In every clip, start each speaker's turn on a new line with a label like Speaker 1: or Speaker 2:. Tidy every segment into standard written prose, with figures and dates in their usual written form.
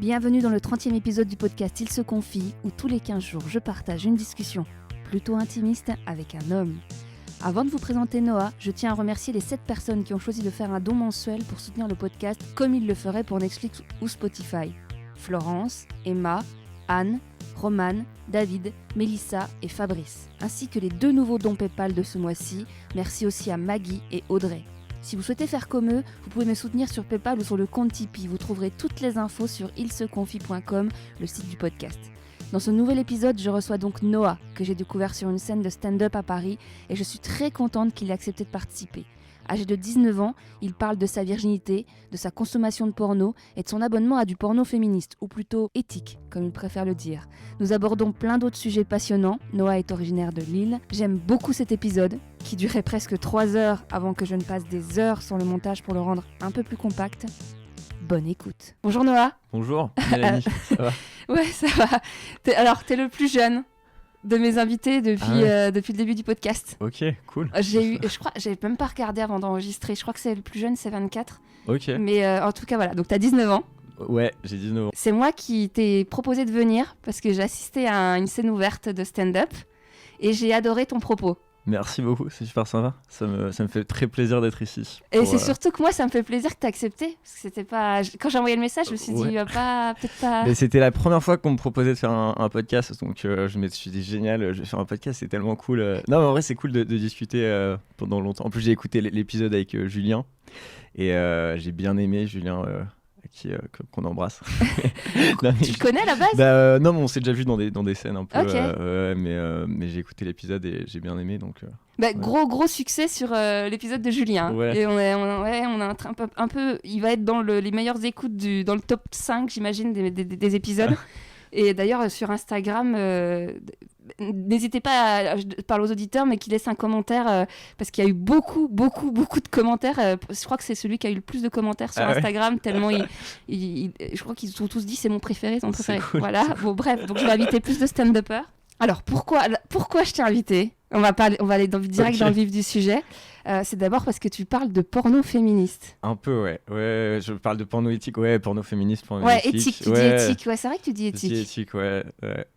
Speaker 1: Bienvenue dans le 30e épisode du podcast Il se confie, où tous les 15 jours, je partage une discussion plutôt intimiste avec un homme. Avant de vous présenter Noah, je tiens à remercier les 7 personnes qui ont choisi de faire un don mensuel pour soutenir le podcast comme ils le feraient pour Netflix ou Spotify. Florence, Emma, Anne, Romane, David, Mélissa et Fabrice, ainsi que les 2 nouveaux dons PayPal de ce mois-ci. Merci aussi à Maggie et Audrey. Si vous souhaitez faire comme eux, vous pouvez me soutenir sur PayPal ou sur le compte Tipeee. Vous trouverez toutes les infos sur ilseconfie.com, le site du podcast. Dans ce nouvel épisode, je reçois donc Noah, que j'ai découvert sur une scène de stand-up à Paris, et je suis très contente qu'il ait accepté de participer. Âgé de 19 ans, il parle de sa virginité, de sa consommation de porno et de son abonnement à du porno féministe, ou plutôt éthique, comme il préfère le dire. Nous abordons plein d'autres sujets passionnants. Noah est originaire de Lille. J'aime beaucoup cet épisode, qui durait presque 3 heures avant que je ne passe des heures sur le montage pour le rendre un peu plus compact. Bonne écoute. Bonjour Noah.
Speaker 2: Bonjour Mélanie, ça va?
Speaker 1: Ouais, ça va. T'es le plus jeune de mes invités depuis le début du podcast.
Speaker 2: Ok, cool.
Speaker 1: Je crois, j'avais même pas regardé avant d'enregistrer. Je crois que c'est le plus jeune, c'est 24.
Speaker 2: Ok.
Speaker 1: Mais en tout cas, voilà. Donc, t'as 19 ans.
Speaker 2: Ouais, j'ai 19 ans.
Speaker 1: C'est moi qui t'ai proposé de venir parce que j'ai assisté à une scène ouverte de stand-up et j'ai adoré ton propos.
Speaker 2: Merci beaucoup, c'est super sympa. Ça me fait très plaisir d'être ici.
Speaker 1: Et c'est surtout que moi, ça me fait plaisir que t'aies accepté. Parce que c'était pas... Quand j'ai envoyé le message, je me suis dit, peut-être pas...
Speaker 2: Mais c'était la première fois qu'on me proposait de faire un podcast, donc je me suis dit, génial, je vais faire un podcast, c'est tellement cool. Non, mais en vrai, c'est cool de discuter pendant longtemps. En plus, j'ai écouté l'épisode avec Julien, et j'ai bien aimé Julien... qu'on embrasse.
Speaker 1: Non, tu le connais à la base?
Speaker 2: Non, mais on s'est déjà vu dans des scènes un peu.
Speaker 1: Okay.
Speaker 2: Mais j'ai écouté l'épisode et j'ai bien aimé. Donc,
Speaker 1: ouais. Gros succès sur l'épisode de Julien.
Speaker 2: Ouais.
Speaker 1: Et on a un peu. Il va être dans les meilleures écoutes dans le top 5, j'imagine, des épisodes. Et d'ailleurs, sur Instagram, n'hésitez pas à parler aux auditeurs, mais qu'ils laissent un commentaire, parce qu'il y a eu beaucoup de commentaires. Je crois que c'est celui qui a eu le plus de commentaires sur Instagram, ouais. Tellement je crois qu'ils ont tous dit c'est mon préféré, c'est mon préféré. Cool, voilà, bon, bref, donc je vais inviter plus de stand-uppers. Alors, pourquoi je t'ai invité ? On va aller direct dans le vif du sujet. C'est d'abord parce que tu parles de porno féministe.
Speaker 2: Un peu, ouais. Ouais, je parle de porno éthique, ouais, porno féministe, porno
Speaker 1: éthique. Tu dis éthique, ouais, c'est vrai que tu dis éthique.
Speaker 2: Je dis éthique, ouais.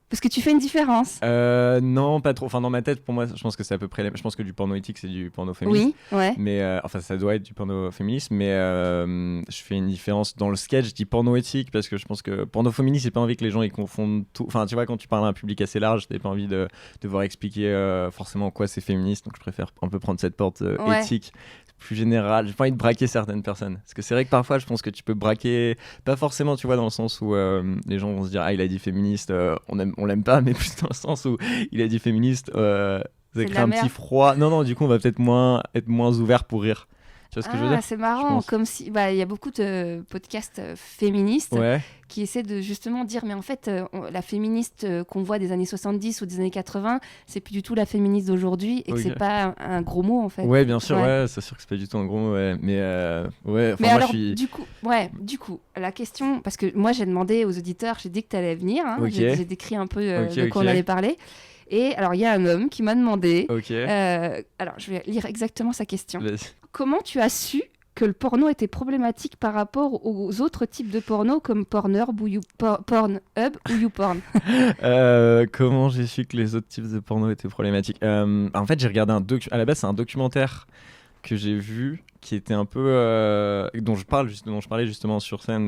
Speaker 1: Parce que tu fais une différence.
Speaker 2: Non, pas trop. Enfin, dans ma tête, pour moi, je pense que c'est à peu près. Je pense que du porno éthique, c'est du porno féministe.
Speaker 1: Oui, ouais.
Speaker 2: Mais enfin, ça doit être du porno féministe. Mais je fais une différence dans le sketch. Je dis porno éthique parce que je pense que porno féministe, j'ai pas envie que les gens ils confondent tout. Enfin, tu vois, quand tu parles à un public assez large, t'as pas envie de devoir expliquer forcément en quoi c'est féministe. Donc, je préfère un peu prendre cette porte éthique. Plus général, j'ai pas envie de braquer certaines personnes parce que c'est vrai que parfois je pense que tu peux braquer, pas forcément, tu vois, dans le sens où les gens vont se dire il a dit féministe, on l'aime pas, mais plus dans le sens où il a dit féministe, ça crée un petit froid. Non, du coup on va peut-être être moins ouvert pour rire. Tu vois ce que je veux dire ?
Speaker 1: C'est marrant, comme si il y a beaucoup de podcasts féministes qui essaient de justement dire mais en fait la féministe qu'on voit des années 70 ou des années 80, c'est plus du tout la féministe d'aujourd'hui et que c'est pas un gros mot en fait.
Speaker 2: Ouais, bien sûr, c'est sûr que c'est pas du tout un gros mot, mais
Speaker 1: mais moi, alors du coup, la question, parce que moi j'ai demandé aux auditeurs, j'ai dit que tu allais venir, hein, j'ai décrit un peu de quoi on allait parler. Et alors, il y a un homme qui m'a demandé... alors, je vais lire exactement sa question. Vas-y. Comment tu as su que le porno était problématique par rapport aux autres types de porno comme Pornhub ou YouPorn?
Speaker 2: Comment j'ai su que les autres types de porno étaient problématiques? En fait, j'ai regardé à la base, c'est un documentaire que j'ai vu qui était un peu dont je parlais justement sur scène,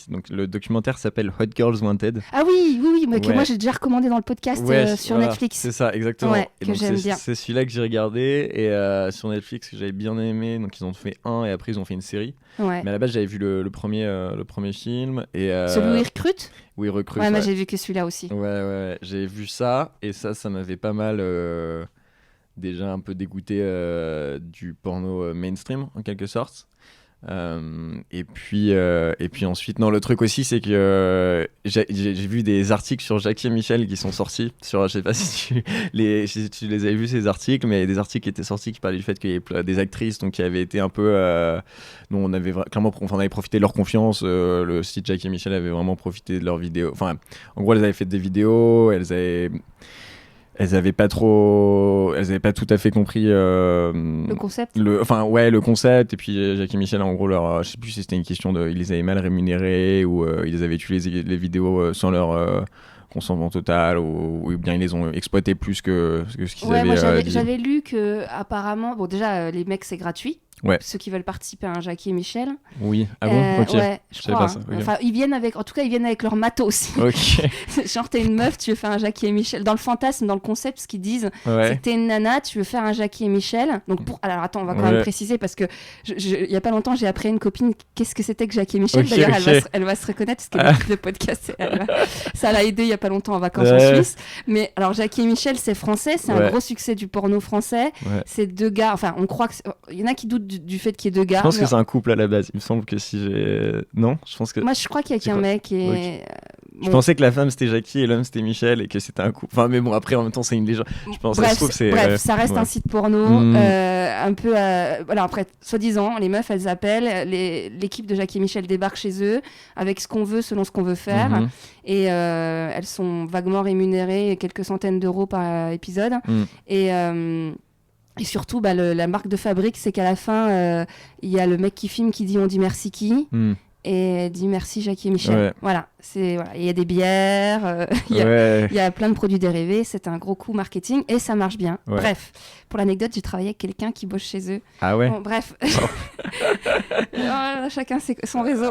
Speaker 2: donc le documentaire s'appelle Hot Girls Wanted.
Speaker 1: Ah oui, mais que moi j'ai déjà recommandé dans le podcast sur Netflix.
Speaker 2: C'est ça, exactement.
Speaker 1: Et donc, j'aime bien.
Speaker 2: C'est celui-là que j'ai regardé et sur Netflix que j'avais bien aimé, donc ils ont fait un et après ils ont fait une série. Mais à la base j'avais vu le premier film et
Speaker 1: celui où ils recrutent.
Speaker 2: Oui, recrute.
Speaker 1: Moi j'ai vu que celui-là aussi.
Speaker 2: Ouais, j'ai vu ça et ça m'avait pas mal déjà un peu dégoûté du porno mainstream en quelque sorte, et puis ensuite le truc aussi c'est que j'ai vu des articles sur Jackie et Michel qui sont sortis je sais pas si tu les avais vus ces articles, mais des articles qui étaient sortis qui parlaient du fait qu'il y avait des actrices donc qui avaient été un peu dont on avait clairement on avait profité de leur confiance, le site Jackie et Michel avait vraiment profité de leurs vidéos, enfin en gros elles avaient fait des vidéos, elles avaient elles avaient pas tout à fait compris
Speaker 1: Le concept.
Speaker 2: le concept. Et puis Jacques et Michel, en gros, je sais plus si c'était une question ils les avaient mal rémunérés ou ils avaient utilisé les vidéos sans leur consentement total ou bien ils les ont exploités plus que ce qu'ils avaient
Speaker 1: moi
Speaker 2: dit.
Speaker 1: j'avais lu que apparemment, bon déjà les mecs c'est gratuit.
Speaker 2: Ouais.
Speaker 1: Ceux qui veulent participer à un Jackie et Michel.
Speaker 2: Oui. Ah bon, ok.
Speaker 1: Ouais, je
Speaker 2: savais
Speaker 1: crois.
Speaker 2: pas ça. Okay.
Speaker 1: Enfin, ils viennent avec leur matos.
Speaker 2: Ok.
Speaker 1: Genre, t'es une meuf, tu veux faire un Jackie et Michel. Dans le fantasme, dans le concept, ce qu'ils disent, c'est que t'es une nana, tu veux faire un Jackie et Michel. Donc, alors attends, on va quand même préciser parce que il y a pas longtemps, j'ai appris à une copine qu'est-ce que c'était que Jackie et Michel. D'ailleurs, elle va se reconnaître parce qu'elle écoute le podcast. Ça l'a aidé il y a pas longtemps en vacances en Suisse. Mais alors, Jackie et Michel, c'est français, c'est un gros succès du porno français. C'est deux gars. Enfin, on croit que il y en a qui doutent du fait qu'il y ait deux gars.
Speaker 2: Je pense que c'est un couple à la base. Il me semble que non, je pense que.
Speaker 1: Moi, je crois qu'il y a qu'un mec et.
Speaker 2: Je pensais que la femme c'était Jackie et l'homme c'était Michel et que c'était un couple. Enfin, mais bon, après en même temps c'est une légende. Je pense.
Speaker 1: Bref, ça reste un site porno, un peu. Voilà, après, soi-disant, les meufs elles appellent, l'équipe de Jackie et Michel débarque chez eux avec ce qu'on veut, selon ce qu'on veut faire, et elles sont vaguement rémunérées, quelques centaines d'euros par épisode, et surtout, la marque de fabrique, c'est qu'à la fin, il y a le mec qui filme qui dit on dit merci qui et dit merci Jackie et Michel. Voilà, il y a des bières, il y a plein de produits dérivés, c'est un gros coup marketing et ça marche bien. Bref, pour l'anecdote, j'ai travaillé avec quelqu'un qui bosse chez eux.
Speaker 2: Ah ouais.
Speaker 1: Bon, bref, chacun son réseau.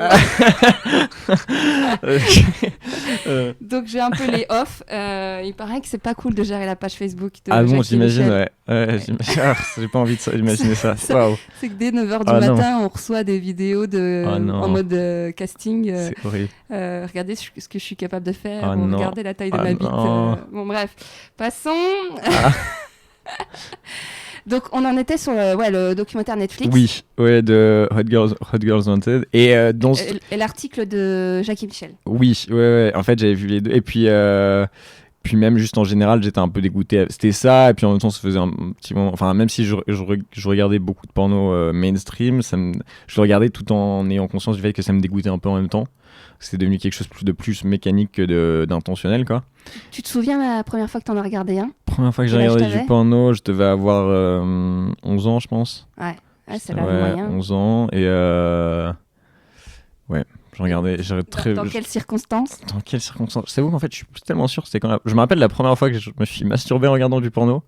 Speaker 1: Donc j'ai un peu les off. Il paraît que c'est pas cool de gérer la page Facebook de
Speaker 2: Ah bon,
Speaker 1: Jackie
Speaker 2: j'imagine, j'ai pas envie d'imaginer ça. Wow.
Speaker 1: C'est que dès 9h du matin, on reçoit des vidéos en mode casting.
Speaker 2: C'est horrible.
Speaker 1: Regardez ce que je suis capable de faire. Regardez la taille de ma bite. Bon, bref. Passons. Donc, on en était sur le documentaire Netflix.
Speaker 2: Oui, de Hot Girls Wanted. Et
Speaker 1: l'article de Jackie Michel.
Speaker 2: Oui, en fait, j'avais vu les deux. Et puis même juste en général, j'étais un peu dégoûté. C'était ça, et puis en même temps, ça faisait un petit moment. Enfin, même si je regardais beaucoup de porno mainstream, je le regardais tout en ayant conscience du fait que ça me dégoûtait un peu en même temps. C'était devenu quelque chose de plus mécanique que d'intentionnel, quoi.
Speaker 1: Tu te souviens la première fois que t'en as regardé un ?
Speaker 2: Première fois que j'ai regardé du porno, je devais avoir 11 ans, je pense.
Speaker 1: Ouais c'est là le moyen.
Speaker 2: 11 ans, et je regardais.
Speaker 1: Dans quelles circonstances ?
Speaker 2: Dans quelles circonstances ? Je t'avoue qu'en fait, je suis tellement sûr. Je me rappelle la première fois que je me suis masturbé en regardant du porno,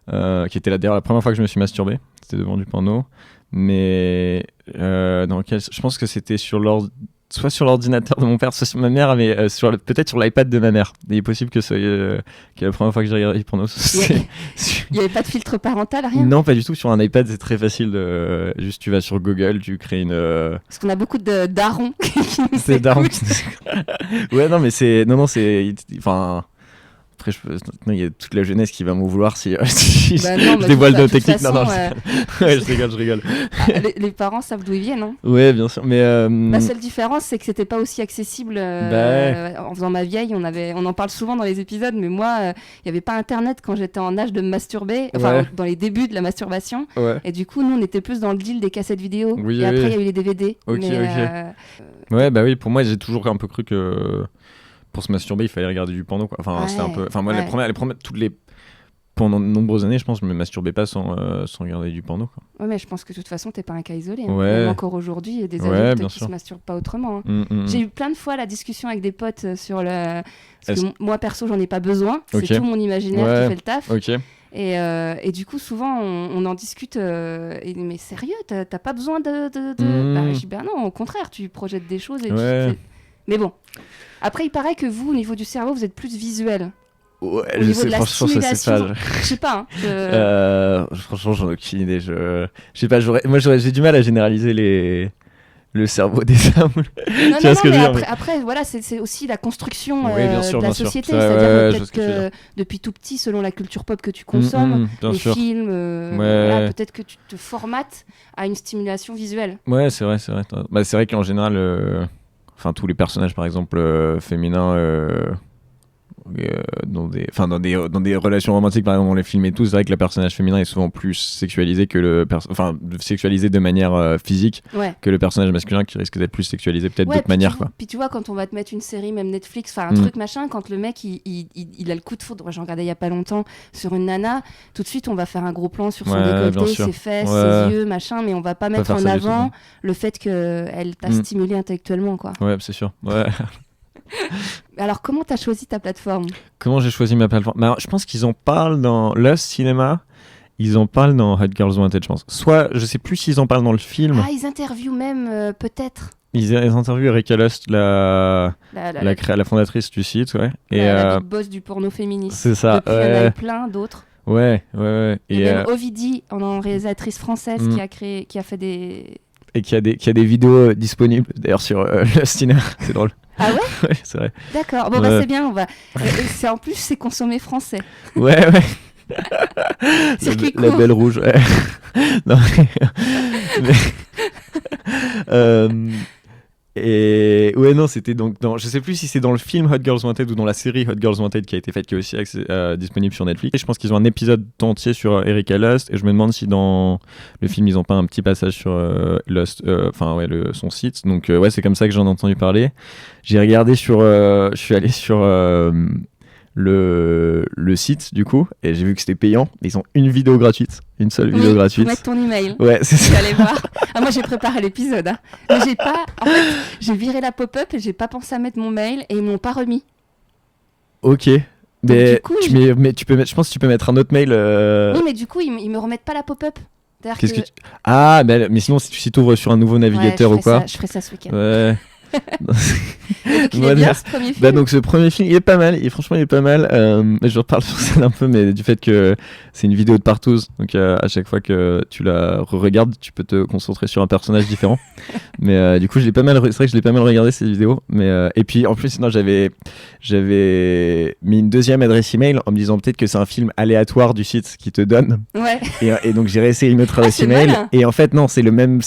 Speaker 2: qui était d'ailleurs la première fois que je me suis masturbé. C'était devant du porno. Mais je pense que c'était soit sur l'ordinateur de mon père, soit sur ma mère, mais peut-être sur l'iPad de ma mère. Il est possible que la première fois que j'ai regardé du porno.
Speaker 1: Il n'y avait pas de filtre parental, rien ?
Speaker 2: Non, pas du tout. Sur un iPad, c'est très facile. Juste, tu vas sur Google, tu crées une.
Speaker 1: Parce qu'on a beaucoup de darons qui nous
Speaker 2: c'est darons qui nous... Ouais, non, mais c'est. Non, c'est. Enfin. Après, il y a toute la jeunesse qui va m'en vouloir si je dévoile nos techniques. Non, je rigole.
Speaker 1: Les parents savent d'où ils viennent, non ?
Speaker 2: Ouais, bien sûr. Mais
Speaker 1: la seule différence, c'est que c'était pas aussi accessible. En faisant ma vieille, on en parle souvent dans les épisodes, mais moi, il y avait pas Internet quand j'étais en âge de me masturber, dans les débuts de la masturbation. Et du coup, nous, on était plus dans le deal des cassettes vidéo. Et après, il y a eu les DVD.
Speaker 2: Ouais, bah oui. Pour moi, j'ai toujours un peu cru que pour se masturber, il fallait regarder du porno, quoi. Enfin, c'était un peu. Enfin, moi, pendant de nombreuses années, je pense que je me masturbais pas sans regarder du porno, quoi.
Speaker 1: Ouais, mais je pense que de toute façon, t'es pas un cas isolé. Hein. Même encore aujourd'hui, il y a des adultes qui se masturbent pas autrement. Hein. J'ai eu plein de fois la discussion avec des potes sur le. Parce que moi, perso, j'en ai pas besoin. C'est tout mon imaginaire qui fait le taf. Et du coup, souvent, on en discute. Mais sérieux, t'as pas besoin de. Je dis, non, au contraire, tu projettes des choses. Mais bon. Après, il paraît que vous, au niveau du cerveau, vous êtes plus visuel.
Speaker 2: Ouais, au niveau de la stimulation,
Speaker 1: je sais pas.
Speaker 2: Franchement, j'en ai aucune idée. Je sais pas. J'ai du mal à généraliser le cerveau des hommes.
Speaker 1: Après, voilà, c'est aussi la construction
Speaker 2: de
Speaker 1: la société. C'est-à-dire peut-être que depuis tout petit, selon la culture pop que tu consommes, les films, peut-être que tu te formates à une stimulation visuelle.
Speaker 2: Ouais, c'est vrai. Bah, c'est vrai qu'en général, tous les personnages, par exemple, féminins, dans des relations romantiques, par exemple, dans les films et tout, c'est vrai que le personnage féminin est souvent plus sexualisé que sexualisé de manière physique que le personnage masculin qui risque d'être plus sexualisé peut-être d'autres manières, quoi.
Speaker 1: Puis tu vois, quand on va te mettre une série, même Netflix, un truc machin, quand le mec il a le coup de foudre, moi j'en regardais il y a pas longtemps sur une nana, tout de suite on va faire un gros plan sur son décolleté, ses fesses, ses yeux, machin, mais on va pas mettre en avant le fait qu'elle t'a stimulé intellectuellement, quoi.
Speaker 2: Ouais, c'est sûr. Ouais.
Speaker 1: Alors, comment t'as choisi ta plateforme ?
Speaker 2: Comment j'ai choisi ma plateforme ? Alors, je pense qu'ils en parlent dans Lust Cinema. Ils en parlent dans Hot Girls Wanted, je pense. Soit, je sais plus s'ils en parlent dans le film.
Speaker 1: Ah, ils interviewent même, peut-être.
Speaker 2: Ils interviewent Erika Lust, la fondatrice du site, ouais.
Speaker 1: La big boss du porno féministe.
Speaker 2: C'est ça.
Speaker 1: Depuis, il y en a eu plein d'autres.
Speaker 2: Ouais.
Speaker 1: Il y a même Ovidie, en réalisatrice française, qui a fait des...
Speaker 2: Et qui a des vidéos disponibles, d'ailleurs, sur Lust Cinema. C'est drôle.
Speaker 1: Ah ouais ?
Speaker 2: Ouais, c'est vrai.
Speaker 1: D'accord, bon c'est bien, en plus c'est consommé français.
Speaker 2: Ouais.
Speaker 1: Circuit court.
Speaker 2: La belle rouge, ouais. Non, et ouais, non, c'était donc je sais plus si c'est dans le film Hot Girls Wanted ou dans la série Hot Girls Wanted qui a été faite, qui est aussi disponible sur Netflix. Et je pense qu'ils ont un épisode entier sur Erika Lust, et je me demande si dans le film ils ont pas un petit passage sur Lust, son site. Donc ouais, c'est comme ça que j'en ai entendu parler. J'ai regardé je suis allé sur le site du coup, et j'ai vu que c'était payant. Ils ont une vidéo gratuite, une seule vidéo gratuite.
Speaker 1: Faut mettre ton email.
Speaker 2: Ouais, c'est ça.
Speaker 1: Allez voir. Moi j'ai préparé l'épisode, hein. Mais j'ai viré la pop-up et j'ai pas pensé à mettre mon mail et ils m'ont pas remis.
Speaker 2: Ok. Mais, coup, mais tu peux mettre, je pense que tu peux mettre un autre mail.
Speaker 1: Oui, mais du coup ils me remettent pas la pop-up.
Speaker 2: Ah, mais sinon si tu ouvres sur un nouveau navigateur ou quoi.
Speaker 1: Je ferai ça ce week-end.
Speaker 2: Ouais.
Speaker 1: Donc, il est bien, ce premier film.
Speaker 2: Donc ce premier film il est pas mal, franchement il est pas mal. Je reparle sur ça un peu, mais du fait que c'est une vidéo de partouze, donc à chaque fois que tu la regardes tu peux te concentrer sur un personnage différent. Mais du coup c'est vrai que je l'ai pas mal regardé cette vidéo. Mais et puis en plus sinon j'avais mis une deuxième adresse email en me disant peut-être que c'est un film aléatoire du site qui te donne.
Speaker 1: Ouais.
Speaker 2: Et donc j'ai réessayé une autre adresse email, et en fait non, c'est le même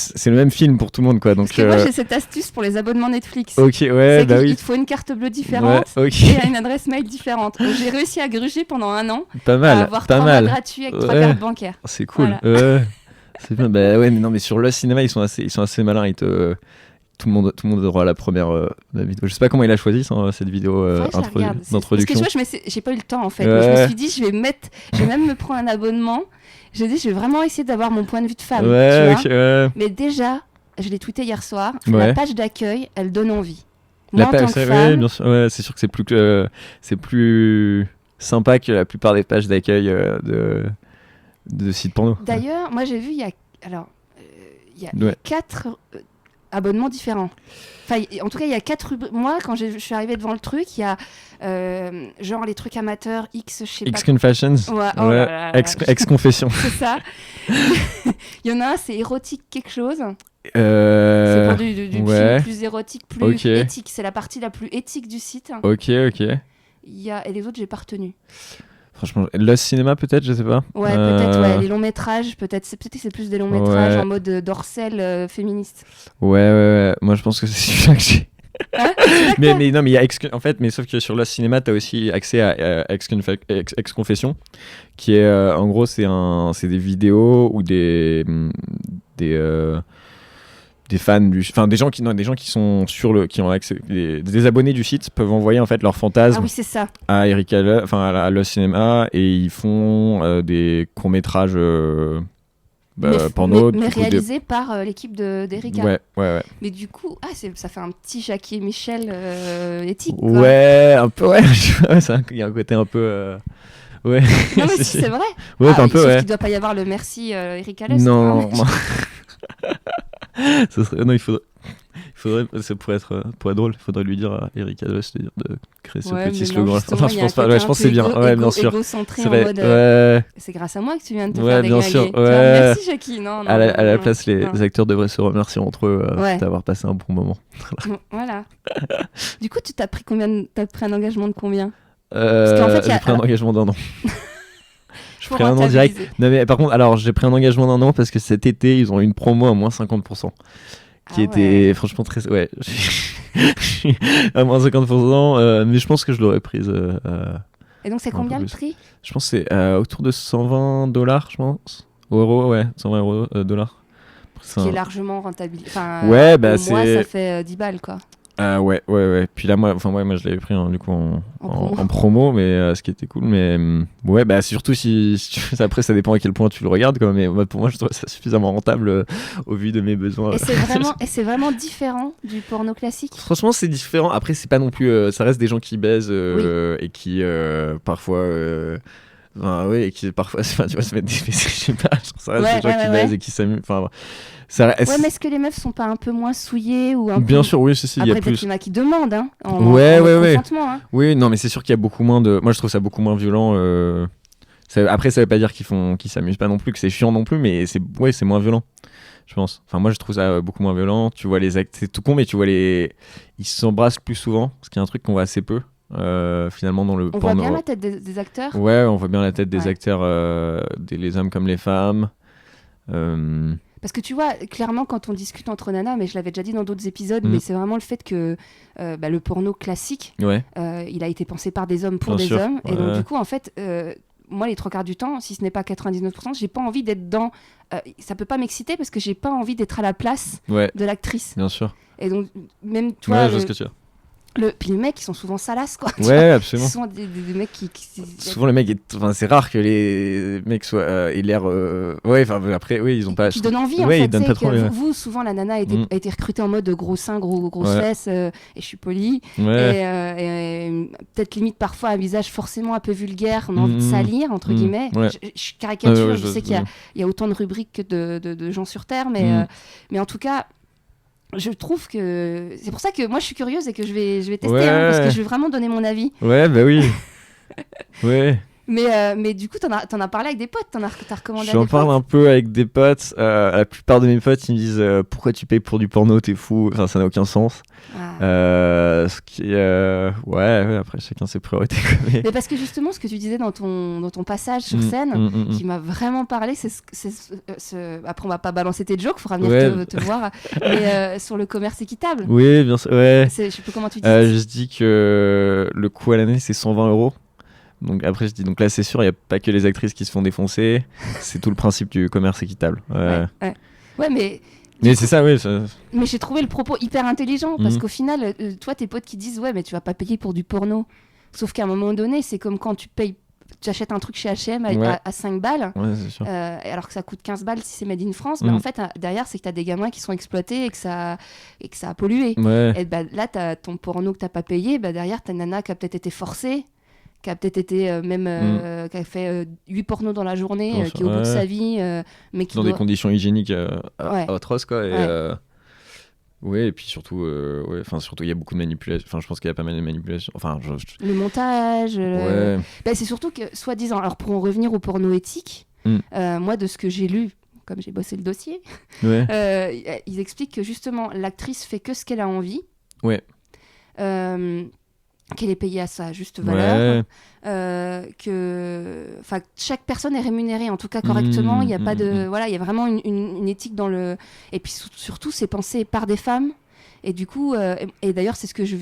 Speaker 2: film pour tout le monde, quoi. Donc
Speaker 1: parce que moi j'ai cette astuce pour les abonnements Netflix.
Speaker 2: Ok, ouais,
Speaker 1: oui. Il te faut une carte bleue différente, et une adresse mail différente. Donc, j'ai réussi à gruger pendant 1 an.
Speaker 2: Pas mal.
Speaker 1: À avoir 3 mois gratuits avec 3 cartes bancaires.
Speaker 2: C'est cool. Voilà. C'est bien. Bah ouais, mais non, mais sur le cinéma ils sont assez malins. Tout le monde aura la première vidéo. Je sais pas comment il a choisi cette vidéo d'introduction.
Speaker 1: Parce que tu vois, j'ai pas eu le temps en fait. Ouais. Je me suis dit, je vais même me prendre un abonnement. J'ai dit, je vais vraiment essayer d'avoir mon point de vue de femme.
Speaker 2: Ouais,
Speaker 1: tu vois.
Speaker 2: Ouais.
Speaker 1: Mais déjà, je l'ai tweeté hier soir.
Speaker 2: Ouais.
Speaker 1: La page d'accueil, elle donne envie. Moi, en tant que femme,
Speaker 2: ouais, bien sûr. Ouais, c'est sûr que c'est plus sympa que la plupart des pages d'accueil de sites porno.
Speaker 1: D'ailleurs, moi j'ai vu il y a 4 abonnements différents. Enfin, en tout cas, il y a 4 moi, quand je suis arrivée devant le truc, il y a genre les trucs amateurs, je sais pas.
Speaker 2: X-Confessions.
Speaker 1: Ouais.
Speaker 2: Ex-confession.
Speaker 1: C'est ça. Il y en a un, c'est érotique quelque chose. C'est pour du film plus érotique, plus éthique. C'est la partie la plus éthique du site.
Speaker 2: Ok.
Speaker 1: Et les autres, j'ai pas retenu.
Speaker 2: Franchement, le cinéma peut-être, je sais pas.
Speaker 1: Ouais, peut-être, ouais. Les longs métrages, peut-être que c'est plus des longs métrages en mode dorsal féministe. Ouais.
Speaker 2: Moi, je pense que c'est celui-là que j'ai. mais non, mais il y a en fait, mais sauf que sur le cinéma, t'as aussi accès à Ex-Confession, qui est en gros, c'est des vidéos ou des fans des gens qui sont qui ont accès, des abonnés du site peuvent envoyer en fait leurs fantasmes à Erika, à Le Cinéma, et ils font des courts-métrages porno,
Speaker 1: mais réalisés par l'équipe d'Erika.
Speaker 2: Ouais.
Speaker 1: Mais du coup, ça fait un petit Jackie et Michel éthique, quoi.
Speaker 2: Ouais, un peu, ouais. Il y a un côté un peu ouais.
Speaker 1: Non, mais si, c'est vrai.
Speaker 2: Ouais, un peu, ouais.
Speaker 1: Il doit pas y avoir le merci Erika Lust.
Speaker 2: Non. Il faudrait, ça pourrait être drôle. Il faudrait lui dire à Erika Lust de créer ce petit slogan. Enfin, je pense pas. Ouais, je pense que c'est bien. Ouais, bien sûr.
Speaker 1: C'est vrai. Ouais. C'est grâce à moi que tu viens de te faire dégager.
Speaker 2: Bien sûr.
Speaker 1: Merci Jackie. Non.
Speaker 2: À la place, les acteurs devraient se remercier entre eux d'avoir passé un bon moment.
Speaker 1: Voilà. Du coup, t'as pris un engagement de combien?
Speaker 2: Parce qu'en fait, j'ai pris un engagement d'1 an. J'ai pris 1 an direct. Non, mais par contre, alors j'ai pris un engagement d'1 an parce que cet été ils ont eu une promo à moins 50%. qui était franchement très... Ouais, je suis à moins 50%, mais je pense que je l'aurais prise.
Speaker 1: Et donc c'est combien le prix ?
Speaker 2: Je pense que c'est autour de $120, je pense. Euros, ouais, 120 euros, dollars.
Speaker 1: Ce qui est largement rentable. Enfin,
Speaker 2: ouais, bah
Speaker 1: au mois, ça fait 10 balles, quoi.
Speaker 2: Ouais. Puis là, moi je l'avais pris du coup en promo, mais ce qui était cool. Mais ouais, bah surtout si après, ça dépend à quel point tu le regardes, quoi. Mais pour moi, je trouve ça suffisamment rentable au vu de mes besoins.
Speaker 1: Et c'est vraiment différent du porno classique.
Speaker 2: Franchement, c'est différent. Après, c'est pas non plus. Ça reste des gens qui baisent et qui parfois. Et qui parfois tu vois, se mettre des fessées, je sais pas. Ça reste des gens qui baisent et qui s'amusent. Enfin,
Speaker 1: mais est-ce que les meufs sont pas un peu moins souillées ou un
Speaker 2: Bien
Speaker 1: peu...
Speaker 2: sûr, oui, c'est il y a plus.
Speaker 1: Il y en a qui demandent, hein, en consentement. Hein.
Speaker 2: Oui, non, mais c'est sûr qu'il y a beaucoup moins de. Moi, je trouve ça beaucoup moins violent. Après, ça veut pas dire qu'ils s'amusent pas non plus, que c'est chiant non plus, mais c'est moins violent, je pense. Enfin, moi, je trouve ça beaucoup moins violent. Tu vois les actes, c'est tout con, mais tu vois ils s'embrassent plus souvent, ce qui est un truc qu'on voit assez peu. Finalement dans le porno.
Speaker 1: On voit bien la tête des acteurs.
Speaker 2: Ouais, on voit bien la tête des acteurs, les hommes comme les femmes.
Speaker 1: Parce que tu vois, clairement, quand on discute entre nanas, mais je l'avais déjà dit dans d'autres épisodes, mais c'est vraiment le fait que le porno classique, il a été pensé par des hommes pour des hommes. Et donc, du coup, en fait, moi, les 3/4 du temps, si ce n'est pas 99%, j'ai pas envie d'être dans... ça peut pas m'exciter parce que j'ai pas envie d'être à la place de l'actrice.
Speaker 2: Bien sûr.
Speaker 1: Et donc, même, tu vois...
Speaker 2: je vois ce que tu veux.
Speaker 1: Puis les mecs, ils sont souvent salaces, quoi.
Speaker 2: Ouais, absolument.
Speaker 1: Souvent des mecs qui...
Speaker 2: Souvent, les mecs... c'est rare que les mecs soient... aient l'air... après, oui, ils ont pas...
Speaker 1: Qui donnent envie, en fait. Ils donnent pas trop, vous, souvent, la nana a été recrutée en mode gros seins, grosses fesses, et je suis polie. Et peut-être limite, parfois, un visage forcément un peu vulgaire, on a envie de salir, entre guillemets. Je caricature, je sais qu'il y a autant de rubriques que de gens sur Terre, mais en tout cas... Je trouve que c'est pour ça que moi je suis curieuse et que je vais tester parce que je vais vraiment donner mon avis.
Speaker 2: Ouais, bah oui. Ouais.
Speaker 1: Mais du coup, t'en as parlé avec des potes, t'as recommandé à des potes.
Speaker 2: J'en parle un peu avec des potes. La plupart de mes potes, ils me disent pourquoi tu payes pour du porno, t'es fou. Enfin, ça n'a aucun sens. Ce qui après chacun ses priorités.
Speaker 1: Mais parce que justement, ce que tu disais dans ton passage sur scène, qui m'a vraiment parlé, après on va pas balancer tes jokes, faudra venir te voir, mais sur le commerce équitable.
Speaker 2: Oui, bien sûr. Ouais.
Speaker 1: Je sais pas comment tu dis.
Speaker 2: Je dis que le coût à l'année c'est 120 €. Donc après je dis donc là c'est sûr il y a pas que les actrices qui se font défoncer, c'est tout le principe du commerce équitable.
Speaker 1: Ouais, mais
Speaker 2: c'est ça, oui. Ça...
Speaker 1: Mais j'ai trouvé le propos hyper intelligent parce qu'au final, toi, tes potes qui disent ouais, mais tu vas pas payer pour du porno. Sauf qu'à un moment donné, c'est comme quand tu achètes un truc chez H&M à 5 balles,
Speaker 2: c'est sûr.
Speaker 1: alors que ça coûte 15 balles si c'est made in France. Mais en fait, derrière, c'est que tu as des gamins qui sont exploités et que ça a pollué. Et là, tu as ton porno que tu n'as pas payé. Derrière, tu as une nana qui a peut-être été forcée, qui a peut-être été qui a fait 8 pornos dans la journée, qui est au bout de sa vie, mais qui
Speaker 2: dans des conditions hygiéniques atroces, quoi. Et puis surtout il y a beaucoup de manipulation. Enfin, je pense qu'il y a pas mal de manipulation. Enfin,
Speaker 1: le montage. C'est surtout que, soi-disant, alors pour en revenir au porno éthique, moi, de ce que j'ai lu, comme j'ai bossé le dossier, ils expliquent que justement, l'actrice fait que ce qu'elle a envie. Qu'elle est payée à sa juste valeur, que chaque personne est rémunérée en tout cas correctement, il y a pas de il y a vraiment une éthique dans le, et puis surtout c'est pensé par des femmes, et du coup et d'ailleurs c'est ce que je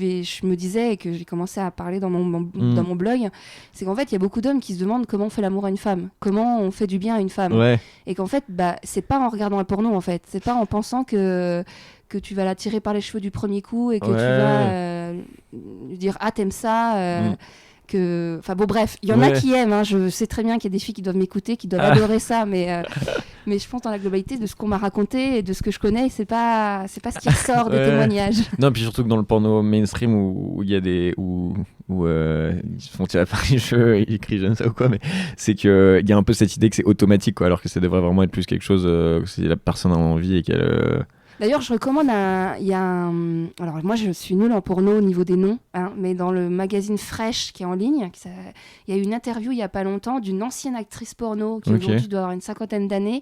Speaker 1: me disais et que j'ai commencé à parler dans mon blog, c'est qu'en fait il y a beaucoup d'hommes qui se demandent comment on fait l'amour à une femme, comment on fait du bien à une femme, et qu'en fait c'est pas en regardant un porno, en fait c'est pas en pensant que tu vas la tirer par les cheveux du premier coup et que tu vas lui dire ah t'aimes ça, bref, il y en a qui aiment, je sais très bien qu'il y a des filles qui doivent m'écouter, qui doivent adorer ça, mais je pense dans la globalité de ce qu'on m'a raconté et de ce que je connais, c'est pas ce qui ressort des témoignages.
Speaker 2: Non, puis surtout que dans le porno mainstream où il y a où ils se font tirer par les cheveux, ils crient j'aime ça ou quoi, mais c'est que il y a un peu cette idée que c'est automatique, quoi, alors que ça devrait vraiment être plus quelque chose que si la personne a envie et qu'elle
Speaker 1: D'ailleurs, je recommande alors moi, je suis nulle en porno au niveau des noms, mais dans le magazine Fresh qui est en ligne, il y a eu une interview il y a pas longtemps d'une ancienne actrice porno qui aujourd'hui doit avoir une 50aine d'années,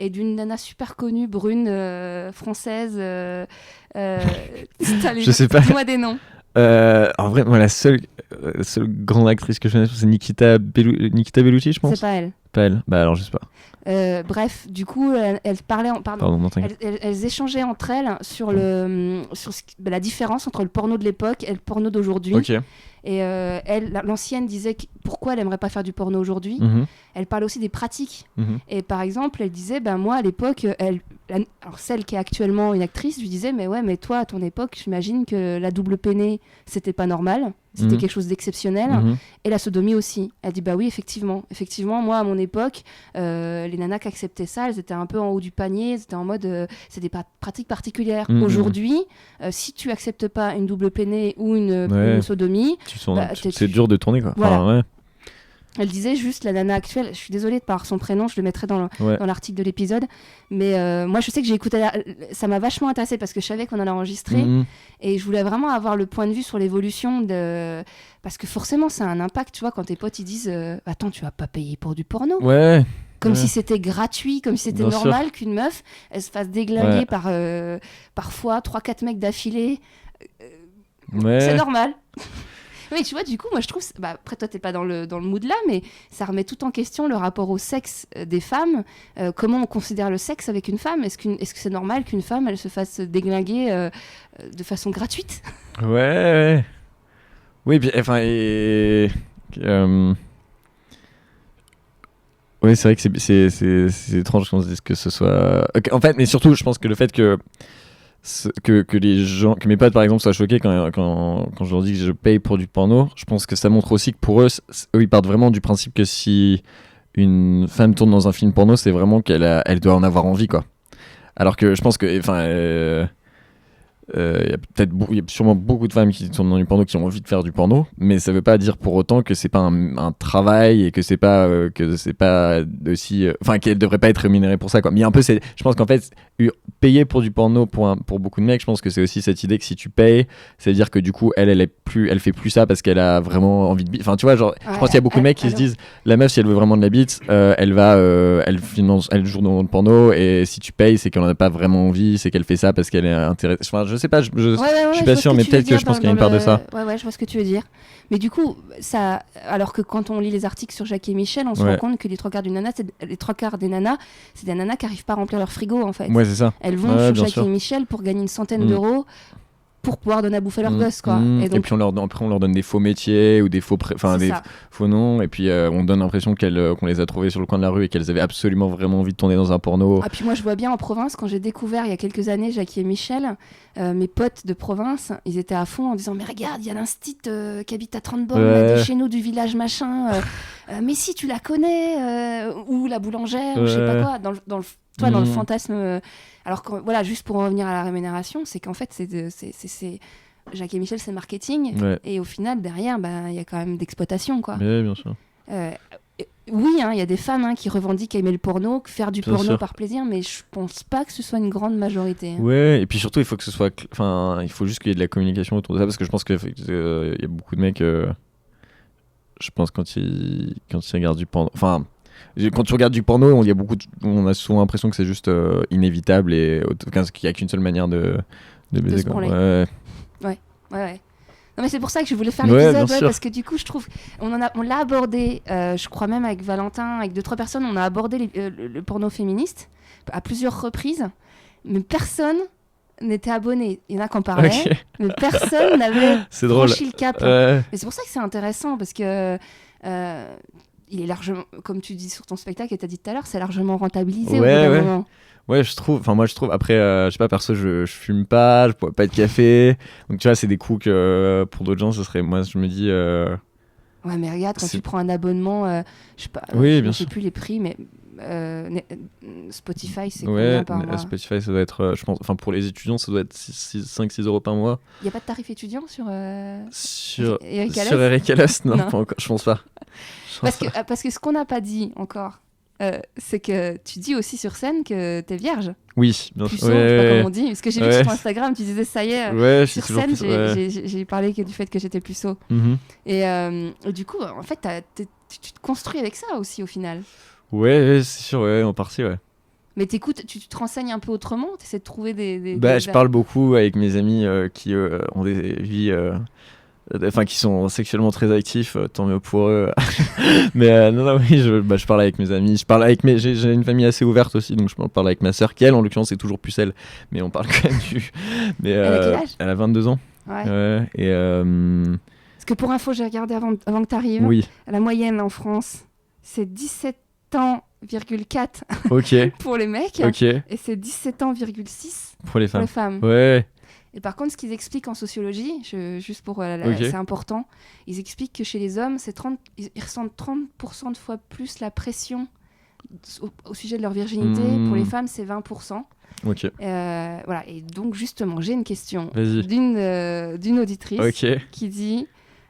Speaker 1: et d'une nana super connue, brune, française.
Speaker 2: Je sais pas.
Speaker 1: Dis-moi des noms.
Speaker 2: En vrai, moi, la seule grande actrice que je connais, c'est Nikita Bellucci, je pense.
Speaker 1: C'est pas elle.
Speaker 2: Pas elle. Bah alors, je sais pas.
Speaker 1: Bref, du coup, elles parlaient,
Speaker 2: Pardon, non, t'inquiète.
Speaker 1: elles échangeaient entre elles sur la différence entre le porno de l'époque et le porno d'aujourd'hui.
Speaker 2: Ok.
Speaker 1: Et l'ancienne disait pourquoi elle aimerait pas faire du porno aujourd'hui.
Speaker 2: Mhm.
Speaker 1: Elle parlait aussi des pratiques.
Speaker 2: Mhm.
Speaker 1: Et par exemple, elle disait, moi à l'époque, alors celle qui est actuellement une actrice, lui disait, mais toi à ton époque, j'imagine que la double peinée, c'était pas normal, c'était quelque chose d'exceptionnel. Et la sodomie aussi. Elle dit, bah oui, effectivement, moi à mon époque, les nanas qui acceptaient ça, elles étaient un peu en haut du panier, c'était en mode, c'est des pratiques particulières. Aujourd'hui, si tu acceptes pas une double peinée ou une sodomie,
Speaker 2: c'est dur de tourner, quoi.
Speaker 1: Voilà.
Speaker 2: Enfin, ouais.
Speaker 1: Elle disait juste, la nana actuelle, je suis désolée de pas avoir son prénom, je le mettrai dans l'article de l'épisode, mais moi je sais que j'ai écouté, ça m'a vachement intéressée parce que je savais qu'on allait enregistrer, et je voulais vraiment avoir le point de vue sur l'évolution parce que forcément ça a un impact, tu vois, quand tes potes ils disent attends, tu vas pas payer pour du porno.
Speaker 2: Ouais.
Speaker 1: Comme si c'était gratuit, comme si c'était normal qu'une meuf elle se fasse déglinguer par parfois 3-4 mecs d'affilée. C'est normal. Oui, tu vois, du coup, moi, je trouve... après, toi, t'es pas dans le mood là, mais ça remet tout en question le rapport au sexe des femmes. Comment on considère le sexe avec une femme ? Est-ce que c'est normal qu'une femme, elle se fasse déglinguer de façon gratuite ?
Speaker 2: Ouais. Oui, puis, enfin, oui, c'est vrai que c'est étrange qu'on se dise que ce soit... En fait, mais surtout, je pense que le fait que les gens, que mes potes par exemple soient choqués quand je leur dis que je paye pour du porno, je pense que ça montre aussi que pour eux, eux ils partent vraiment du principe que si une femme tourne dans un film porno, c'est vraiment elle doit en avoir envie, quoi. Alors que je pense que il y a sûrement beaucoup de femmes qui tournent dans du porno qui ont envie de faire du porno, mais ça veut pas dire pour autant que c'est pas un travail et que c'est pas aussi qu'elles devraient pas être rémunérées pour ça, quoi. Mais il y a un peu je pense qu'en fait payer pour du porno pour beaucoup de mecs, je pense que c'est aussi cette idée que si tu payes, ça veut dire que du coup elle fait plus ça parce qu'elle a vraiment envie de enfin tu vois, genre je pense qu'il y a beaucoup de mecs qui se disent la meuf, si elle veut vraiment de la bite, elle joue dans le porno, et si tu payes, c'est qu'elle en a pas vraiment envie, c'est qu'elle fait ça parce qu'elle est intéressée. Enfin, je sais pas, je suis pas sûr, mais peut-être que je pense qu'il y a une part de ça.
Speaker 1: Ouais, je vois ce que tu veux dire. Mais du coup, ça, alors que quand on lit les articles sur Jackie et Michel, on se rend compte que les trois quarts des nanas, c'est des nanas qui arrivent pas à remplir leur frigo, en fait.
Speaker 2: Ouais, c'est ça.
Speaker 1: Elles vont sur Jackie et Michel pour gagner une centaine d'euros pour pouvoir donner à bouffer leur gosse, quoi.
Speaker 2: Et puis après on leur donne des faux métiers ou des faux faux noms, et puis on donne l'impression qu'on les a trouvés sur le coin de la rue et qu'elles avaient absolument vraiment envie de tourner dans un porno.
Speaker 1: Ah, puis moi je vois bien en province, quand j'ai découvert il y a quelques années Jackie et Michel, mes potes de province, ils étaient à fond en disant mais regarde, il y a l'instit qui habite à 30 bornes là, de chez nous, du village machin, mais si tu la connais, ou la boulangère, ou je sais pas quoi, dans le fantasme. Alors que, voilà, juste pour en revenir à la rémunération, c'est qu'en fait, c'est Jackie et Michel, c'est marketing. Et au final, derrière, y a quand même d'exploitation, quoi.
Speaker 2: Oui, bien sûr.
Speaker 1: Oui, il y a des femmes qui revendiquent aimer le porno, faire du porno par plaisir, mais je pense pas que ce soit une grande majorité.
Speaker 2: Ouais, et puis surtout, il faut que ce soit... il faut juste qu'il y ait de la communication autour de ça, parce que je pense qu'il y a beaucoup de mecs... je pense quand ils regardent du porno... Enfin... Quand tu regardes du porno, on a souvent l'impression que c'est juste inévitable et qu'il n'y a qu'une seule manière de baiser.
Speaker 1: Ouais. Non mais c'est pour ça que je voulais faire l'épisode, parce que du coup je trouve on l'a abordé, je crois même avec Valentin, avec 2-3 personnes, on a abordé le porno féministe à plusieurs reprises, mais personne n'était abonné. Il y en a qui en parlaient, mais personne n'avait franchi le cap. Mais c'est pour ça que c'est intéressant, parce que il est largement, comme tu dis sur ton spectacle et tu as dit tout à l'heure, c'est largement rentabilisé au bout d'un moment.
Speaker 2: Ouais, moi je trouve, après, je sais pas, perso, je fume pas, je bois pas de café, donc tu vois, c'est des coups que pour d'autres gens, ce serait, moi je me dis...
Speaker 1: Ouais, mais regarde, quand tu prends un abonnement, je sais pas,
Speaker 2: je
Speaker 1: sais plus les prix, mais Spotify, c'est combien par mois ?
Speaker 2: Spotify, ça doit être, je pense, enfin pour les étudiants, ça doit être 5-6 euros par mois.
Speaker 1: Il n'y a pas de tarif étudiant sur
Speaker 2: Eric Alès ? Non, pas encore, je pense pas.
Speaker 1: Parce que ce qu'on n'a pas dit encore, c'est que tu dis aussi sur scène que t'es vierge.
Speaker 2: Oui, bien sûr.
Speaker 1: Je sais pas comment on dit, parce que j'ai vu sur ton Instagram, tu disais ça y est, sur scène, j'ai parlé du fait que j'étais puceau. Et du coup, en fait, tu te construis avec ça aussi au final.
Speaker 2: Ouais, c'est sûr, en partie, ouais.
Speaker 1: Mais t'écoutes, tu te renseignes un peu autrement, t'essaies de trouver des
Speaker 2: je parle beaucoup avec mes amis qui ont des vies enfin qui sont sexuellement très actifs, tant mieux pour eux. Mais non, oui, je parle avec mes amis, j'ai une famille assez ouverte aussi, donc je parle avec ma sœur qui, elle, en l'occurrence, c'est toujours pucelle, mais on parle quand même mais
Speaker 1: Elle a quel âge ?
Speaker 2: elle a 22 ans.
Speaker 1: Ouais.
Speaker 2: Et
Speaker 1: Parce que pour info, j'ai regardé avant que tu arrives.
Speaker 2: oui,
Speaker 1: La moyenne en France, c'est 17 ans,4
Speaker 2: ok,
Speaker 1: pour les mecs
Speaker 2: ok,
Speaker 1: et c'est 17 ans,6
Speaker 2: pour les
Speaker 1: pour les
Speaker 2: femmes.
Speaker 1: femmes.
Speaker 2: Ouais,
Speaker 1: Et par contre, ce qu'ils expliquent en sociologie, juste pour
Speaker 2: Ok.
Speaker 1: c'est important, ils expliquent que chez les hommes, ils ressentent 30% de fois plus la pression au sujet de leur virginité. Pour les femmes, c'est 20%.
Speaker 2: ok,
Speaker 1: Voilà. Et donc, justement, j'ai une question
Speaker 2: vas-y.
Speaker 1: d'une auditrice
Speaker 2: Ok.
Speaker 1: qui dit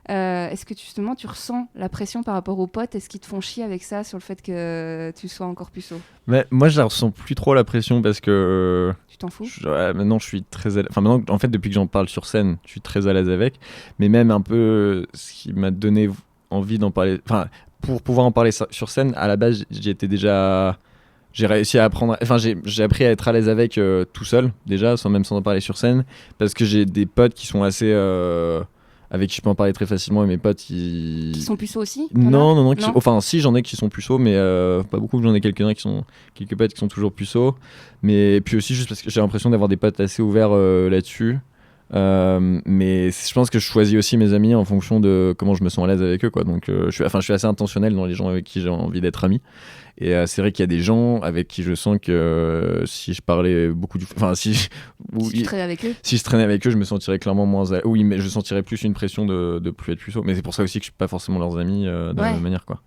Speaker 1: est-ce que justement tu ressens la pression par rapport aux potes ? Est-ce qu'ils te font chier avec ça sur le fait que tu sois encore puceau ?
Speaker 2: Mais moi, je la ressens plus trop la pression parce que
Speaker 1: Tu t'en fous ?
Speaker 2: maintenant, je suis très à l'aise. Enfin, maintenant, en fait, depuis que j'en parle sur scène, je suis très à l'aise avec. Mais même un peu ce qui m'a donné envie d'en parler. Enfin, pour pouvoir en parler sur scène, à la base, j'y étais déjà. J'ai réussi à apprendre. Enfin, j'ai appris à être à l'aise avec tout seul, déjà, sans en parler sur scène. Parce que j'ai des potes qui sont assez. Avec qui je peux en parler très facilement, et mes potes
Speaker 1: Qui sont puceaux aussi ?
Speaker 2: Non. Enfin, si, j'en ai qui sont puceaux, mais pas beaucoup. J'en ai quelques potes qui sont toujours puceaux. Mais puis aussi, juste parce que j'ai l'impression d'avoir des potes assez ouverts là-dessus. Mais je pense que je choisis aussi mes amis en fonction de comment je me sens à l'aise avec eux, quoi. Donc, je suis assez intentionnel dans les gens avec qui j'ai envie d'être ami. Et c'est vrai qu'il y a des gens avec qui je sens que si je parlais beaucoup si
Speaker 1: tu traînes avec eux ?
Speaker 2: si je traînais avec eux, je me sentirais clairement moins oui, mais je sentirais plus une pression de plus être puceau. Mais c'est pour ça aussi que je suis pas forcément leurs amis de la même manière, quoi.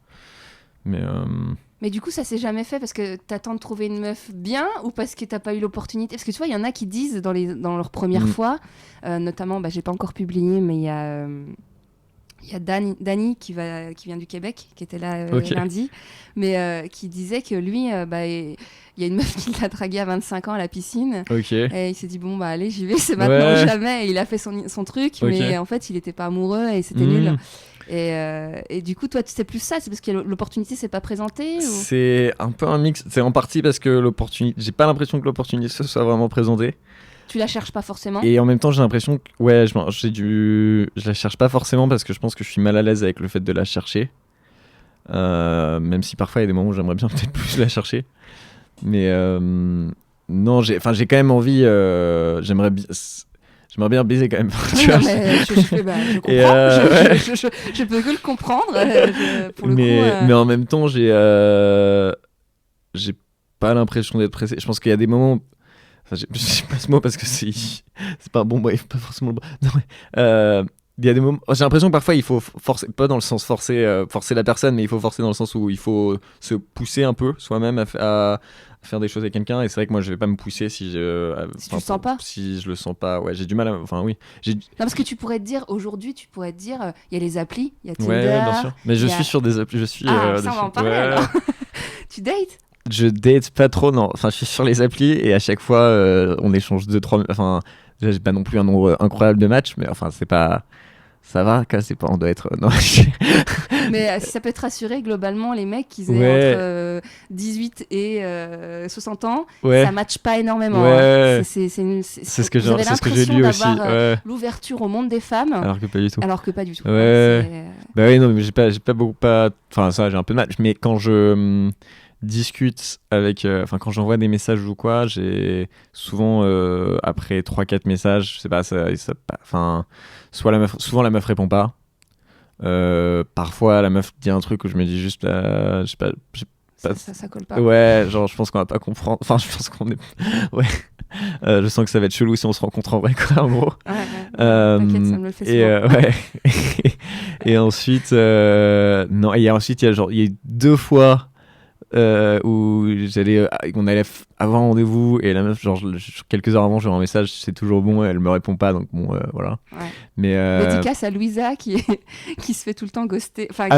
Speaker 1: Mais du coup, ça s'est jamais fait parce que t'attends de trouver une meuf bien ou parce que t'as pas eu l'opportunité ? Parce que tu vois, il y en a qui disent dans leur première fois, notamment, j'ai pas encore publié, mais il y a Dany qui vient du Québec, qui était là lundi, mais qui disait que lui, il y a une meuf qui l'a dragué à 25 ans à la piscine. Et il s'est dit, bon, allez, j'y vais, c'est maintenant ou jamais. Et il a fait son truc, mais en fait, il était pas amoureux et c'était nul. Et du coup, toi, c'est plus ça, c'est parce que l'opportunité s'est pas présentée ou...
Speaker 2: C'est un peu un mix. C'est en partie parce que l'opportunité, j'ai pas l'impression que l'opportunité se soit vraiment présentée.
Speaker 1: Tu la cherches pas forcément.
Speaker 2: Et en même temps, j'ai l'impression que je la cherche pas forcément parce que je pense que je suis mal à l'aise avec le fait de la chercher. Même si parfois il y a des moments où j'aimerais bien peut-être plus la chercher. Mais non, j'ai quand même envie. J'aimerais bien baiser quand même. Tu vois,
Speaker 1: mais je comprends. Je peux que le comprendre. Pour le coup,
Speaker 2: mais en même temps, j'ai pas l'impression d'être pressé. Je pense qu'il y a des moments. Enfin, j'ai pas ce mot parce que c'est pas bon, bref, pas forcément le bon. Non, mais, il y a des moments. J'ai l'impression que parfois il faut forcer, pas dans le sens forcer la personne, mais il faut forcer dans le sens où il faut se pousser un peu soi-même à faire des choses avec quelqu'un. Et c'est vrai que moi je vais pas me pousser si tu le sens pas. Si je le sens pas, ouais, j'ai du mal à. Enfin, oui. Non,
Speaker 1: parce que tu pourrais te dire, aujourd'hui, il y a les applis, il y a Tinder.
Speaker 2: Ouais, bien sûr. Mais je suis sur des applis. Ça,
Speaker 1: on va en parler alors. Tu dates ?
Speaker 2: Je date pas trop, non. Enfin, je suis sur les applis et à chaque fois, on échange 2-3. Enfin, j'ai pas non plus un nombre incroyable de matchs, mais enfin, c'est pas. Ça va, c'est pas. On doit être. Non.
Speaker 1: Mais ça peut te rassurer, globalement, les mecs qui aient entre 18 et 60 ans, ça matche pas énormément.
Speaker 2: Ouais.
Speaker 1: Hein.
Speaker 2: C'est ce que j'ai lu aussi.
Speaker 1: L'ouverture au monde des femmes.
Speaker 2: Alors que pas du tout.
Speaker 1: Ouais.
Speaker 2: Bah oui, non, mais j'ai pas beaucoup. Enfin, ça, j'ai un peu de match. Mais quand je discute avec quand j'envoie des messages ou quoi, j'ai souvent après 3-4 messages, je sais pas, souvent la meuf répond pas, parfois la meuf dit un truc où je me dis juste je sais pas,
Speaker 1: ça colle pas.
Speaker 2: Ouais, genre je pense qu'on va pas comprendre, enfin je pense qu'on est ouais. Je sens que ça va être chelou si on se rencontre en vrai, quoi, en gros.
Speaker 1: T'inquiète, ça me le fait souvent.
Speaker 2: Et ensuite non, et ensuite il y a eu 2 fois où on allait avoir un rendez-vous et la meuf, genre quelques heures avant, j'ai un message, c'est toujours bon, et elle me répond pas, donc bon, voilà.
Speaker 1: Ouais.
Speaker 2: Mais
Speaker 1: dédicace à Louisa qui se fait tout le temps ghoster, enfin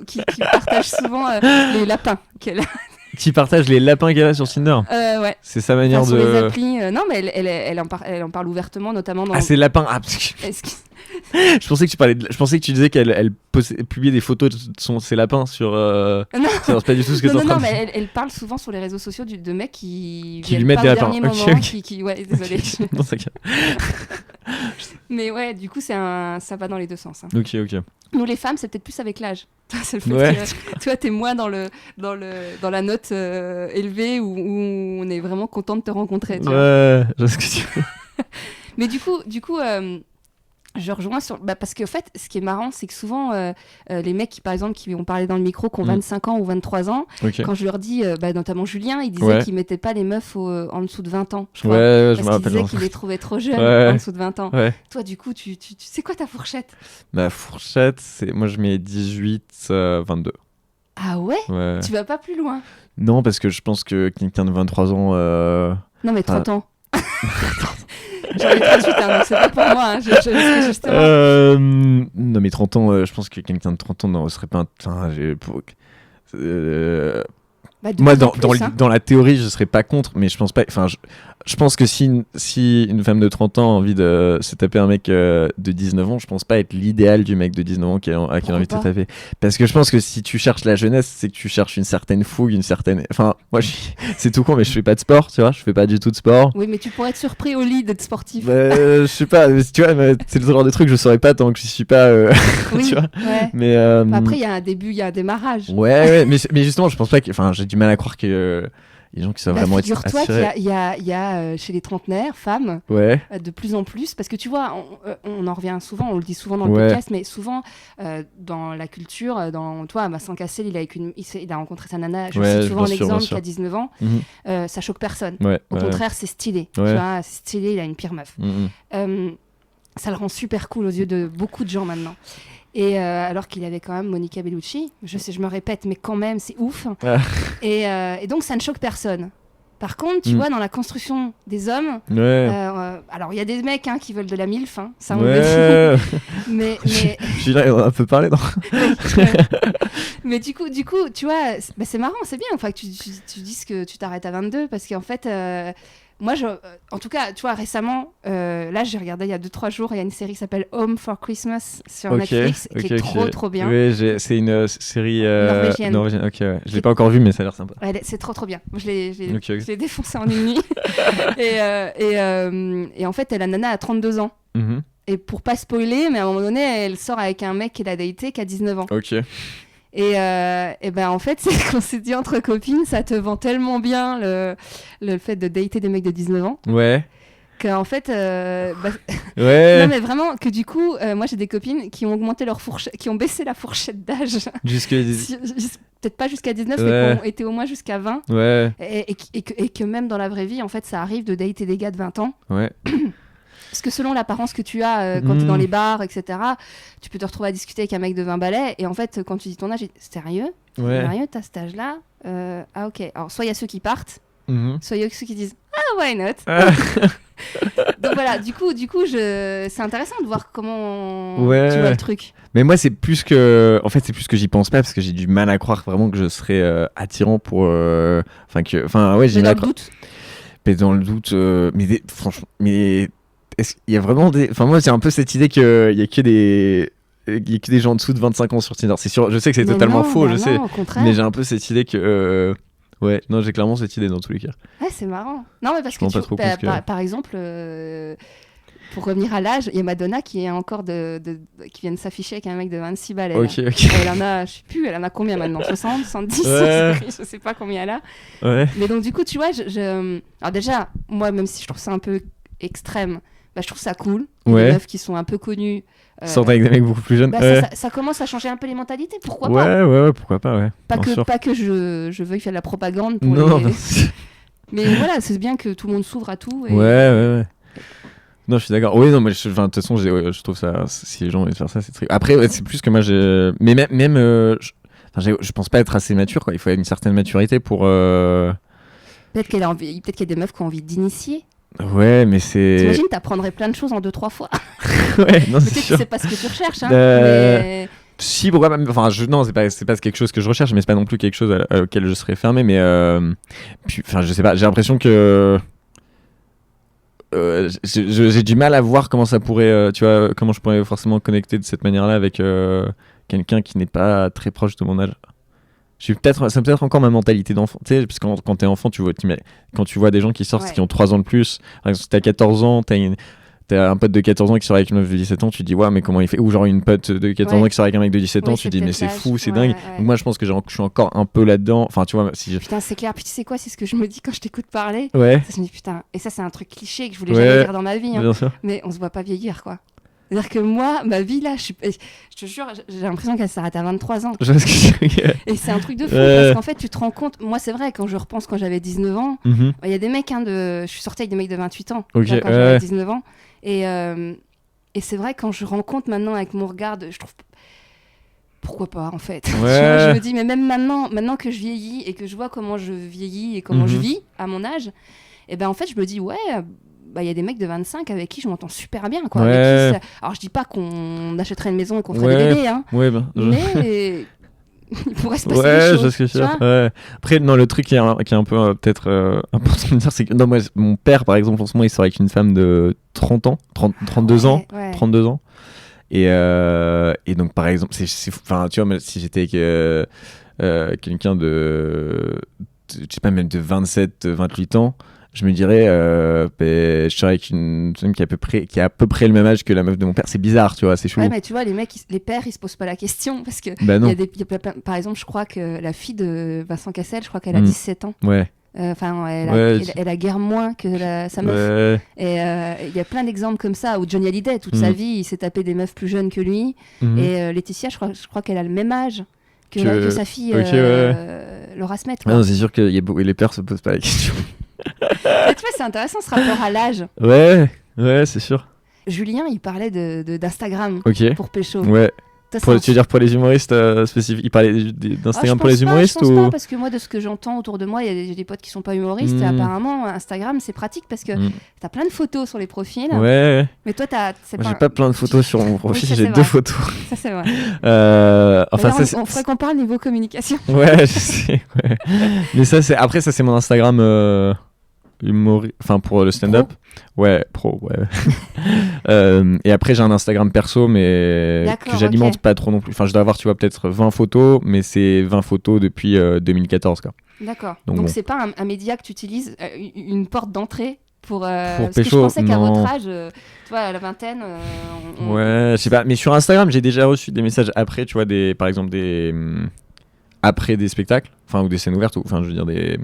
Speaker 1: qui partage souvent les lapins qu'elle a.
Speaker 2: Qui partage les lapins qu'elle a sur Tinder.
Speaker 1: Ouais.
Speaker 2: C'est sa manière
Speaker 1: sur
Speaker 2: de.
Speaker 1: Les applis, non, mais elle en parle ouvertement, notamment dans.
Speaker 2: Ah, c'est lapins. Ah, je pensais que tu disais qu'elle publiait des photos de ses lapins sur. Non. C'est pas du tout ce que t'es en train de dire.
Speaker 1: Mais elle parle souvent sur les réseaux sociaux de mecs qui
Speaker 2: lui mettent des lapins.
Speaker 1: Okay. Ouais, désolé.
Speaker 2: Non, ça
Speaker 1: Mais ouais, du coup, ça va dans les deux sens. Hein.
Speaker 2: Ok.
Speaker 1: Nous, les femmes, c'est peut-être plus avec l'âge. C'est le fait
Speaker 2: Ouais.
Speaker 1: que toi, t'es moins dans la note élevée où on est vraiment content de te rencontrer. Tu vois.
Speaker 2: Ouais, je sais ce que tu veux.
Speaker 1: Mais du coup, je rejoins sur... parce qu'en fait, ce qui est marrant, c'est que souvent, les mecs, par exemple, qui ont parlé dans le micro, qui ont 25 ans ou 23 ans,
Speaker 2: Ok.
Speaker 1: quand je leur dis, notamment Julien, il disait
Speaker 2: Ouais.
Speaker 1: qu'il mettait pas les meufs en dessous de 20 ans, je crois.
Speaker 2: Ouais, je me
Speaker 1: Parce qu'il
Speaker 2: rappelle.
Speaker 1: disait qu'il les trouvait trop jeunes
Speaker 2: Ouais.
Speaker 1: en dessous de 20 ans.
Speaker 2: Ouais.
Speaker 1: Toi, du coup, tu sais quoi ta fourchette?
Speaker 2: Ma fourchette, moi je mets 18, 22.
Speaker 1: Ah ouais?
Speaker 2: Ouais.
Speaker 1: Tu vas pas plus loin?
Speaker 2: Non, parce que je pense que quelqu'un de 23 ans.
Speaker 1: Non, mais 30 ans. J'en ai 38, hein, donc c'est pas pour moi. Hein. Justement.
Speaker 2: Non, mais 30 ans, je pense que quelqu'un de 30 ans ne serait pas. Enfin, moi, dans la théorie, je serais pas contre, mais je pense pas. Enfin, je pense que si une femme de 30 ans a envie de se taper un mec de 19 ans, je pense pas être l'idéal du mec de 19 ans qui a envie de se taper. Parce que je pense que si tu cherches la jeunesse, c'est que tu cherches une certaine fougue, une certaine. Enfin, moi, c'est tout con, mais je fais pas de sport, tu vois, je fais pas du tout de sport.
Speaker 1: Oui, mais tu pourrais être surpris au lit d'être sportif.
Speaker 2: Je sais pas, tu vois, c'est le genre de truc que je saurais pas tant que je suis pas.
Speaker 1: Oui,
Speaker 2: tu vois.
Speaker 1: Ouais.
Speaker 2: Mais
Speaker 1: après, il y a un début, il y a un démarrage.
Speaker 2: Ouais, mais justement, je pense pas que. Enfin, j'ai du mal à croire que. Les gens qui sont vraiment
Speaker 1: figure-toi
Speaker 2: attirés.
Speaker 1: qu'il y a chez les trentenaires, femmes,
Speaker 2: ouais.
Speaker 1: De plus en plus, parce que tu vois, on en revient souvent, on le dit souvent dans le
Speaker 2: Ouais.
Speaker 1: podcast, mais souvent dans la culture, toi, Vincent Cassel, il a rencontré sa nana, je cite souvent un exemple qui a 19 ans, ça choque personne.
Speaker 2: Ouais,
Speaker 1: Au contraire, c'est stylé.
Speaker 2: Ouais.
Speaker 1: Tu vois, c'est stylé, il a une pire meuf. Ça le rend super cool aux yeux de beaucoup de gens maintenant. Et alors qu'il avait quand même Monica Bellucci, je sais, je me répète, mais quand même, c'est ouf. Et donc, ça ne choque personne. Par contre, tu vois, dans la construction des hommes, alors il y a des mecs qui veulent de la MILF, ça on le dit. mais
Speaker 2: je là, on a un peu parlé, non?
Speaker 1: Mais du coup, tu vois, c'est marrant, c'est bien enfin, que tu dises que tu t'arrêtes à 22, parce qu'en fait... moi, en tout cas, tu vois, récemment, là, j'ai regardé il y a 2-3 jours, il y a une série qui s'appelle Home for Christmas sur Netflix, qui est trop bien.
Speaker 2: Oui, c'est une série norvégienne. Ok, ouais. Je l'ai pas encore vue, mais ça a l'air sympa.
Speaker 1: Ouais, c'est trop bien. Moi, je l'ai défoncé en une nuit. et en fait, la nana a 32 ans. Et pour pas spoiler, mais à un moment donné, elle sort avec un mec qu'elle a daté qui a 19 ans.
Speaker 2: Ok.
Speaker 1: Et ben en fait, c'est qu'on s'est dit entre copines, ça te vend tellement bien le fait de dater des mecs de 19 ans.
Speaker 2: Ouais.
Speaker 1: Qu'en fait,
Speaker 2: ouais.
Speaker 1: non mais vraiment, que du coup, moi j'ai des copines qui ont augmenté leur fourchette, qui ont baissé la fourchette d'âge. Peut-être pas jusqu'à 19, mais qui ont été au moins jusqu'à 20.
Speaker 2: Ouais.
Speaker 1: Et que même dans la vraie vie, en fait, ça arrive de dater des gars de 20 ans.
Speaker 2: Ouais.
Speaker 1: Parce que selon l'apparence que tu as quand tu es dans les bars, etc., tu peux te retrouver à discuter avec un mec de 20 balais. Et en fait, quand tu dis ton âge, sérieux, t'as cet âge-là ah ok. Alors, soit il y a ceux qui partent, soit il y a ceux qui disent ah, why not Donc voilà, du coup c'est intéressant de voir comment tu vois le truc.
Speaker 2: Mais moi, c'est plus que j'y pense pas, parce que j'ai du mal à croire vraiment que je serais attirant pour. J'ai
Speaker 1: dans le doute.
Speaker 2: Mais dans le doute, franchement, mais. Il y a vraiment des... Enfin, moi, j'ai un peu cette idée qu'il y a que des gens en dessous de 25 ans sur Tinder. C'est sûr, je sais que c'est totalement faux, je sais. Mais j'ai un peu cette idée que... Ouais, non, j'ai clairement cette idée dans tous les cas.
Speaker 1: Ouais, c'est marrant. Non, mais parce que par exemple, pour revenir à l'âge, il y a Madonna qui est encore qui vient de s'afficher avec un mec de 26 balais.
Speaker 2: Ok.
Speaker 1: Elle en a, je sais plus, elle en a combien maintenant 60, 70 je sais pas combien elle a.
Speaker 2: Ouais.
Speaker 1: Mais donc, du coup, tu vois, alors déjà, moi, même si je trouve ça un peu extrême, je trouve ça cool. Les meufs qui sont un peu connues.
Speaker 2: Sortent avec des mecs beaucoup plus jeunes.
Speaker 1: Ça commence à changer un peu les mentalités. Pourquoi
Speaker 2: pas Ouais, pourquoi pas, ouais.
Speaker 1: Pas que je veuille faire de la propagande pour
Speaker 2: non.
Speaker 1: Mais voilà, c'est bien que tout le monde s'ouvre à tout. Et...
Speaker 2: Ouais. Non, je suis d'accord. Oui, non, mais de toute façon, je trouve ça... Si les gens veulent faire ça, c'est très... Après, c'est plus que moi, mais même... je pense pas être assez mature, quoi. Il faut une certaine maturité pour...
Speaker 1: Peut-être qu'il y a des meufs qui ont envie d'initier.
Speaker 2: Ouais, mais c'est...
Speaker 1: T'imagines, t'apprendrais plein de choses en 2-3 fois.
Speaker 2: Ouais, non, c'est sûr.
Speaker 1: C'est pas ce que tu recherches, mais...
Speaker 2: Si, pourquoi pas... Enfin, non, c'est pas quelque chose que je recherche, mais c'est pas non plus quelque chose auquel je serais fermé, mais... je sais pas, j'ai l'impression que... j'ai du mal à voir comment ça pourrait... tu vois, comment je pourrais forcément connecter de cette manière-là avec quelqu'un qui n'est pas très proche de mon âge. C'est peut-être encore ma mentalité d'enfant, tu sais, parce que quand t'es enfant, quand tu vois des gens qui sortent qui ont 3 ans de plus, par exemple, si t'as 14 ans, t'as un pote de 14 ans qui sort avec une meuf de 17 ans, tu te dis ouais mais comment il fait, ou genre une pote de 14 ans qui sort avec un mec de 17 ans, tu te dis mais c'est fou, c'est dingue. Donc moi je pense que je suis encore un peu là-dedans, enfin tu vois si
Speaker 1: Putain c'est clair, puis tu sais quoi, c'est ce que je me dis quand je t'écoute parler,
Speaker 2: ouais
Speaker 1: ça, je me dis putain, et ça c'est un truc cliché que je voulais jamais dire dans ma vie, hein.
Speaker 2: Bien sûr.
Speaker 1: Mais on se voit pas vieillir quoi. C'est-à-dire que moi, ma vie là, je te jure, j'ai l'impression qu'elle s'arrête à 23 ans. Et c'est un truc de fou parce qu'en fait, tu te rends compte. Moi, c'est vrai, quand je repense quand j'avais 19 ans, il y a des mecs, je suis sortie avec des mecs de 28 ans quand j'avais 19 ans. Et c'est vrai, quand je rencontre maintenant avec mon regard, je trouve. Pourquoi pas en fait. Tu vois, je me dis, mais même maintenant que je vieillis et que je vois comment je vieillis et comment je vis à mon âge, et ben en fait, je me dis, ouais. Il y a des mecs de 25 avec qui je m'entends super bien quoi. Avec qui alors je dis pas qu'on achèterait une maison et qu'on ferait des bébés hein, mais il pourrait se passer des choses,
Speaker 2: je sais. Après non, le truc qui est un peu peut-être important de dire, c'est que non, moi mon père par exemple en ce moment il sort avec une femme de 32 ans et donc par exemple c'est enfin tu vois, si j'étais avec quelqu'un de je sais pas, même de 27-28 ans, je me dirais je serais avec une femme qui a à peu près le même âge que la meuf de mon père. C'est bizarre, tu vois, c'est chelou.
Speaker 1: Ouais, mais tu vois, les pères, ils se posent pas la question parce que par exemple, je crois que la fille de Vincent Cassel, je crois qu'elle a 17 ans.
Speaker 2: Ouais.
Speaker 1: Enfin, elle a guère moins que sa meuf. Et il y a plein d'exemples comme ça où Johnny Hallyday, toute sa vie, il s'est tapé des meufs plus jeunes que lui. Et Laetitia, je crois qu'elle a le même âge que sa fille Laura Smet.
Speaker 2: Non, c'est sûr que les pères se posent pas la question.
Speaker 1: Et tu vois, c'est intéressant ce rapport à l'âge.
Speaker 2: Ouais, c'est sûr.
Speaker 1: Julien, il parlait d'Instagram pour pécho.
Speaker 2: Ouais. Tu veux dire pour les humoristes spécifiques, il parlait d'Instagram pour les humoristes
Speaker 1: je pense pas, parce que moi, de ce que j'entends autour de moi, il y a des potes qui sont pas humoristes. Et apparemment, Instagram, c'est pratique parce que t'as plein de photos sur les profils.
Speaker 2: Ouais.
Speaker 1: Mais toi,
Speaker 2: j'ai pas plein de photos sur mon profil, j'ai 2 photos.
Speaker 1: Ça, c'est vrai. On ferait qu'on parle niveau communication.
Speaker 2: Ouais, je sais. Ouais. Mais ça, c'est mon Instagram. Enfin pour le stand-up pro et après j'ai un Instagram perso mais que j'alimente pas trop non plus, enfin je dois avoir tu vois peut-être 20 photos mais c'est 20 photos depuis 2014 quoi.
Speaker 1: D'accord, donc c'est pas un média que tu utilises, une porte d'entrée pour parce
Speaker 2: pécho,
Speaker 1: que je pensais qu'à votre âge tu vois à la vingtaine
Speaker 2: ouais je sais pas, mais sur Instagram j'ai déjà reçu des messages après tu vois par exemple après des spectacles, enfin ou des scènes ouvertes, enfin je veux dire des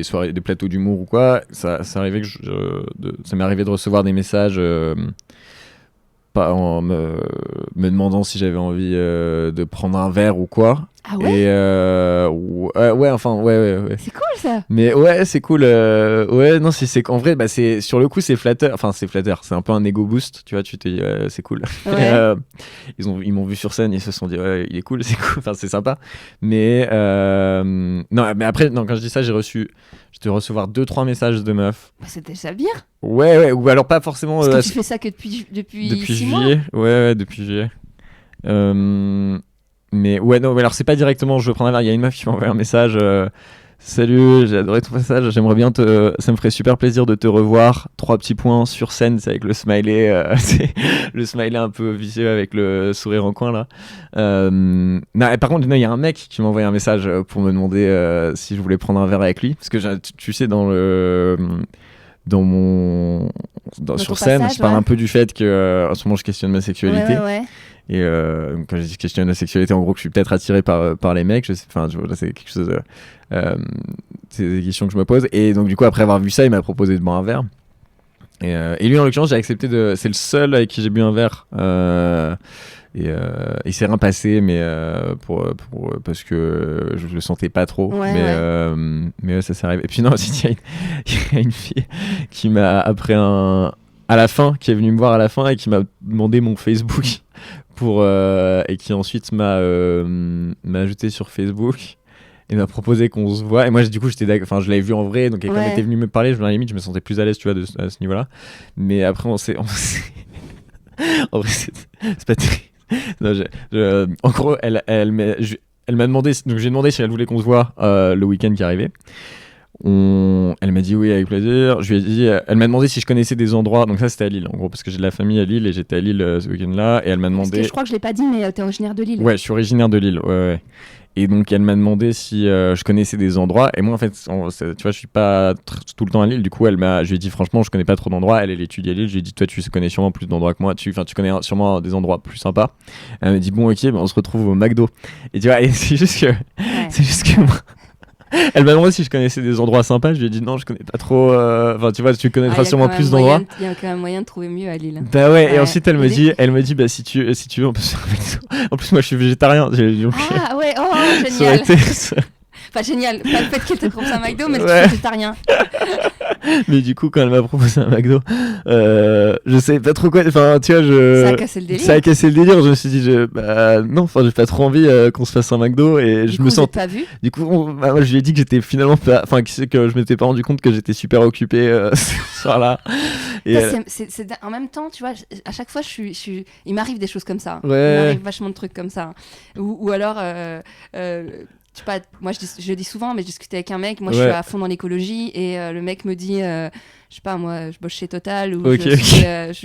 Speaker 2: soirées, des plateaux d'humour ou quoi, ça arrivait ça m'est arrivé de recevoir des messages en me demandant si j'avais envie de prendre un verre ou quoi.
Speaker 1: Ah ouais.
Speaker 2: Et ouais.
Speaker 1: C'est cool ça.
Speaker 2: Mais ouais, c'est cool. Ouais, non, c'est qu'en vrai, bah c'est sur le coup, c'est flatteur. Enfin, c'est flatteur. C'est un peu un ego boost, tu vois. Tu te dis, c'est cool.
Speaker 1: Ouais.
Speaker 2: Ils m'ont vu sur scène, ils se sont dit, ouais, il est cool, c'est cool. Enfin, c'est sympa. Mais non, mais après, non, quand je dis ça, j'ai dû recevoir 2-3 messages de meufs.
Speaker 1: Bah, c'est déjà bien.
Speaker 2: Ouais, ou alors pas forcément.
Speaker 1: Parce que tu fais ça que depuis 6
Speaker 2: juillet.
Speaker 1: mois.
Speaker 2: Ouais, depuis juillet. Mais ouais, non, mais alors c'est pas directement je veux prendre un verre. Il y a une meuf qui m'a envoyé un message. Salut, j'ai adoré ton message. J'aimerais bien ça me ferait super plaisir de te revoir. 3 petits points sur scène, c'est avec le smiley, c'est le smiley un peu vicieux avec le sourire en coin là. Non, et par contre, il y a un mec qui m'a envoyé un message pour me demander si je voulais prendre un verre avec lui, parce que tu sais sur scène, je parle un peu du fait que en ce moment je questionne ma sexualité.
Speaker 1: Ouais.
Speaker 2: Et quand je dis questionne la sexualité, en gros que je suis peut-être attiré par les mecs, c'est quelque chose c'est des questions que je me pose, et donc du coup après avoir vu ça il m'a proposé de boire un verre, et lui en l'occurrence j'ai accepté c'est le seul avec qui j'ai bu un verre, et il s'est rien passé, mais parce que je le sentais pas trop, mais ça s'est arrivé. Et puis non, aussi il y a une fille qui m'a à la fin, qui est venue me voir à la fin et qui m'a demandé mon Facebook et qui ensuite m'a ajouté sur Facebook et m'a proposé qu'on se voit, et moi du coup j'étais je l'avais vu en vrai, donc quand elle était venue me parler, à la limite je me sentais plus à l'aise, tu vois, à ce niveau là, mais après on s'est en vrai c'est pas terrible. Non, en gros elle m'a demandé, donc j'ai demandé si elle voulait qu'on se voit le week-end qui arrivait. Elle m'a dit oui avec plaisir. Je lui ai dit, elle m'a demandé si je connaissais des endroits, donc ça c'était à Lille en gros, parce que j'ai de la famille à Lille et j'étais à Lille ce week-end là, et elle m'a demandé.
Speaker 1: Parce que je crois que je l'ai pas dit, mais t'es originaire de Lille.
Speaker 2: Ouais, je suis originaire de Lille, ouais. Et donc elle m'a demandé si je connaissais des endroits. Et moi en fait, tu vois, je suis pas tout le temps à Lille. Du coup, je lui ai dit franchement, je connais pas trop d'endroits. Elle étudie à Lille. Je lui ai dit toi, tu connais sûrement plus d'endroits que moi. Tu connais sûrement des endroits plus sympas. Elle m'a dit bon, ok, on se retrouve au McDo. Et tu vois, et c'est juste que moi, elle m'a demandé si je connaissais des endroits sympas. Je lui ai dit non, je connais pas trop. Enfin, tu vois, tu connaîtras sûrement plus d'endroits.
Speaker 1: Il y a quand même moyen de trouver mieux à Lille.
Speaker 2: Bah ouais. Et ensuite, elle me dit, bah si tu veux, on peut se faire un McDo. En plus, moi, je suis végétarien.
Speaker 1: Ah ouais, oh génial. Enfin génial, pas le fait qu'elle te propose un McDo, mais ouais. Tu es végétarien.
Speaker 2: Mais du coup, quand elle m'a proposé un McDo, je savais pas trop quoi. Enfin, tu vois,
Speaker 1: ça a cassé le délire.
Speaker 2: Ça a cassé le délire. Je me suis dit, non, enfin, j'ai pas trop envie qu'on se fasse un McDo et je me sens.
Speaker 1: Pas vu.
Speaker 2: Du coup, moi, je lui ai dit que j'étais finalement pas. Enfin, que je m'étais pas rendu compte que j'étais super occupé ce soir-là.
Speaker 1: Et c'est en même temps, tu vois, à chaque fois, il m'arrive des choses comme ça.
Speaker 2: Ouais.
Speaker 1: Il m'arrive vachement de trucs comme ça. Ou alors. Je sais pas, moi je dis souvent, mais je discutais avec un mec, moi je suis à fond dans l'écologie et le mec me dit, je sais pas, moi je bosse chez Total ou je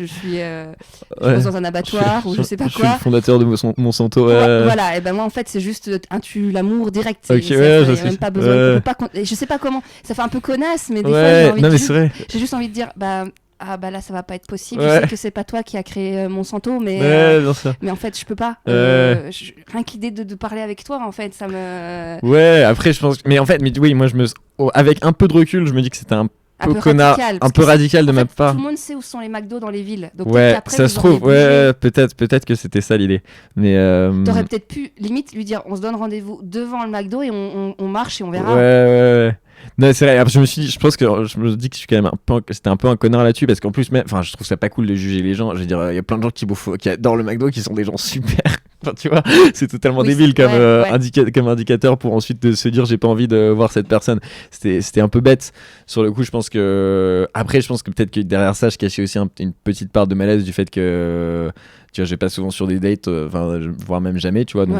Speaker 1: bosse dans un abattoir ou je sais pas quoi.
Speaker 2: Je suis le fondateur de Monsanto.
Speaker 1: Voilà, et ben moi en fait c'est juste l'amour direct.
Speaker 2: Je
Speaker 1: même pas besoin. Je sais pas comment, ça fait un peu connasse, mais des fois j'ai juste envie de dire, ah bah là ça va pas être possible, je sais que c'est pas toi qui a créé Monsanto, mais en fait je peux pas rien qu'idée de parler avec toi en fait ça me
Speaker 2: après je pense mais en fait oui moi avec un peu de recul je me dis que c'était un peu radical de ma part.
Speaker 1: Tout le monde sait où sont les McDo dans les villes, donc après,
Speaker 2: ça se trouve peut-être que c'était ça l'idée, mais
Speaker 1: t'aurais peut-être pu limite lui dire on se donne rendez-vous devant le McDo et on marche et on verra.
Speaker 2: Ouais. Non, c'est vrai. Après, je me dis que je suis quand même c'était un peu un connard là-dessus parce qu'en plus, enfin, je trouve ça pas cool de juger les gens. Je veux dire, il y a plein de gens qui adorent le McDo qui sont des gens super. Enfin, tu vois, c'est totalement débile comme indicateur pour ensuite de se dire j'ai pas envie de voir cette personne. C'était un peu bête. Sur le coup, je pense que peut-être que derrière ça, je cachais aussi une petite part de malaise du fait que tu vois, je vais pas souvent sur des dates, voire même jamais, tu vois, donc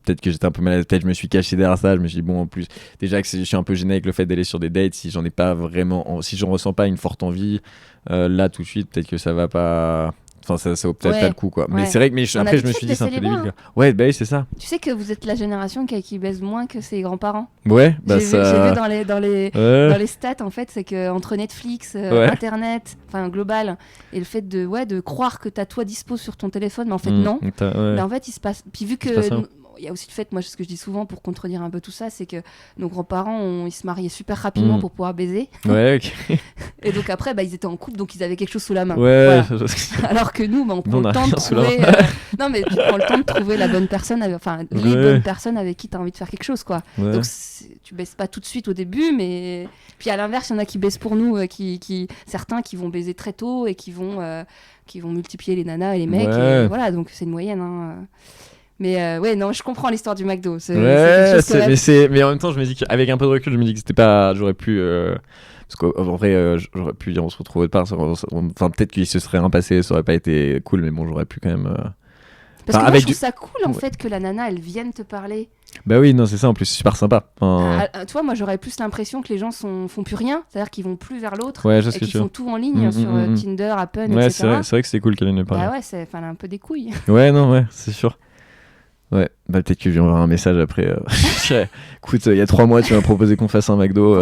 Speaker 2: peut-être que j'étais un peu malade, peut-être je me suis caché derrière ça, je me suis dit bon, en plus déjà que je suis un peu gêné avec le fait d'aller sur des dates, si j'en ai pas vraiment, si j'en ressens pas une forte envie là tout de suite, peut-être que ça va pas. Enfin, ça vaut peut-être pas le coup, quoi. Mais c'est vrai que après, je me suis dit, c'est un peu débile. Ouais, bah oui, c'est ça.
Speaker 1: Tu sais que vous êtes la génération qui baise moins que ses grands-parents.
Speaker 2: Ouais,
Speaker 1: j'ai vu dans les stats, en fait, c'est qu'entre Netflix, Internet, enfin, global, et le fait de croire que t'as toi dispo sur ton téléphone, mais en fait, non. Mais en fait, il se passe. Puis vu que. Il y a aussi le fait, moi, ce que je dis souvent pour contredire un peu tout ça, c'est que nos grands-parents, ils se mariaient super rapidement pour pouvoir baiser.
Speaker 2: Ouais, ok.
Speaker 1: Et donc après, ils étaient en couple, donc ils avaient quelque chose sous la main.
Speaker 2: Ouais.
Speaker 1: Voilà. Alors que nous, on prend le temps de trouver. Non, mais tu prends le temps de trouver la bonne personne, les bonnes personnes avec qui tu as envie de faire quelque chose, quoi. Ouais. Donc tu baises pas tout de suite au début, mais puis à l'inverse, il y en a qui baissent pour nous, certains qui vont baiser très tôt et qui vont multiplier les nanas et les mecs. Et voilà, donc c'est une moyenne. Hein. Mais non, je comprends l'histoire du McDo.
Speaker 2: Mais en même temps, je me dis qu'avec un peu de recul, je me dis que c'était pas. J'aurais pu. Parce qu'en vrai, j'aurais pu dire on se retrouve autre part. Enfin, peut-être qu'il se serait rien passé, ça aurait pas été cool, mais bon, j'aurais pu quand même.
Speaker 1: Parce que moi, je trouve ça cool en fait que la nana elle vienne te parler.
Speaker 2: Bah oui, non, c'est ça en plus, c'est super sympa.
Speaker 1: Tu vois, moi j'aurais plus l'impression que les gens font plus rien, c'est-à-dire qu'ils vont plus vers l'autre
Speaker 2: et
Speaker 1: qu'ils font tout en ligne sur Tinder, Appen, etc.
Speaker 2: C'est vrai que c'est cool qu'elle vienne me parler.
Speaker 1: Bah ouais, elle a un peu des couilles.
Speaker 2: Ouais, c'est sûr. Ouais, peut-être que je lui enverrai un message après. Écoute, il y a 3 mois, tu m'as proposé qu'on fasse un McDo.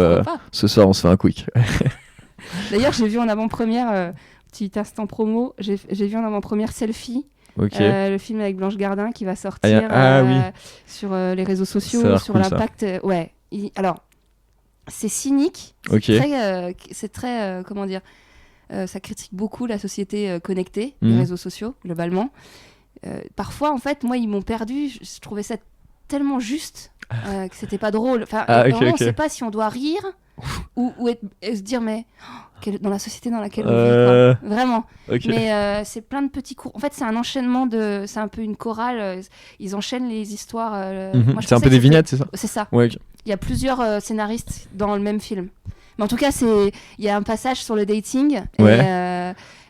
Speaker 2: Ce soir, on se fait un quick.
Speaker 1: D'ailleurs, j'ai vu en avant-première, petit instant promo, j'ai vu en avant-première Selfie. Le film avec Blanche Gardin qui va sortir sur les réseaux sociaux, sur l'impact. Alors, c'est cynique. C'est très comment dire, ça critique beaucoup la société connectée, les réseaux sociaux, globalement. Parfois, en fait, moi, ils m'ont perdu. Je trouvais ça tellement juste que c'était pas drôle. Enfin, on sait pas si on doit rire ou se dire, mais dans la société dans laquelle on vit, quoi. Vraiment. Mais c'est plein de petits cours. En fait, c'est un enchaînement c'est un peu une chorale. Ils enchaînent les histoires. Moi,
Speaker 2: c'est un peu des vignettes, c'est ça ?
Speaker 1: C'est ça.
Speaker 2: Ouais,
Speaker 1: Il y a plusieurs scénaristes dans le même film. Mais en tout cas, il y a un passage sur le dating.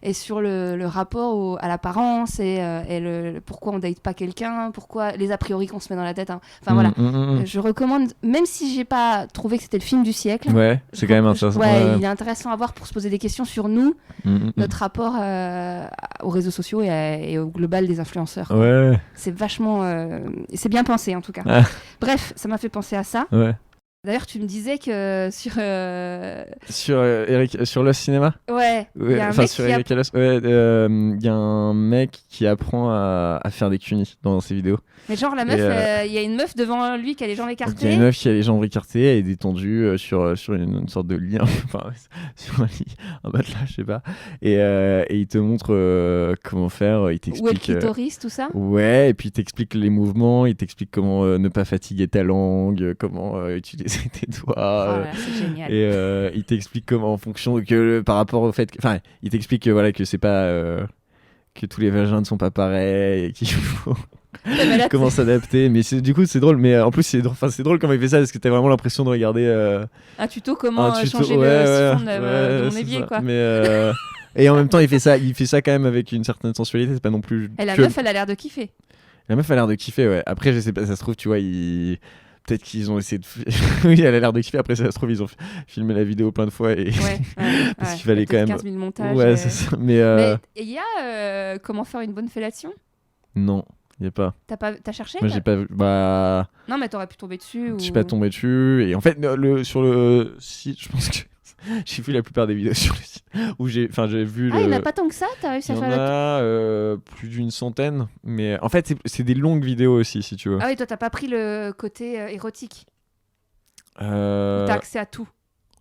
Speaker 1: et sur le rapport à l'apparence et pourquoi on date pas quelqu'un, pourquoi les a priori qu'on se met dans la tête. Hein. Enfin voilà, je recommande, même si j'ai pas trouvé que c'était le film du siècle.
Speaker 2: Ouais, c'est quand même intéressant.
Speaker 1: Ouais, il est intéressant à voir pour se poser des questions sur nous, notre rapport aux réseaux sociaux et au global des influenceurs.
Speaker 2: Ouais.
Speaker 1: C'est vachement, c'est bien pensé en tout cas. Bref, ça m'a fait penser à ça.
Speaker 2: Ouais.
Speaker 1: D'ailleurs, tu me disais que sur
Speaker 2: sur le cinéma.
Speaker 1: Ouais.
Speaker 2: Il y a un mec qui apprend à faire des cunis dans ses vidéos.
Speaker 1: Mais genre la meuf, il y a une meuf devant lui qui a les jambes écartées.
Speaker 2: Il y a une meuf qui a les jambes écartées, elle est détendue sur une sorte de lit, enfin sur un lit, un matelas, je sais pas. Et il te montre comment faire, il t'explique.
Speaker 1: Ou le clitoris, tout ça.
Speaker 2: Ouais, et puis il t'explique les mouvements, il t'explique comment ne pas fatiguer ta langue, comment utiliser tes doigts.
Speaker 1: Oh là, c'est génial.
Speaker 2: Et il t'explique comment en fonction que par rapport au fait, enfin, il t'explique que voilà que c'est pas que tous les vagins ne sont pas pareils et qu'il faut comment s'adapter. Mais du coup c'est drôle, mais en plus c'est drôle comment il fait ça parce que t'as vraiment l'impression de regarder
Speaker 1: un tuto comment changer le siphon de mon évier quoi.
Speaker 2: Mais et en même temps il fait ça quand même avec une certaine sensualité, c'est pas non plus.
Speaker 1: Et la meuf elle a l'air de kiffer.
Speaker 2: La meuf a l'air de kiffer, ouais. Après je sais pas, ça se trouve tu vois peut-être qu'ils ont essayé de oui, elle a l'air de kiffer. Après ça se trouve ils ont filmé la vidéo plein de fois et parce qu'il fallait quand même
Speaker 1: 15 000 montages.
Speaker 2: Ouais, c'est ça. Mais
Speaker 1: il y a comment faire une bonne fellation?
Speaker 2: Non, il y a pas.
Speaker 1: T'as cherché?
Speaker 2: Moi j'ai pas vu. Bah
Speaker 1: non, mais t'aurais pu tomber dessus.
Speaker 2: Je suis pas tombé dessus et en fait sur le site, je pense que j'ai vu la plupart des vidéos sur le site où j'ai vu
Speaker 1: il n'y en a pas tant que ça, t'as réussi à faire
Speaker 2: il y en a plus d'une centaine, mais en fait c'est des longues vidéos aussi si tu veux.
Speaker 1: Ah oui, toi t'as pas pris le côté érotique. T'as accès à tout.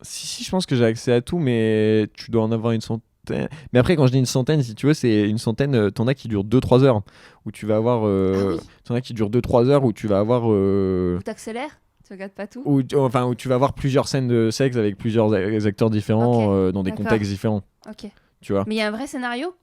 Speaker 2: Si, je pense que j'ai accès à tout, mais tu dois en avoir une centaine. Mais après, quand je dis une centaine, si tu veux, c'est une centaine, t'en as qui durent 2-3 heures, où tu vas avoir... T'en as qui durent 2-3 heures, où tu vas avoir... Où
Speaker 1: t'accélères? Tu regardes pas tout?
Speaker 2: Où tu vas avoir plusieurs scènes de sexe avec plusieurs acteurs différents, dans des contextes différents.
Speaker 1: Ok.
Speaker 2: Tu vois.
Speaker 1: Mais il y a un vrai scénario?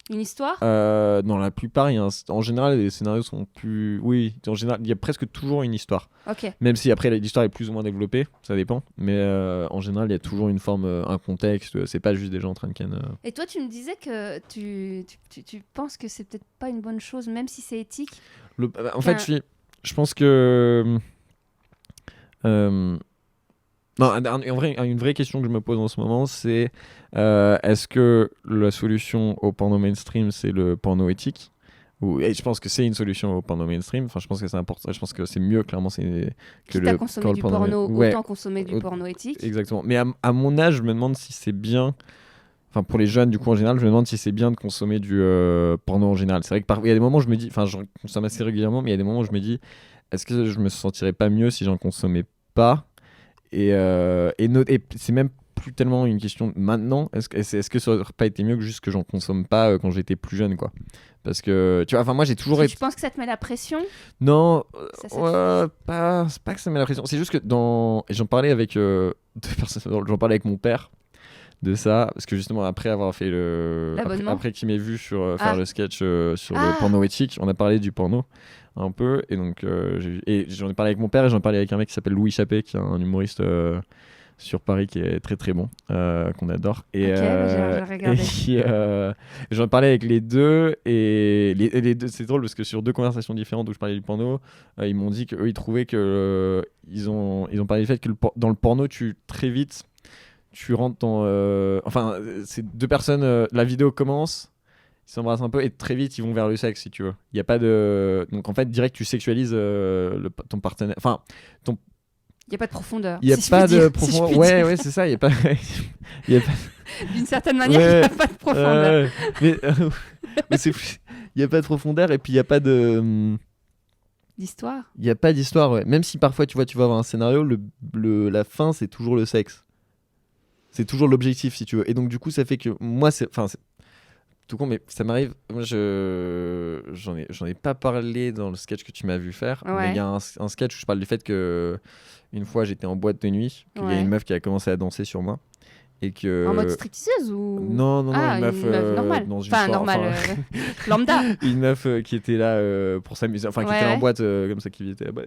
Speaker 1: Une histoire?
Speaker 2: Dans la plupart, en général, les scénarios sont plus... Oui, en général, il y a presque toujours une histoire.
Speaker 1: Ok.
Speaker 2: Même si après, l'histoire est plus ou moins développée, ça dépend. Mais en général, il y a toujours une forme, un contexte. C'est pas juste des gens en train de ken.
Speaker 1: Et toi, tu me disais que tu penses que c'est peut-être pas une bonne chose, même si c'est éthique?
Speaker 2: En fait, je pense que... Non, en vrai, une vraie question que je me pose en ce moment, c'est est-ce que la solution au porno mainstream, c'est le porno éthique? Et je pense que c'est une solution au porno mainstream. Enfin, je pense que c'est important. Je pense que c'est mieux, clairement, que
Speaker 1: le consommer du porno, autant consommer du porno éthique.
Speaker 2: Exactement. Mais à mon âge, je me demande si c'est bien. Enfin, pour les jeunes, du coup, en général, je me demande si c'est bien de consommer du porno en général. C'est vrai que il y a des moments où je me dis, enfin, je consomme assez régulièrement, mais il y a des moments où je me dis, est-ce que je me sentirais pas mieux si j'en consommais pas? Et c'est même plus tellement une question de maintenant. Est-ce que ça aurait pas été mieux que juste que j'en consomme pas quand j'étais plus jeune, quoi? Parce que tu vois, enfin moi j'ai toujours été.
Speaker 1: Tu penses que ça te met la pression?
Speaker 2: Non, c'est pas que ça me met la pression. C'est juste que j'en parlais avec 2 personnes. J'en parlais avec mon père de ça, parce que justement après avoir fait après qu'il m'ait vu faire le sketch sur le porno éthique, on a parlé du porno un peu, et donc j'en ai parlé avec mon père et j'en ai parlé avec un mec qui s'appelle Louis Chappé, qui est un humoriste sur Paris qui est très très bon, qu'on adore, et j'en ai parlé avec les deux, et les deux, c'est drôle parce que sur 2 conversations différentes où je parlais du porno, ils m'ont dit qu'eux ils trouvaient que ils ont parlé du fait que dans le porno très vite tu rentres dans enfin c'est 2 personnes, la vidéo commence, ils s'embrassent un peu et très vite ils vont vers le sexe, si tu veux. Il y a pas de... Donc en fait direct tu sexualises ton partenaire, enfin il
Speaker 1: y a pas de profondeur.
Speaker 2: Il y a pas de profondeur. Ouais, c'est ça, il y a pas
Speaker 1: d'une certaine manière, il y a pas de profondeur.
Speaker 2: Mais il y a pas de profondeur, et puis il y a pas de
Speaker 1: d'histoire.
Speaker 2: Il y a pas d'histoire, ouais. Même si parfois tu vas avoir un scénario, la fin c'est toujours le sexe. C'est toujours l'objectif, si tu veux. Et donc, du coup, ça fait que moi, c'est tout con, mais ça m'arrive. Moi, j'en ai pas parlé dans le sketch que tu m'as vu faire.
Speaker 1: Ouais.
Speaker 2: Mais il y a un sketch où je parle du fait que une fois, j'étais en boîte de nuit, qu'il y a une meuf qui a commencé à danser sur moi. Et que...
Speaker 1: En mode stripteaseuse ou...
Speaker 2: Non, une meuf
Speaker 1: normale. Normale. Lambda.
Speaker 2: Une meuf qui était là pour s'amuser. Enfin, qui était en boîte comme ça, qui était là-bas.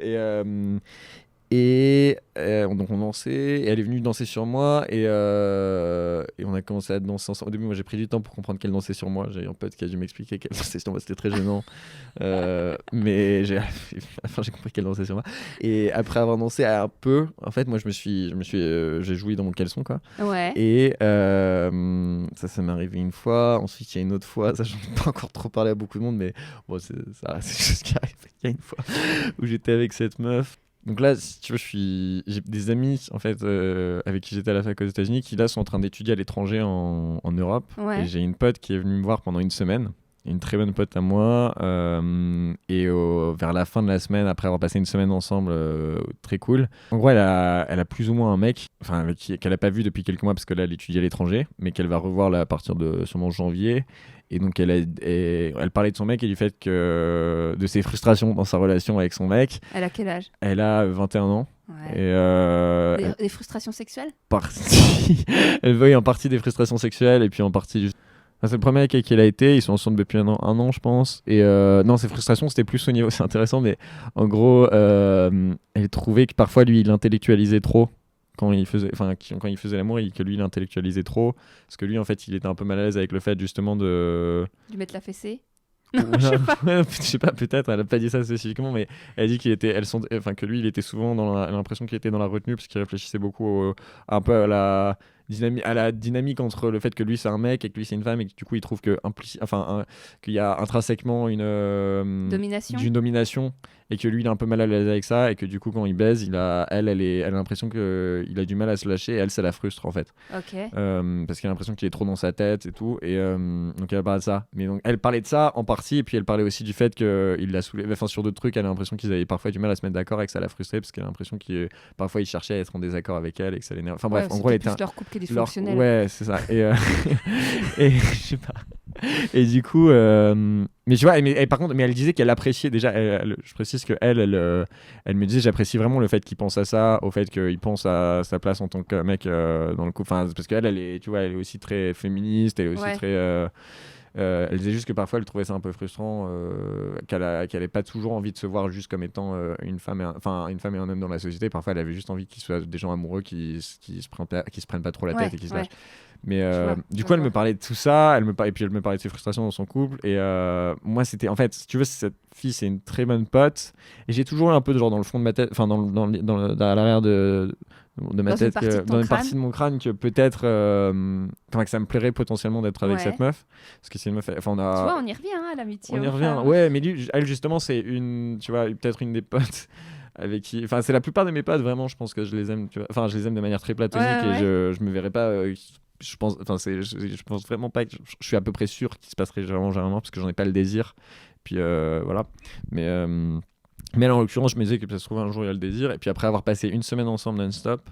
Speaker 2: Et donc on dansait, et elle est venue danser sur moi, et on a commencé à danser ensemble. Au début, moi j'ai pris du temps pour comprendre qu'elle dansait sur moi. J'ai un pote qui a dû m'expliquer qu'elle dansait sur moi, c'était très gênant. Mais enfin, j'ai compris qu'elle dansait sur moi. Et après avoir dansé un peu, en fait, moi j'ai joui dans mon caleçon, quoi.
Speaker 1: Ouais.
Speaker 2: Et ça m'est arrivé une fois. Ensuite, il y a une autre fois, ça j'en ai pas encore trop parlé à beaucoup de monde, mais bon, c'est juste qui arrive. Il y a une fois où j'étais avec cette meuf. Donc là, si tu veux, j'ai des amis en fait avec qui j'étais à la fac aux États-Unis qui là sont en train d'étudier à l'étranger en Europe.
Speaker 1: Ouais.
Speaker 2: Et j'ai une pote qui est venue me voir pendant une semaine, une très bonne pote à moi. Et vers la fin de la semaine, après avoir passé une semaine ensemble, très cool. En gros, elle a plus ou moins un mec, enfin qu'elle a pas vu depuis quelques mois parce que là, elle étudie à l'étranger, mais qu'elle va revoir là à partir de sûrement janvier. Et donc elle parlait de son mec et du fait que de ses frustrations dans sa relation avec son mec.
Speaker 1: Elle a quel âge?
Speaker 2: Elle a 21 ans.
Speaker 1: Ouais.
Speaker 2: Et
Speaker 1: Des frustrations sexuelles?
Speaker 2: elle veuille en partie des frustrations sexuelles et puis en partie juste. Enfin, c'est le premier avec qui elle a été. Ils sont ensemble depuis un an, je pense. Et non, ses frustrations c'était plus au niveau. C'est intéressant, mais en gros, elle trouvait que parfois lui il intellectualisait trop. Quand il faisait l'amour et que lui il intellectualisait trop, parce que lui en fait il était un peu mal à l'aise avec le fait justement de
Speaker 1: Lui mettre la fessée?
Speaker 2: je sais pas, peut-être elle a pas dit ça spécifiquement, mais elle a dit que lui il était souvent elle a l'impression qu'il était dans la retenue parce qu'il réfléchissait beaucoup un peu à la dynamique entre le fait que lui c'est un mec et que lui c'est une femme, et que du coup il trouve que qu'il y a intrinsèquement une domination, et que lui il est un peu mal à l'aise avec ça, et que du coup quand il baise elle a l'impression qu'il a du mal à se lâcher, et elle ça la frustre en fait.
Speaker 1: Ok.
Speaker 2: Parce qu'elle a l'impression qu'il est trop dans sa tête et tout, et donc elle parlait de ça, mais donc elle parlait de ça en partie, et puis elle parlait aussi du fait qu'il l'a saoulé, enfin sur d'autres trucs elle a l'impression qu'ils avaient parfois du mal à se mettre d'accord et que ça l'a frustré parce qu'elle a l'impression parfois il cherchait à être en désaccord avec elle et que ça l'énerve. Enfin bref, en gros elle était
Speaker 1: leur couple qui est dysfonctionnel.
Speaker 2: Ouais, c'est ça. Et et je sais pas. Et du coup, mais tu vois, par contre, mais elle disait qu'elle appréciait déjà. Je précise que elle me disait, j'apprécie vraiment le fait qu'il pense à ça, au fait qu'il pense à sa place en tant que mec dans le couple. Enfin, parce qu'elle, tu vois, elle est aussi très féministe, elle est aussi très. Elle disait juste que parfois elle trouvait ça un peu frustrant, qu'elle n'avait pas toujours envie de se voir juste comme étant une femme et un homme dans la société. Parfois elle avait juste envie qu'ils soient des gens amoureux qui se prennent pas trop la tête et qui se lâchent. Mais du coup elle me parlait de tout ça, et puis elle me parlait de ses frustrations dans son couple, et moi c'était en fait, si tu veux, cette fille c'est une très bonne pote, et j'ai toujours eu un peu de genre dans le fond de ma tête, enfin à l'arrière de ma tête, dans une partie de mon crâne, que peut-être que ça me plairait potentiellement d'être avec cette meuf, parce que c'est une meuf, enfin
Speaker 1: tu vois, on y revient à l'amitié,
Speaker 2: on y revient, ouais, mais lui, elle justement c'est tu vois, peut-être une des potes avec qui, enfin c'est la plupart de mes potes vraiment, je pense que je les aime, tu vois, enfin je les aime de manière très platonique, et je me verrais pas je pense vraiment pas que je suis à peu près sûr qu'il se passerait généralement parce que j'en ai pas le désir, puis voilà, mais là en l'occurrence je me disais que ça se trouve un jour il y a le désir, et puis après avoir passé une semaine ensemble non-stop,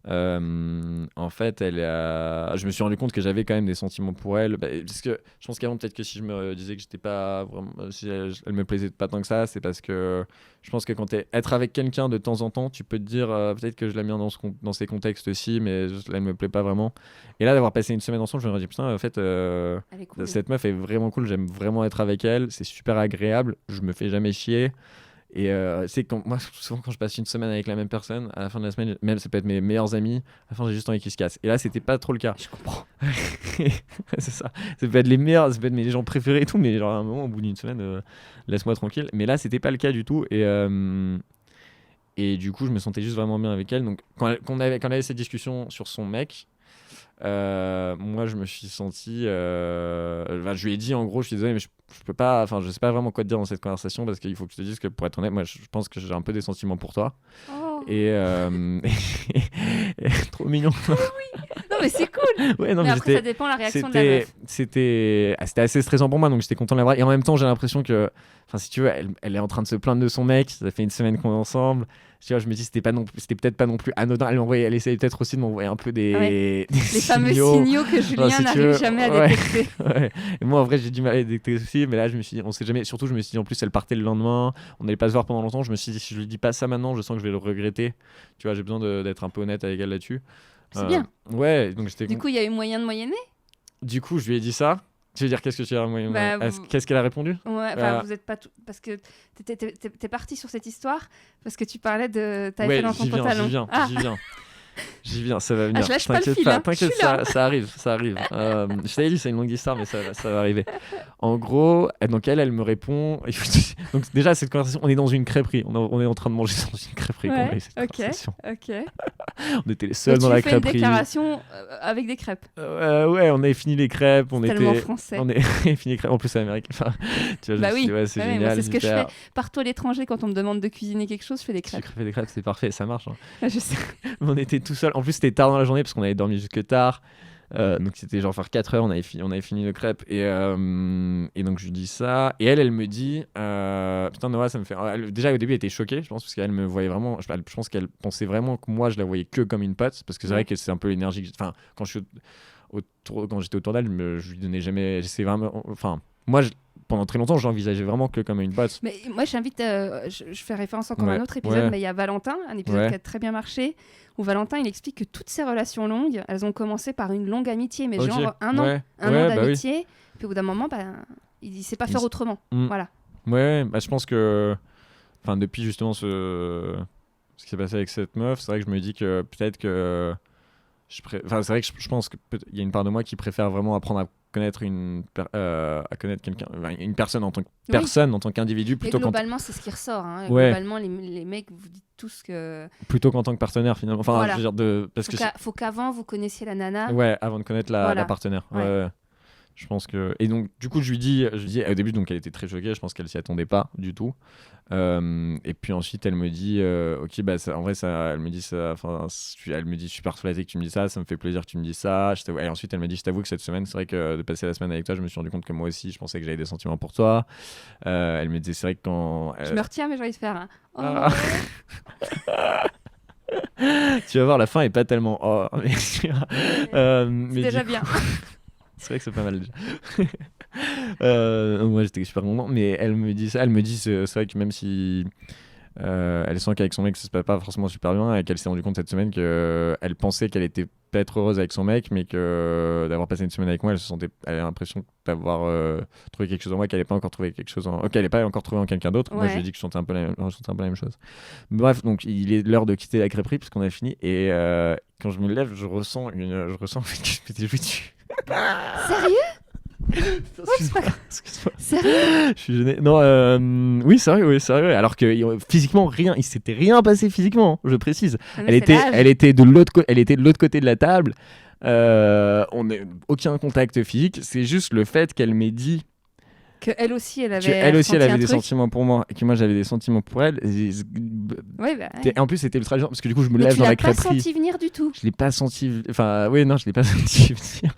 Speaker 2: en fait je me suis rendu compte que j'avais quand même des sentiments pour elle, parce que je pense qu'avant peut-être que si je me disais que j'étais pas vraiment, si elle me plaisait pas tant que ça, c'est parce que je pense que quand être avec quelqu'un de temps en temps, tu peux te dire peut-être que je l'aime bien dans ces contextes aussi, mais elle me plaît pas vraiment. Et là d'avoir passé une semaine ensemble, je me suis dit putain en fait cool. Cette meuf est vraiment cool, j'aime vraiment être avec elle, c'est super agréable, je me fais jamais chier. Et c'est moi souvent quand je passe une semaine avec la même personne, à la fin de la semaine, même ça peut être mes meilleurs amis, à la fin j'ai juste envie qu'ils se cassent. Et là c'était pas trop le cas.
Speaker 1: Je comprends.
Speaker 2: C'est ça. Ça peut être les meilleurs, ça peut être mes gens préférés et tout, mais genre à un moment au bout d'une semaine, laisse-moi tranquille. Mais là c'était pas le cas du tout, et du coup je me sentais juste vraiment bien avec elle. Donc quand on avait cette discussion sur son mec, moi je me suis senti je lui ai dit en gros, je suis désolé mais je peux pas, enfin je sais pas vraiment quoi te dire dans cette conversation, parce qu'il faut que je te dise que pour être honnête, moi je pense que j'ai un peu des sentiments pour toi. Et trop mignon.
Speaker 1: Oui. Non mais c'est cool.
Speaker 2: Ouais, non,
Speaker 1: mais après ça dépend de la réaction de la meuf.
Speaker 2: C'était assez stressant pour moi, donc j'étais content de la voir, et en même temps j'ai l'impression que, enfin si tu veux, elle est en train de se plaindre de son mec, ça fait une semaine qu'on est ensemble. Tu vois, je me dis c'était peut-être pas non plus anodin. Elle essaye peut-être aussi de m'envoyer un peu des
Speaker 1: les fameux signaux que Julien n'arrive jamais à détecter.
Speaker 2: Ouais. Et moi en vrai j'ai du mal à détecter aussi, mais là je me suis dit, on sait jamais, surtout je me suis dit en plus elle partait le lendemain, on n'allait pas se voir pendant longtemps, je me suis dit si je lui dis pas ça maintenant, je sens que je vais le regretter. Tu vois, j'ai besoin d'être un peu honnête avec elle là-dessus.
Speaker 1: C'est bien.
Speaker 2: Ouais, donc
Speaker 1: du coup il y a eu moyen de moyenner.
Speaker 2: Du coup je lui ai dit ça. Tu veux dire, qu'est-ce que tu as
Speaker 1: Bah,
Speaker 2: qu'est-ce qu'elle a répondu?
Speaker 1: Ouais, vous êtes pas parce que t'es parti sur cette histoire parce que tu parlais de t'avais fait dans ton pantalon.
Speaker 2: J'y viens, ça va venir.
Speaker 1: Je lâche pas le fil, hein.
Speaker 2: T'inquiète, ça arrive. Je t'avais dit, c'est une longue histoire, mais ça va arriver. En gros, donc elle me répond. Donc déjà, cette conversation, on est dans une crêperie. On est en train de manger dans une crêperie.
Speaker 1: Ouais,
Speaker 2: on a eu cette conversation.
Speaker 1: Ok.
Speaker 2: On était les seuls dans la crêperie.
Speaker 1: Tu fais une déclaration avec des crêpes.
Speaker 2: Ouais, on avait fini les crêpes.
Speaker 1: Tellement français.
Speaker 2: On avait fini les crêpes. En plus, c'est américain. Enfin, tu vois,
Speaker 1: oui.
Speaker 2: Ouais, c'est génial.
Speaker 1: Moi, c'est ce que je fais partout à l'étranger quand on me demande de cuisiner quelque chose. Je fais des crêpes.
Speaker 2: Tu fais des crêpes, c'est parfait, ça marche. Hein.
Speaker 1: Je sais.
Speaker 2: On était tout seul. En plus, c'était tard dans la journée parce qu'on avait dormi jusque tard. Donc c'était genre vers 4 heures, on avait fini le crêpe. Et donc je lui dis ça. Et elle me dit putain, Noah, ça me fait. Déjà au début, elle était choquée, je pense, parce qu'elle me voyait vraiment. Je pense qu'elle pensait vraiment que moi, je la voyais que comme une pote. Parce que c'est vrai que c'est un peu l'énergie. Enfin, quand j'étais autour d'elle, je lui donnais jamais. C'est vraiment. Enfin, moi, pendant très longtemps, je l'envisageais vraiment que comme une pote.
Speaker 1: Mais moi, j'invite, je fais référence encore à un autre épisode, mais il y a Valentin, un épisode qui a très bien marché, où Valentin, il explique que toutes ses relations longues, elles ont commencé par une longue amitié, mais genre un an d'amitié, puis au bout d'un moment, il sait pas faire autrement. Voilà.
Speaker 2: Ouais, je pense que, enfin, depuis justement ce qui s'est passé avec cette meuf, c'est vrai que je me dis que peut-être que c'est vrai que je pense qu'il y a une part de moi qui préfère vraiment apprendre à connaître à connaître quelqu'un, une personne en tant que personne, en tant qu'individu, plutôt
Speaker 1: globalement c'est ce qui ressort. Hein. Globalement, les mecs, vous dites tous que
Speaker 2: plutôt qu'en tant que partenaire finalement. Enfin, je veux dire parce
Speaker 1: faut qu'avant vous connaissiez la nana.
Speaker 2: Ouais, avant de connaître la partenaire. Ouais. Je pense que et donc du coup je lui dis au début, donc elle était très choquée, je pense qu'elle s'y attendait pas du tout. Et puis ensuite elle me dit ok, en vrai ça, elle me dit ça, enfin elle me dit super flattée que tu me dis ça me fait plaisir que tu me dis ça, et ensuite elle me dit je t'avoue que cette semaine, c'est vrai que de passer la semaine avec toi, je me suis rendu compte que moi aussi je pensais que j'avais des sentiments pour toi. Elle me disait c'est vrai que quand
Speaker 1: je me retiens, mais j'ai envie de faire
Speaker 2: tu vas voir, la fin est pas tellement mais c'est
Speaker 1: déjà bien.
Speaker 2: C'est vrai que c'est pas mal déjà. Moi j'étais super content, mais elle me dit c'est vrai que même si elle sent qu'avec son mec ça se passe pas forcément super bien, et qu'elle s'est rendu compte cette semaine qu'elle pensait qu'elle était peut-être heureuse avec son mec, mais que d'avoir passé une semaine avec moi, elle a l'impression d'avoir trouvé quelque chose en moi qu'elle n'avait pas encore trouvé qu'elle n'avait pas encore trouvé en quelqu'un d'autre. Moi je lui ai dit que je sentais un peu la même chose. Bref, donc il est l'heure de quitter la crêperie puisqu'on a fini, et quand je me lève, je ressens en fait que je m'étais joué dessus.
Speaker 1: Sérieux?
Speaker 2: Excuse-moi.
Speaker 1: Sérieux?
Speaker 2: Je suis gêné. Non, oui, sérieux. Alors que physiquement, il s'était rien passé physiquement, je précise. Elle était de l'autre côté de la table. On n'a aucun contact physique. C'est juste le fait qu'elle m'ait dit
Speaker 1: qu'elle aussi, elle avait
Speaker 2: des sentiments pour moi, et que moi j'avais des sentiments pour elle. Et en plus, c'était ultra dur parce que du coup, je me lève dans la crêperie.
Speaker 1: Tu l'as pas senti venir du tout.
Speaker 2: Je l'ai pas senti. Enfin, oui, non, je l'ai pas senti venir.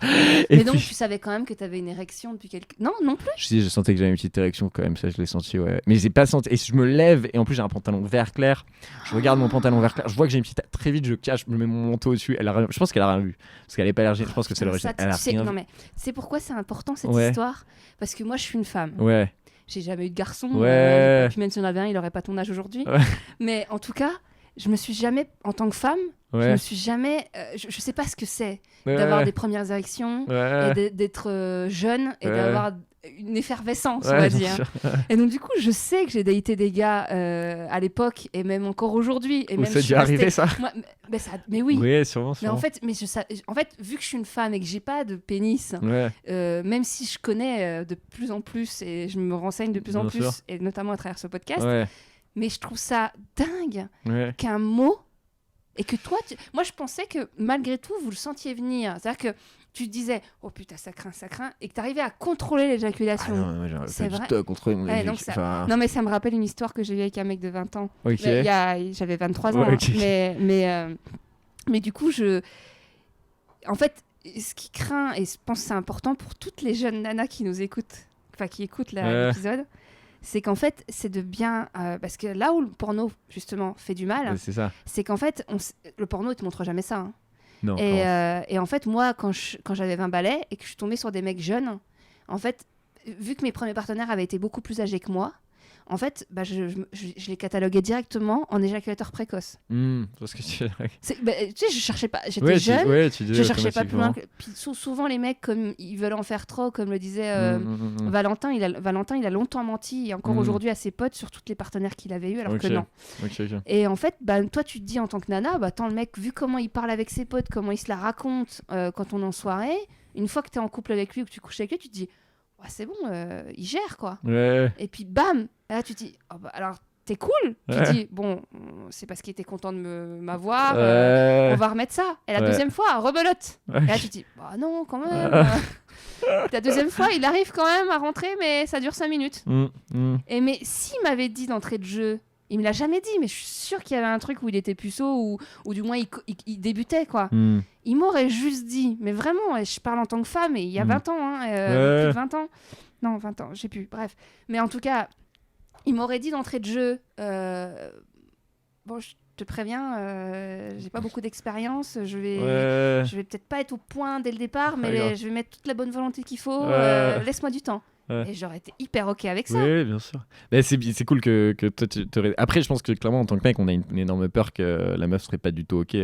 Speaker 1: Mais donc, tu savais quand même que tu avais une érection depuis quelques. Non plus.
Speaker 2: Je sentais que j'avais une petite érection quand même, ça, je l'ai senti, ouais. Mais j'ai pas senti. Et je me lève, et en plus, j'ai un pantalon vert clair. Je regarde mon pantalon vert clair. Je vois que j'ai une petite. Très vite, je cache, je me mets mon manteau au-dessus. Je pense qu'elle a rien vu. Parce qu'elle est pas allergique. Je pense que c'est l'origine. Elle a rien vu.
Speaker 1: Non, mais c'est pourquoi c'est important cette histoire. Parce que moi, je suis une femme.
Speaker 2: Ouais.
Speaker 1: J'ai jamais eu de garçon.
Speaker 2: Ouais.
Speaker 1: Puis même si on avait un, il aurait pas ton âge aujourd'hui. Ouais. Mais en tout cas, je me suis jamais, en tant que femme, je me suis jamais. Je sais pas ce que c'est d'avoir des premières érections, et d'être jeune, et d'avoir une effervescence, on va dire. Et donc du coup, je sais que j'ai daté des gars à l'époque, et même encore aujourd'hui. Et même
Speaker 2: c'est déjà arrivé ça.
Speaker 1: Mais oui.
Speaker 2: Oui, sûrement.
Speaker 1: Mais en fait, vu que je suis une femme et que j'ai pas de pénis, même si je connais de plus en plus, et je me renseigne de plus en plus, et notamment à travers ce podcast, mais je trouve ça dingue qu'un mot, et que toi, moi je pensais que malgré tout, vous le sentiez venir. C'est-à-dire que tu te disais, oh putain, ça craint, et que tu arrivais à contrôler l'éjaculation.
Speaker 2: C'est vrai. Pas contrôler mon éjaculation.
Speaker 1: Non, mais ça me rappelle une histoire que j'ai eue avec un mec de 20 ans.
Speaker 2: Okay.
Speaker 1: J'avais 23 ans, mais du coup, en fait, ce qui craint, et je pense que c'est important pour toutes les jeunes nanas qui nous écoutent, enfin qui écoutent l'épisode, c'est qu'en fait, c'est de bien... parce que là où le porno, justement, fait du mal, c'est qu'en fait, le porno, il te montre jamais ça. Hein.
Speaker 2: Non,
Speaker 1: et en fait, moi, quand j'avais 20 balais et que je suis tombée sur des mecs jeunes, en fait, vu que mes premiers partenaires avaient été beaucoup plus âgés que moi, En fait, je les cataloguais directement en éjaculateur précoce.
Speaker 2: Parce que tu
Speaker 1: sais, je cherchais pas. J'étais jeune. Je cherchais pas plus loin. Puis souvent, les mecs, comme ils veulent en faire trop, comme le disait Valentin, il a longtemps menti, et encore aujourd'hui à ses potes, sur toutes les partenaires qu'il avait eu, alors que non. Et en fait, toi, tu te dis en tant que nana, attends, le mec, vu comment il parle avec ses potes, comment il se la raconte quand on est en soirée, une fois que t'es en couple avec lui ou que tu couches avec lui, tu te dis, c'est bon, il gère, quoi. Et puis, bam, là, tu te dis, alors, t'es cool. Tu te dis, bon, c'est parce qu'il était content de m'avoir, on va remettre ça. Et la deuxième fois, rebelote. Et là, tu te dis, non, quand même. La deuxième fois, il arrive quand même à rentrer, mais ça dure 5 minutes. Et mais s'il m'avait dit d'entrée de jeu, il me l'a jamais dit, mais je suis sûre qu'il y avait un truc où il était puceau, ou du moins il débutait, quoi. Il m'aurait juste dit, mais vraiment, je parle en tant que femme, et il y a 20 ans, plus de 20 ans. Non, 20 ans, je sais plus, bref. Mais en tout cas, il m'aurait dit d'entrée de jeu, bon, je te préviens, j'ai pas beaucoup d'expérience, je vais peut-être pas être au point dès le départ, mais je vais mettre toute la bonne volonté qu'il faut, laisse-moi du temps. Et j'aurais été hyper ok avec ça.
Speaker 2: Oui, bien sûr. Mais c'est cool que toi Après, je pense que clairement, en tant que mec, on a une énorme peur que la meuf serait pas du tout ok.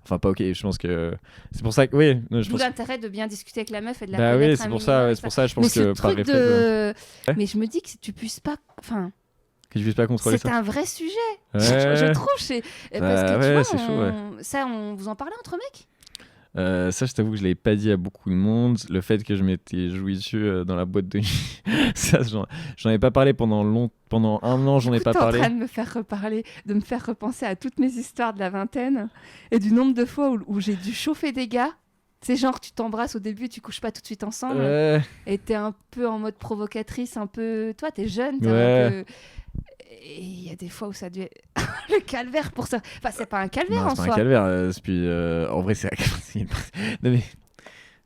Speaker 2: Enfin, pas ok. Je pense que c'est pour ça que
Speaker 1: D'où l'intérêt de bien discuter avec la meuf et de la connaître.
Speaker 2: Oui, c'est pour ça. Je pense que par
Speaker 1: réflexe. Mais je me dis que tu puisses pas. Enfin.
Speaker 2: Que tu puisses pas contrôler ça.
Speaker 1: C'est un vrai sujet. Je trouve. Parce que tu vois,
Speaker 2: c'est chaud,
Speaker 1: ça, on vous en parlait entre mecs.
Speaker 2: Ça, je t'avoue que je l'avais pas dit à beaucoup de monde. Le fait que je m'étais joui dessus dans la boîte de nuit, ça, j'en ai pas parlé pendant un an. J'en ai pas parlé.
Speaker 1: T'es en train de me faire reparler, de me faire repenser à toutes mes histoires de la vingtaine et du nombre de fois où j'ai dû chauffer des gars. C'est genre tu t'embrasses au début, tu couches pas tout de suite ensemble, et t'es un peu en mode provocatrice, un peu. Toi, t'es jeune, t'es un peu. Et il y a des fois où ça a dû être le calvaire pour ça. Enfin, c'est pas un calvaire en soi.
Speaker 2: C'est pas un calvaire. Puis, en vrai, c'est. Non, mais.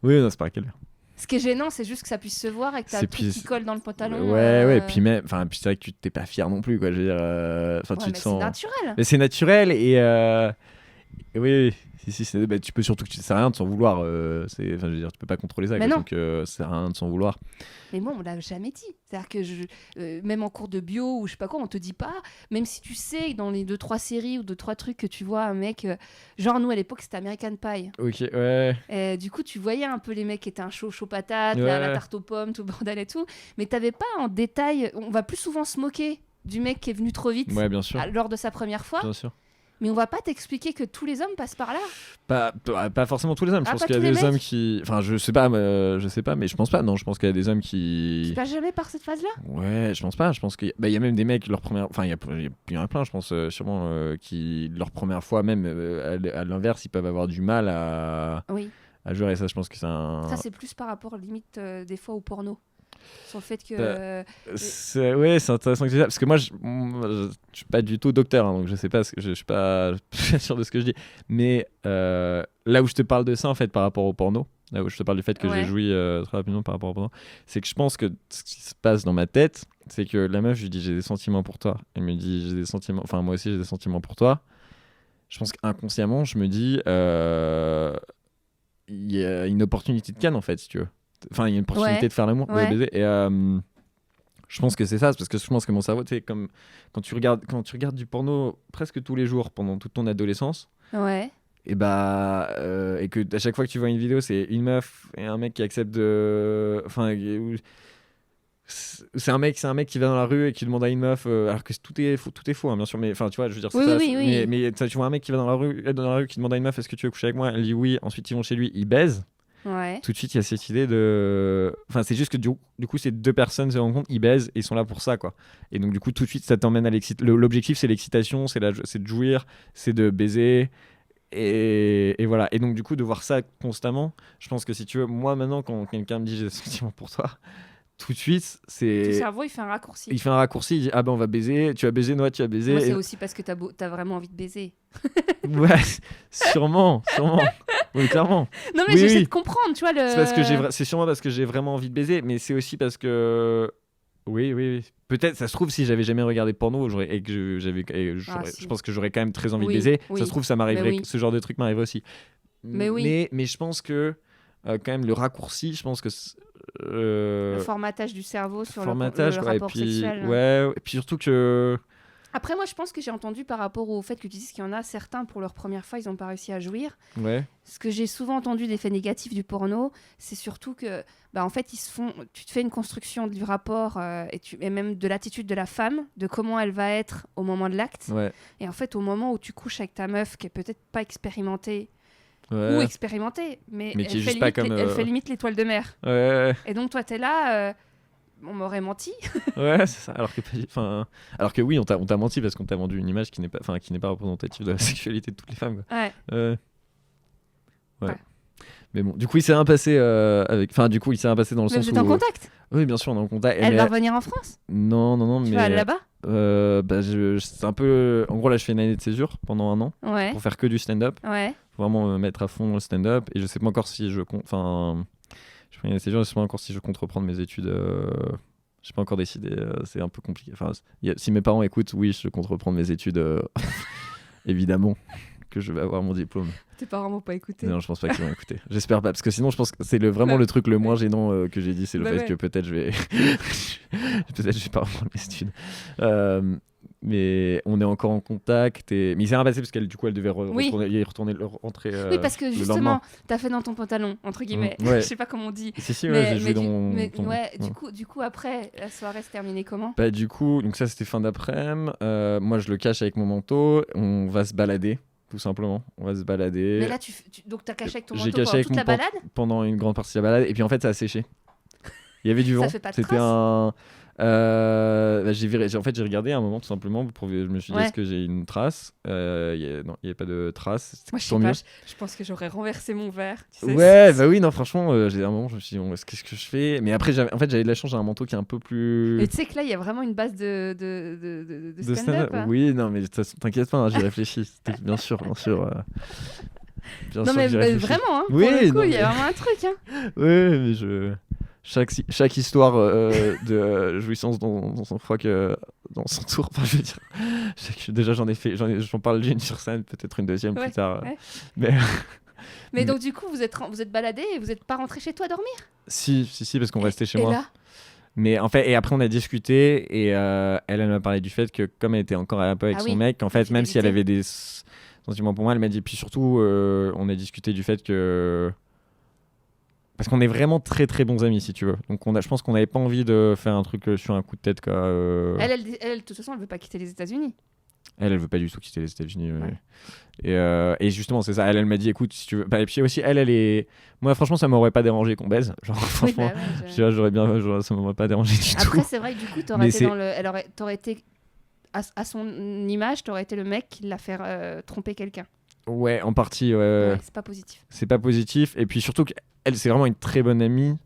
Speaker 2: Oui, non, c'est pas un calvaire.
Speaker 1: Ce qui est gênant, c'est juste que ça puisse se voir et que t'as un truc qui colle dans le pantalon.
Speaker 2: Ouais. Puis même, puis c'est vrai que tu t'es pas fier non plus, quoi. Je veux dire, tu te sens.
Speaker 1: C'est naturel.
Speaker 2: Mais c'est naturel et oui. Si, tu peux surtout que ça sert à rien de s'en vouloir. Je veux dire, tu peux pas contrôler ça. Donc, ça sert à rien de s'en vouloir.
Speaker 1: Mais moi, on l'a jamais dit. C'est-à-dire que même en cours de bio ou je sais pas quoi, on te dit pas. Même si tu sais dans les 2-3 séries ou 2-3 trucs que tu vois un mec, genre nous à l'époque c'était American Pie.
Speaker 2: Ok, ouais.
Speaker 1: Et du coup, tu voyais un peu les mecs qui étaient un chaud patate, la tarte aux pommes, tout le bordel et tout. Mais t'avais pas en détail. On va plus souvent se moquer du mec qui est venu trop vite.
Speaker 2: Ouais, bien sûr.
Speaker 1: Lors de sa première fois.
Speaker 2: Bien sûr.
Speaker 1: Mais on va pas t'expliquer que tous les hommes passent par là.
Speaker 2: Pas forcément tous les hommes. Je pense qu'il y a des hommes qui. Enfin, je sais pas, mais je pense pas. Non, je pense qu'il y a des hommes qui
Speaker 1: passent jamais par cette phase-là.
Speaker 2: Ouais, je pense pas. Je pense qu'il y a même des mecs, leur première. Enfin, il y en a plein, je pense, sûrement, qui, leur première fois, même à l'inverse, ils peuvent avoir du mal à jouer. Et ça, je pense que c'est un.
Speaker 1: Ça, c'est plus par rapport, limite, des fois, au porno. Sur le fait que
Speaker 2: c'est intéressant que tu dis ça parce que moi je suis pas du tout docteur, donc je sais pas je suis pas sûr de ce que je dis, mais là où je te parle de ça en fait par rapport au porno, là où je te parle du fait que j'ai joui très rapidement par rapport au porno, c'est que je pense que ce qui se passe dans ma tête, c'est que la meuf, je lui dis j'ai des sentiments pour toi, elle me dit j'ai des sentiments, enfin moi aussi j'ai des sentiments pour toi. Je pense qu'inconsciemment je me dis il y a une opportunité de canne en fait, si tu veux. Enfin, il y a une opportunité de faire l'amour, de baiser. Et je pense que c'est ça, parce que je pense que mon cerveau, tu sais, comme quand tu regardes du porno presque tous les jours pendant toute ton adolescence.
Speaker 1: Ouais.
Speaker 2: Et et que à chaque fois que tu vois une vidéo, c'est une meuf et un mec qui accepte de. Enfin, c'est un mec qui va dans la rue et qui demande à une meuf, alors que tout est faux, hein, bien sûr. Mais enfin, tu vois, je veux dire, c'est ça.
Speaker 1: Oui.
Speaker 2: Mais tu vois un mec qui va dans la rue qui demande à une meuf, est-ce que tu veux coucher avec moi ? Elle dit oui. Ensuite, ils vont chez lui, ils baisent.
Speaker 1: Ouais.
Speaker 2: Tout de suite il y a cette idée de, enfin c'est juste que du coup ces deux personnes se rencontrent, ils baisent et ils sont là pour ça, quoi. Et donc du coup tout de suite ça t'emmène à l'objectif, c'est l'excitation, c'est de jouir, c'est de baiser et voilà. Et donc du coup de voir ça constamment, je pense que si tu veux, moi maintenant quand quelqu'un me dit j'ai des sentiments pour toi, tout de suite c'est
Speaker 1: ton cerveau il fait un raccourci,
Speaker 2: il dit ah ben on va baiser, tu as baisé, Noah tu as baisé.
Speaker 1: Moi c'est aussi parce que t'as vraiment envie de baiser.
Speaker 2: Ouais, sûrement. Oui, clairement.
Speaker 1: Non mais j'essaie de comprendre, tu vois
Speaker 2: c'est sûrement parce que j'ai vraiment envie de baiser, mais c'est aussi parce que oui. Peut-être, ça se trouve, si j'avais jamais regardé porno, je pense que j'aurais quand même très envie de baiser. Ça se trouve, ça m'arriverait, ce genre de truc m'arriverait aussi. Mais je pense que quand même le raccourci, je pense que
Speaker 1: Le formatage du cerveau sur le rapport
Speaker 2: et puis,
Speaker 1: sexuel.
Speaker 2: Ouais, et puis surtout que...
Speaker 1: Après, moi, je pense que j'ai entendu par rapport au fait que tu dises qu'il y en a certains, pour leur première fois, ils n'ont pas réussi à jouir.
Speaker 2: Ouais.
Speaker 1: Ce que j'ai souvent entendu d'effets négatifs du porno, c'est surtout que, en fait, tu te fais une construction du rapport et même de l'attitude de la femme, de comment elle va être au moment de l'acte.
Speaker 2: Ouais.
Speaker 1: Et en fait, au moment où tu couches avec ta meuf, qui est peut-être pas expérimentée,
Speaker 2: Ouais.
Speaker 1: ou expérimentée, mais
Speaker 2: qui est
Speaker 1: elle,
Speaker 2: juste
Speaker 1: fait limite,
Speaker 2: pas comme,
Speaker 1: elle fait limite l'étoile de mer.
Speaker 2: Ouais.
Speaker 1: Et donc, toi, t'es là... on m'aurait menti.
Speaker 2: Ouais, c'est ça. Alors que oui, on t'a menti parce qu'on t'a vendu une image qui n'est pas représentative de la sexualité de toutes les femmes, quoi.
Speaker 1: Ouais.
Speaker 2: Ouais. Mais bon, du coup, il s'est rien passé du coup, il s'est rien passé dans le
Speaker 1: Mais
Speaker 2: sens
Speaker 1: vous
Speaker 2: où...
Speaker 1: êtes en contact?
Speaker 2: Oui, bien sûr, on est en contact.
Speaker 1: Elle va revenir en France?
Speaker 2: Non,
Speaker 1: Tu
Speaker 2: mais...
Speaker 1: vas aller là-bas?
Speaker 2: C'est un peu... En gros, là, je fais une année de césure pendant 1 an
Speaker 1: Ouais.
Speaker 2: pour faire que du stand-up.
Speaker 1: Ouais.
Speaker 2: Pour vraiment me mettre à fond dans le stand-up. Et je sais pas encore si je compte... Enfin, je fais une année de césure, je sais pas encore si je compte reprendre mes études... J'ai pas encore décidé, c'est un peu compliqué. Enfin, si mes parents écoutent, oui, je compte reprendre mes études, évidemment, que je vais avoir mon diplôme.
Speaker 1: Tes parents vont pas écouter.
Speaker 2: Non, je pense pas qu'ils vont écouter. J'espère pas, parce que sinon, je pense que c'est vraiment le truc le moins gênant que j'ai dit, c'est le fait que peut-être je vais pas reprendre mes études. Mais on est encore en contact. Mais il s'est rien passé parce qu'elle, du coup, elle devait rentrer.
Speaker 1: Oui, parce que justement, t'as fait dans ton pantalon, entre guillemets.
Speaker 2: Ouais.
Speaker 1: Je sais pas comment on dit.
Speaker 2: Si, j'ai joué dans
Speaker 1: ouais, du coup, après, la soirée se terminait comment?
Speaker 2: Du coup, donc ça, c'était fin d'après-midi. Moi, je le cache avec mon manteau. On va se balader. Tout simplement, on va se balader.
Speaker 1: Mais là, donc t'as caché avec ton manteau
Speaker 2: pendant
Speaker 1: toute la balade?
Speaker 2: Pendant une grande partie de la balade, et puis en fait, ça a séché. Il y avait du vent.
Speaker 1: Ça fait pas de
Speaker 2: C'était
Speaker 1: traces?
Speaker 2: j'ai regardé à un moment tout simplement. Je me suis dit, est-ce que j'ai une trace? Non, il n'y avait pas de trace.
Speaker 1: Moi, je sais pas. Je pense que j'aurais renversé mon verre. Tu sais,
Speaker 2: ouais, oui, non, franchement, j'ai un moment, je me suis dit, qu'est-ce que je fais? Mais après, j'avais de la chance, j'ai un manteau qui est un peu plus.
Speaker 1: Et tu sais que là, il y a vraiment une base de stand-up.
Speaker 2: Hein. Oui, non, mais t'inquiète pas, hein, j'y réfléchis. Bien sûr. Bien
Speaker 1: non, mais vraiment, hein,
Speaker 2: oui,
Speaker 1: pour le coup, il y a vraiment un truc. Hein.
Speaker 2: Oui, mais chaque histoire de jouissance dans son froc, dans son tour, enfin, je veux dire, déjà j'en parle d'une sur scène, peut-être une deuxième plus tard. Ouais.
Speaker 1: Mais donc du coup, vous êtes baladé et vous n'êtes pas rentré chez toi dormir?
Speaker 2: Si, parce qu'on restait chez moi.
Speaker 1: Là
Speaker 2: mais en fait, et après on a discuté et elle m'a parlé du fait que comme elle était encore un peu avec son mec, en fait, même si elle avait des sentiments pour moi, elle m'a dit, puis surtout on a discuté du fait que parce qu'on est vraiment très très bons amis, si tu veux. Donc je pense qu'on n'avait pas envie de faire un truc sur un coup de tête, quoi.
Speaker 1: Elle, de toute façon, elle veut pas quitter les États-Unis.
Speaker 2: Elle veut pas du tout quitter les États-Unis. Ouais. Et justement, c'est ça. Elle m'a dit, écoute, si tu veux. Et puis aussi, elle est. Moi, franchement, ça m'aurait pas dérangé qu'on baise. Genre, franchement, j'aurais bien. Ça m'aurait pas dérangé du tout.
Speaker 1: Après, c'est vrai que du coup, t'aurais été à son image, t'aurais été le mec qui l'a fait tromper quelqu'un.
Speaker 2: Ouais, en partie. Ouais.
Speaker 1: C'est pas positif.
Speaker 2: C'est pas positif. Et puis surtout qu'elle, c'est vraiment une très bonne amie.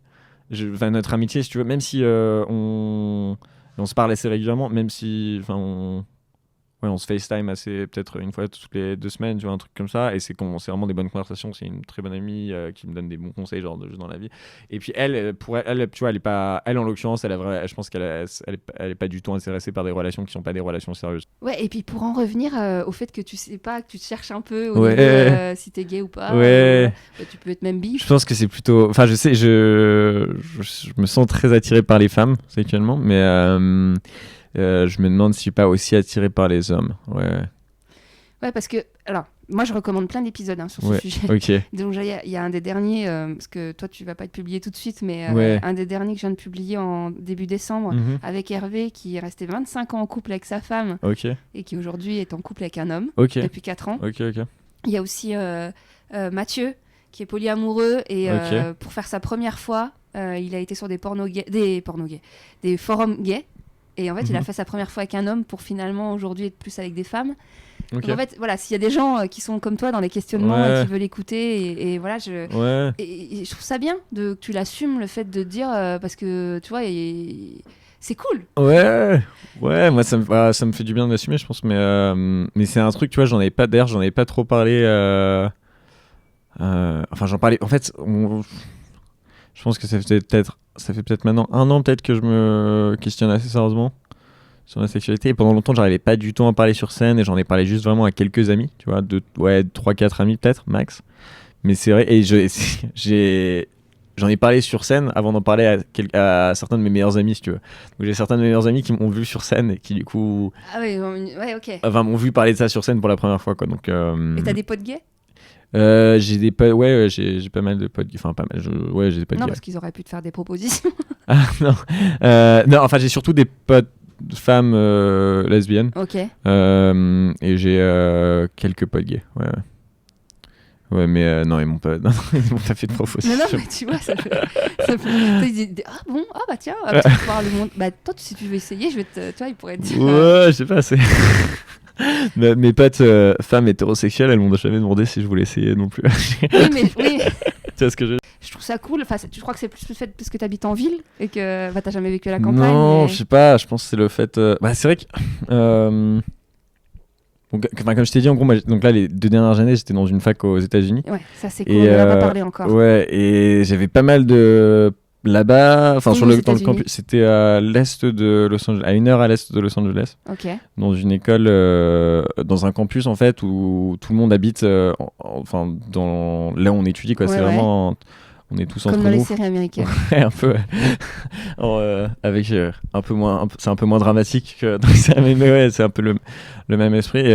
Speaker 2: Notre amitié, si tu veux, même si on se parle assez régulièrement, même si. On se FaceTime peut-être une fois toutes les 2 semaines, tu vois, un truc comme ça. Et c'est vraiment des bonnes conversations. C'est une très bonne amie qui me donne des bons conseils, genre juste dans la vie. Et puis elle, tu vois, elle est pas. Elle, en l'occurrence, je pense qu'elle est pas du tout intéressée par des relations qui sont pas des relations sérieuses.
Speaker 1: Ouais, et puis pour en revenir au fait que tu sais pas, que tu te cherches un peu au niveau si t'es gay ou pas.
Speaker 2: Ouais.
Speaker 1: Tu peux être même bi.
Speaker 2: Je pense que c'est plutôt. Enfin, je sais, je me sens très attiré par les femmes sexuellement, mais. Je me demande si je suis pas aussi attiré par les hommes.
Speaker 1: Ouais, parce que alors moi je recommande plein d'épisodes sur ce sujet.
Speaker 2: Okay.
Speaker 1: Donc il y a un des derniers parce que toi tu vas pas être publié tout de suite, mais un des derniers que je viens de publier en début décembre avec Hervé qui est resté 25 ans en couple avec sa femme et qui aujourd'hui est en couple avec un homme depuis 4 ans. Il y a aussi Mathieu qui est polyamoureux et pour faire sa première fois il a été sur des forums gays. Et en fait, il a fait sa première fois avec un homme pour finalement aujourd'hui être plus avec des femmes. Donc en fait, voilà, s'il y a des gens qui sont comme toi dans les questionnements et qui veulent écouter, et voilà, et je trouve ça bien que tu l'assumes, le fait de dire, parce que tu vois, c'est cool.
Speaker 2: Ouais, moi ça me fait du bien d'assumer, je pense, mais c'est un truc, tu vois, j'en avais pas trop parlé. Enfin, j'en parlais. En fait, je pense que ça fait peut-être maintenant 1 an peut-être que je me questionne assez sérieusement sur ma sexualité, et pendant longtemps j'arrivais pas du tout à en parler sur scène et j'en ai parlé juste vraiment à quelques amis, tu vois, 3-4 amis peut-être max. Mais c'est vrai, et j'en ai parlé sur scène avant d'en parler à certains de mes meilleurs amis, si tu veux. Donc j'ai certains de mes meilleurs amis qui m'ont vu sur scène et qui du coup
Speaker 1: ouais, ok.
Speaker 2: enfin m'ont vu parler de ça sur scène pour la première fois, quoi. Donc
Speaker 1: Et t'as des potes gays?
Speaker 2: j'ai des potes, ouais, j'ai pas mal de potes, enfin pas mal, ouais, j'ai des potes
Speaker 1: Non,
Speaker 2: gays.
Speaker 1: parce qu'ils auraient pu te faire des propositions.
Speaker 2: Ah, non. Non, enfin j'ai surtout des potes femmes lesbiennes.
Speaker 1: Ok.
Speaker 2: Et j'ai quelques potes gays, ouais. Ouais, mais non, ils m'ont pas fait de proposition.
Speaker 1: Non, mais tu vois, ça fait... Ah bon, ah bah tiens, tu vas pouvoir le monde. Bah toi, si tu veux essayer, je vais te... Tu vois, ils pourraient te dire...
Speaker 2: Ouais, je sais pas, c'est... Mes potes femmes hétérosexuelles, elles m'ont jamais demandé si je voulais essayer non plus.
Speaker 1: Oui.
Speaker 2: Tu vois ce que
Speaker 1: je trouve ça cool. Enfin, tu crois que c'est plus le fait parce que t'habites en ville et que t'as jamais vécu à la campagne?
Speaker 2: Non, je sais pas, je pense que c'est le fait... Bah, c'est vrai que... Donc, comme je t'ai dit, en gros, donc là, les 2 dernières années, j'étais dans une fac aux États-Unis.
Speaker 1: Ouais, ça c'est cool, on en a pas parlé encore.
Speaker 2: Ouais, et j'avais pas mal de... Là-bas, enfin dans le campus, c'était à l'est de Los Angeles, à 1 heure à l'est de Los Angeles.
Speaker 1: Ok.
Speaker 2: Dans une école, dans un campus en fait où tout le monde habite, enfin là où on étudie, quoi. Ouais, c'est vraiment, on est tous entre nous.
Speaker 1: Comme dans les séries américaines.
Speaker 2: Ouais, un peu. Avec un peu moins, c'est un peu moins dramatique que dans les séries, mais ouais, c'est un peu le même esprit.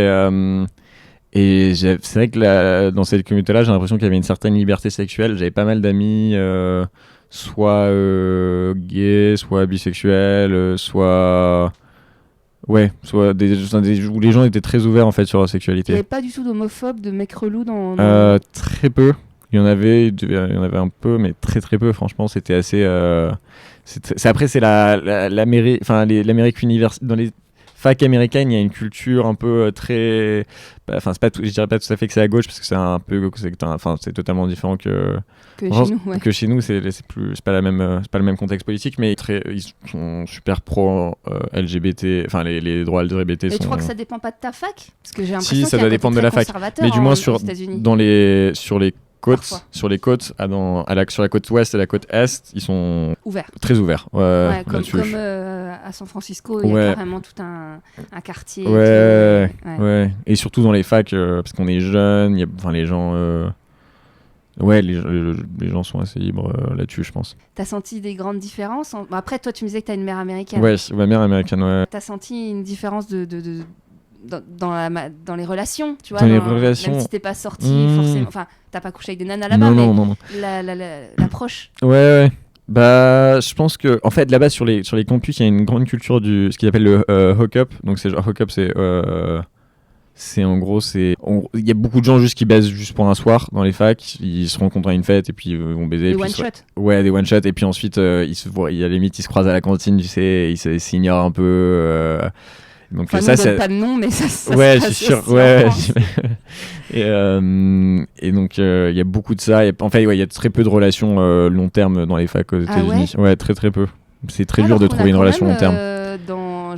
Speaker 2: Et c'est vrai que dans cette communauté-là, j'ai l'impression qu'il y avait une certaine liberté sexuelle. J'avais pas mal d'amis. Soit gays, soit bisexuels, soit où les gens étaient très ouverts en fait sur leur sexualité.
Speaker 1: Il n'y avait pas du tout d'homophobes, de mecs relous dans...
Speaker 2: Très peu. Il y en avait un peu, mais très très peu. Franchement, c'était assez. Après, c'est l'Amérique, enfin l'Amérique universitaire. Dans les facs américaines, il y a une culture un peu très. Enfin, je dirais pas tout à fait que c'est à gauche parce que c'est un peu, c'est totalement différent que
Speaker 1: chez nous. Ouais.
Speaker 2: Que chez nous, c'est pas le même contexte politique, mais ils sont super pro LGBT. Enfin, les droits LGBT sont.
Speaker 1: Et tu crois que ça dépend pas de ta fac? Parce que j'ai l'impression
Speaker 2: ça doit dépendre de la fac. Mais du moins sur les côtes, sur les côtes, sur la côte ouest et la côte est, ils sont très ouverts.
Speaker 1: Ouais, comme à San Francisco, il y a carrément tout un quartier.
Speaker 2: Ouais. Et surtout dans les facs, parce qu'on est jeunes, les gens. Ouais, les gens sont assez libres là-dessus, je pense.
Speaker 1: T'as senti des grandes différences Après, toi, tu me disais que t'as une mère américaine.
Speaker 2: Ouais, ma mère américaine, ouais.
Speaker 1: T'as senti une différence dans les relations, tu vois,
Speaker 2: les relations.
Speaker 1: Même si t'es pas sorti, forcément. Enfin, t'as pas couché avec des nanas là-bas,
Speaker 2: non.
Speaker 1: L'approche.
Speaker 2: Ouais. Bah, je pense que, en fait, là-bas, sur les campus, il y a une grande culture ce qu'ils appellent le hook-up. Donc, hook-up, c'est en gros, il y a beaucoup de gens juste qui baisent juste pour un soir dans les facs, ils se rencontrent à une fête et puis ils vont baiser.
Speaker 1: Des one-shot.
Speaker 2: Ouais, des one-shot, et puis ensuite ils se voient, à la limite ils se croisent à la cantine, tu sais, ils s'ignorent un peu. Donc
Speaker 1: ça, c'est pas de nom, mais ça
Speaker 2: ouais, je suis sûr. Ouais. Et donc il y a beaucoup de ça. En fait, il y a très peu de relations long terme dans les facs aux États-Unis. Ouais, très très peu. C'est très dur de trouver une relation long terme.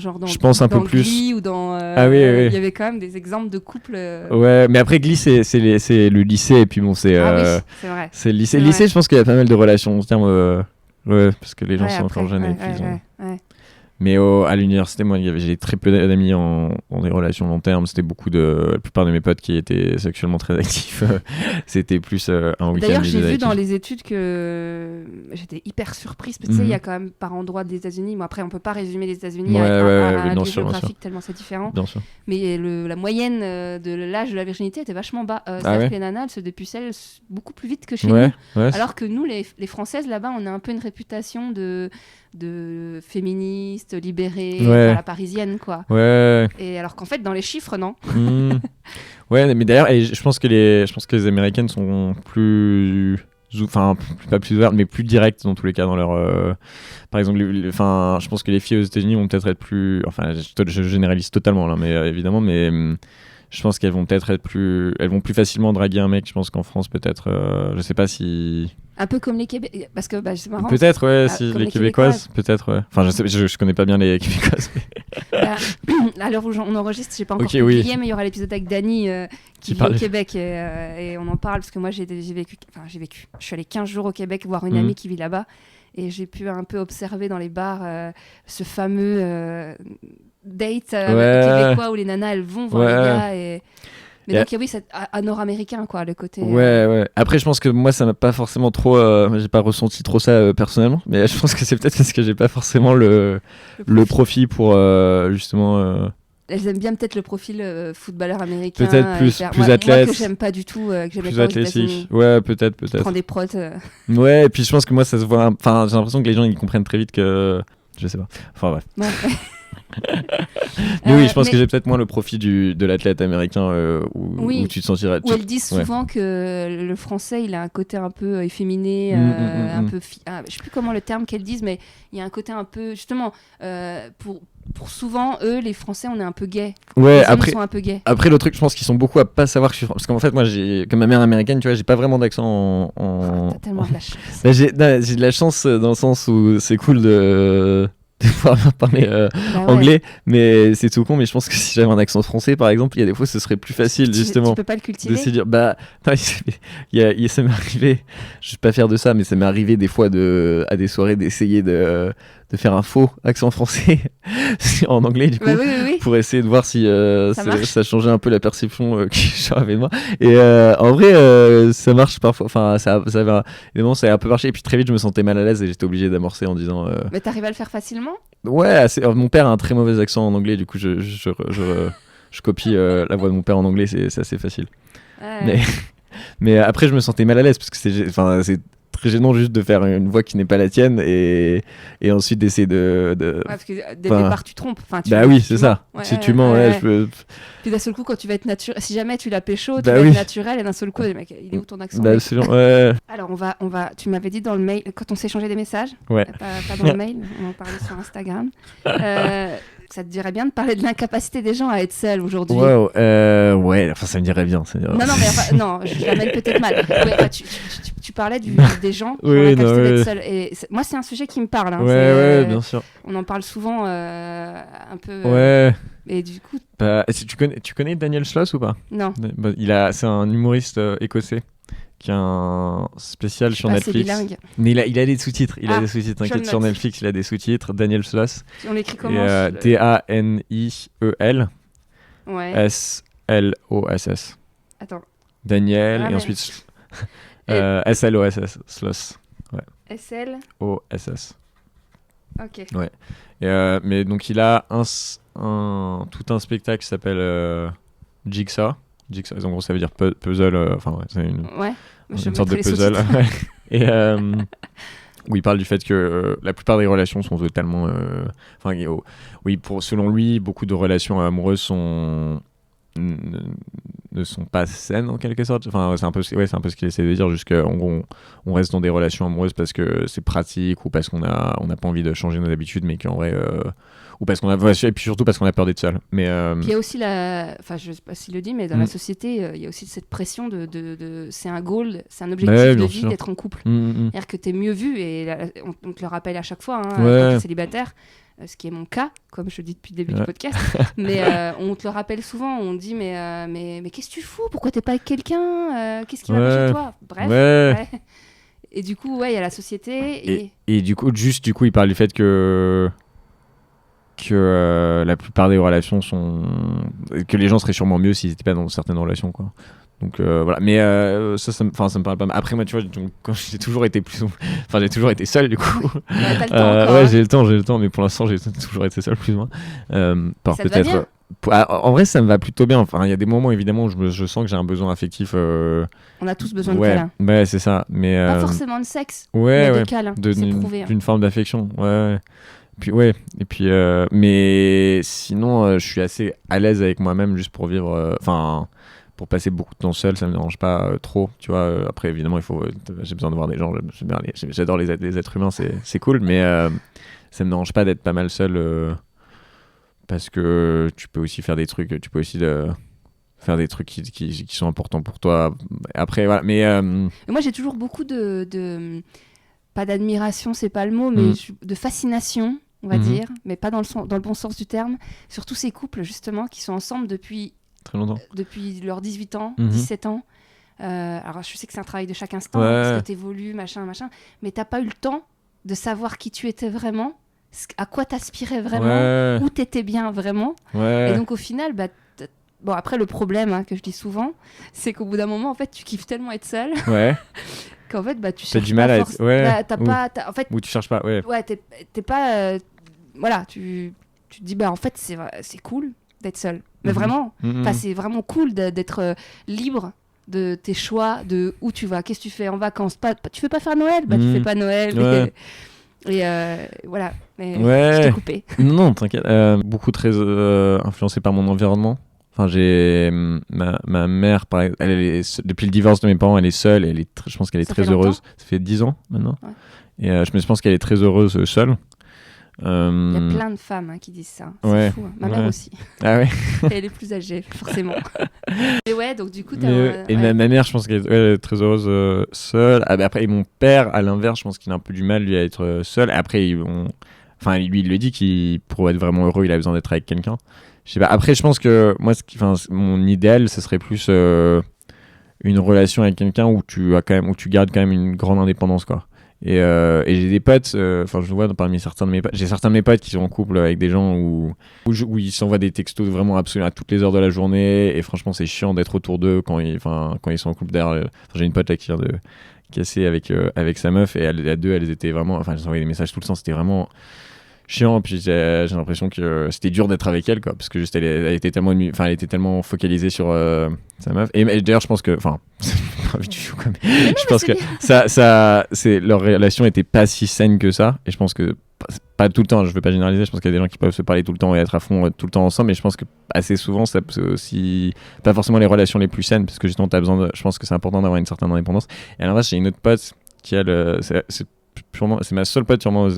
Speaker 2: Je pense un peu plus.
Speaker 1: Glee ou dans
Speaker 2: oui.
Speaker 1: Il y avait quand même des exemples de couples.
Speaker 2: Ouais, mais après Glee c'est le lycée et puis bon c'est.
Speaker 1: Oui, c'est vrai.
Speaker 2: C'est le lycée. Lycée, je pense qu'il y a pas mal de relations long terme. Ouais, parce que les gens sont encore jeunes et puis Mais à l'université, moi, j'ai très peu d'amis en des relations long terme. C'était la plupart de mes potes qui étaient sexuellement très actifs. C'était plus un week-end.
Speaker 1: D'ailleurs, j'ai vu dans les études que j'étais hyper surprise. Parce que tu sais, il y a quand même par endroit des États-Unis. Bon, après, on peut pas résumer les États-Unis à un lieu géographique tellement c'est différent.
Speaker 2: Bien sûr.
Speaker 1: Mais la moyenne de l'âge de la virginité était vachement bas. C'est-à-dire que les nanas, elles se dépucellent beaucoup plus vite que chez nous. Alors que nous, les Françaises, là-bas, on a un peu une réputation de féministes libérées, la parisienne, quoi.
Speaker 2: Ouais.
Speaker 1: Et alors qu'en fait, dans les chiffres, non.
Speaker 2: Ouais, mais d'ailleurs, je pense que les Américaines sont pas plus ouvertes, mais plus directes dans tous les cas dans leur. Par exemple, je pense que les filles aux États-Unis vont peut-être être plus. Enfin, je généralise totalement là, mais évidemment, mais. Je pense qu'elles vont peut-être elles vont plus facilement draguer un mec. Je pense qu'en France, peut-être, je sais pas si.
Speaker 1: Un peu comme les Québécois, parce que c'est marrant.
Speaker 2: Peut-être, ouais, si les Québécoises, peut-être, ouais. Enfin, je connais pas bien les Québécoises.
Speaker 1: À l'heure où on enregistre, j'ai pas encore publié, mais il y aura l'épisode avec Dany qui vit au Québec et on en parle parce que moi j'ai vécu. Je suis allée 15 jours au Québec voir une amie qui vit là-bas et j'ai pu un peu observer dans les bars ce fameux date québécois où les nanas elles vont voir les gars Mais donc, oui, c'est à nord-américain, quoi, le côté.
Speaker 2: Ouais. Après, je pense que moi, ça m'a pas forcément trop. J'ai pas ressenti trop ça personnellement. Mais je pense que c'est peut-être parce que j'ai pas forcément le profil pour justement.
Speaker 1: Elles aiment bien peut-être le profil footballeur américain.
Speaker 2: Peut-être plus athlète.
Speaker 1: Moi que j'aime pas du tout, que j'aime
Speaker 2: plus
Speaker 1: pas
Speaker 2: athlétique. Ouais, peut-être.
Speaker 1: Prends des prods.
Speaker 2: Ouais, et puis je pense que moi, ça se voit. Enfin, j'ai l'impression que les gens, ils comprennent très vite que. Je sais pas. Enfin, bref.
Speaker 1: Ouais.
Speaker 2: Mais oui, je pense que j'ai peut-être moins le profil de l'athlète américain où tu te sentirais.
Speaker 1: Où elles disent souvent que le français, il a un côté un peu efféminé, un peu. Je sais plus comment le terme qu'elles disent, mais il y a un côté un peu justement pour souvent eux, les Français, on est un peu gays.
Speaker 2: Ouais,
Speaker 1: les hommes sont un peu gays.
Speaker 2: Après, le truc, je pense qu'ils sont beaucoup à pas savoir que je suis parce qu'en fait, moi, comme ma mère américaine, tu vois, j'ai pas vraiment d'accent
Speaker 1: T'as tellement de la chance.
Speaker 2: J'ai de la chance dans le sens où c'est cool de pouvoir parler anglais, mais c'est tout con. Mais je pense que si j'avais un accent français, par exemple, il y a des fois, ce serait plus facile justement.
Speaker 1: Tu peux pas le cultiver.
Speaker 2: De se dire, non, ça m'est arrivé. Je vais pas faire de ça, mais ça m'est arrivé des fois à des soirées d'essayer de faire un faux accent français en anglais du coup,
Speaker 1: oui.
Speaker 2: pour essayer de voir si ça changeait un peu la perception que j'avais de moi. Et en vrai, ça marche parfois. Enfin, évidemment, ça a un peu marché. Et puis très vite, je me sentais mal à l'aise et j'étais obligé d'amorcer en disant.
Speaker 1: Mais t'arrives à le faire facilement ?
Speaker 2: Ouais, mon père a un très mauvais accent en anglais, du coup, je copie la voix de mon père en anglais, c'est assez facile.
Speaker 1: Ouais.
Speaker 2: Mais après, je me sentais mal à l'aise parce que c'est très gênant juste de faire une voix qui n'est pas la tienne et ensuite d'essayer de...
Speaker 1: Ouais, parce que dès le départ tu trompes.
Speaker 2: Oui, c'est ça. Si tu mens, je peux...
Speaker 1: Puis d'un seul coup, quand tu vas être naturel, si jamais tu l'as pécho, tu vas être naturel et d'un seul coup, mec, il est où ton accent
Speaker 2: absolument, ouais.
Speaker 1: Alors on va. Tu m'avais dit dans le mail, quand on s'est échangé des messages,
Speaker 2: ouais.
Speaker 1: Pas dans le mail, on en parlait sur Instagram. Ça te dirait bien de parler de l'incapacité des gens à être seuls aujourd'hui.
Speaker 2: Ouais, enfin ça me dirait bien.
Speaker 1: Non, mais non, je l'amène peut-être mal. Ouais, tu parlais des gens qui ont l'incapacité d'être seuls. Et moi, c'est un sujet qui me parle. Hein.
Speaker 2: Ouais, bien sûr.
Speaker 1: On en parle souvent un peu.
Speaker 2: Ouais.
Speaker 1: Et du coup.
Speaker 2: Tu connais Daniel Sloss ou pas ?
Speaker 1: Non.
Speaker 2: C'est un humoriste écossais qui a un spécial sur Netflix.
Speaker 1: Bilingue.
Speaker 2: Mais il a des sous-titres. Il a des sous-titres. T'inquiète, sur Netflix, il a des sous-titres. Daniel Sloss.
Speaker 1: On l'écrit comment
Speaker 2: Daniel.
Speaker 1: Ouais.
Speaker 2: S-L-O-S-S.
Speaker 1: Attends.
Speaker 2: Daniel et ensuite S-L-O-S-S. Sloss. Ouais.
Speaker 1: S-L-O-S-S. Ok.
Speaker 2: Ouais. Mais donc il a tout un spectacle qui s'appelle Jigsaw. En gros, ça veut dire puzzle. C'est une sorte de puzzle. Et où il parle du fait que la plupart des relations sont totalement. Selon lui, beaucoup de relations amoureuses ne sont pas saines en quelque sorte. Enfin, c'est un peu ce qu'il essaie de dire, juste qu'en gros, on reste dans des relations amoureuses parce que c'est pratique ou parce qu'on n'a pas envie de changer nos habitudes, mais qu'en vrai. Ou parce qu'on a et puis surtout parce qu'on a peur d'être seul. Mais
Speaker 1: puis il y a aussi je sais pas s'il le dit, mais dans la société, il y a aussi cette pression de c'est un goal, c'est un objectif de vie d'être en couple. C'est-à-dire que t'es mieux vu et on te le rappelle à chaque fois quand t'es célibataire. Ce qui est mon cas, comme je le dis depuis le début du podcast, mais on te le rappelle souvent, on te dit mais qu'est-ce que tu fous ? Pourquoi t'es pas avec quelqu'un ? Qu'est-ce qui va pas chez toi ? Bref. Ouais. Et du coup, il y a la société.
Speaker 2: Et du coup, il parle du fait que la plupart des relations que les gens seraient sûrement mieux s'ils n'étaient pas dans certaines relations, quoi. Donc voilà, mais ça me parle pas. Après moi, tu vois, quand j'ai toujours été seul du coup.
Speaker 1: T'as le temps encore,
Speaker 2: ouais, j'ai le temps, mais pour l'instant j'ai toujours été seul plus ou moins.
Speaker 1: Ça peut-être.
Speaker 2: En vrai, ça me va plutôt bien. Enfin, il y a des moments évidemment où je sens que j'ai un besoin affectif.
Speaker 1: On a tous besoin de câlins.
Speaker 2: Ouais, c'est ça. Mais
Speaker 1: pas forcément de sexe. Mais de câlins. C'est prouvé.
Speaker 2: D'une forme d'affection. Ouais. Mais sinon, je suis assez à l'aise avec moi-même juste pour vivre. Pour passer beaucoup de temps seul, ça me dérange pas trop, tu vois. Après, évidemment, j'ai besoin de voir des gens. J'adore les êtres humains, c'est cool, mais ça me dérange pas d'être pas mal seul parce que tu peux aussi faire des trucs. Tu peux aussi faire des trucs qui sont importants pour toi. Après, voilà. Mais
Speaker 1: moi, j'ai toujours beaucoup de pas d'admiration, c'est pas le mot, mais de fascination, on va dire, mais pas dans le bon sens du terme, sur tous ces couples justement qui sont ensemble depuis
Speaker 2: très longtemps.
Speaker 1: Depuis leurs 18 ans, 17 ans. Alors, je sais que c'est un travail de chaque instant, parce que t'évolues, machin, mais t'as pas eu le temps de savoir qui tu étais vraiment, à quoi t'aspirais vraiment, où t'étais bien vraiment. Et donc, au final, Bon, après, le problème que je dis souvent, c'est qu'au bout d'un moment, en fait, tu kiffes tellement être seul
Speaker 2: Ouais.
Speaker 1: qu'en fait, bah, tu
Speaker 2: T'as
Speaker 1: cherches
Speaker 2: du mal
Speaker 1: pas
Speaker 2: à
Speaker 1: force.
Speaker 2: être. Ouais.
Speaker 1: Bah, t'as pas, en fait,
Speaker 2: Ou tu cherches pas. Ouais.
Speaker 1: ouais, t'es pas. Voilà, tu te dis, bah, en fait, c'est cool d'être seul. Mais vraiment, c'est vraiment cool d'être libre de tes choix, de où tu vas, qu'est-ce que tu fais en vacances. Tu veux pas faire Noël, bah, tu fais pas Noël.
Speaker 2: Ouais.
Speaker 1: Et voilà, mais
Speaker 2: Ouais.
Speaker 1: je t'ai coupé.
Speaker 2: Non, t'inquiète. Beaucoup très influencé par mon environnement. Enfin, j'ai ma mère, elle est depuis le divorce de mes parents, elle est seule. Je pense qu'elle est
Speaker 1: Ça
Speaker 2: très
Speaker 1: fait longtemps
Speaker 2: heureuse. Ça fait 10 ans maintenant.
Speaker 1: Ouais.
Speaker 2: Et je pense qu'elle est très heureuse seule.
Speaker 1: Il y a plein de femmes qui disent ça. C'est
Speaker 2: Ouais.
Speaker 1: fou. Ma mère aussi.
Speaker 2: Ah ouais.
Speaker 1: Elle est plus âgée, forcément. Et ouais, donc du coup,
Speaker 2: Et ma mère, je pense qu'elle est très heureuse seule. Ah, bah, après, et mon père, à l'inverse, je pense qu'il a un peu du mal lui à être seul. Après, enfin, lui, il le dit qu'il pour être vraiment heureux, il a besoin d'être avec quelqu'un. Je sais pas. Après, je pense que moi, mon idéal, ce serait plus une relation avec quelqu'un où tu gardes quand même une grande indépendance, quoi. Et j'ai des potes, enfin je le vois parmi certains de mes potes, j'ai certains de mes potes qui sont en couple avec des gens où ils s'envoient des textos vraiment absolument à toutes les heures de la journée, et franchement c'est chiant d'être autour d'eux quand ils sont en couple. D'ailleurs, j'ai une pote là qui vient de casser avec sa meuf, et à deux elles étaient vraiment, enfin elles s'envoyaient des messages tout le temps, c'était vraiment chiant. Puis j'ai l'impression que c'était dur d'être avec elle, quoi, parce que juste elle était tellement focalisée sur sa meuf. Et d'ailleurs je pense que, enfin je pense que leur relation était pas si saine que ça, et je pense que pas tout le temps, je veux pas généraliser, je pense qu'il y a des gens qui peuvent se parler tout le temps et être à fond tout le temps ensemble, mais je pense que assez souvent c'est aussi pas forcément les relations les plus saines, parce que justement je pense que c'est important d'avoir une certaine indépendance. Et à l'inverse, j'ai une autre pote qui c'est ma seule pote sûrement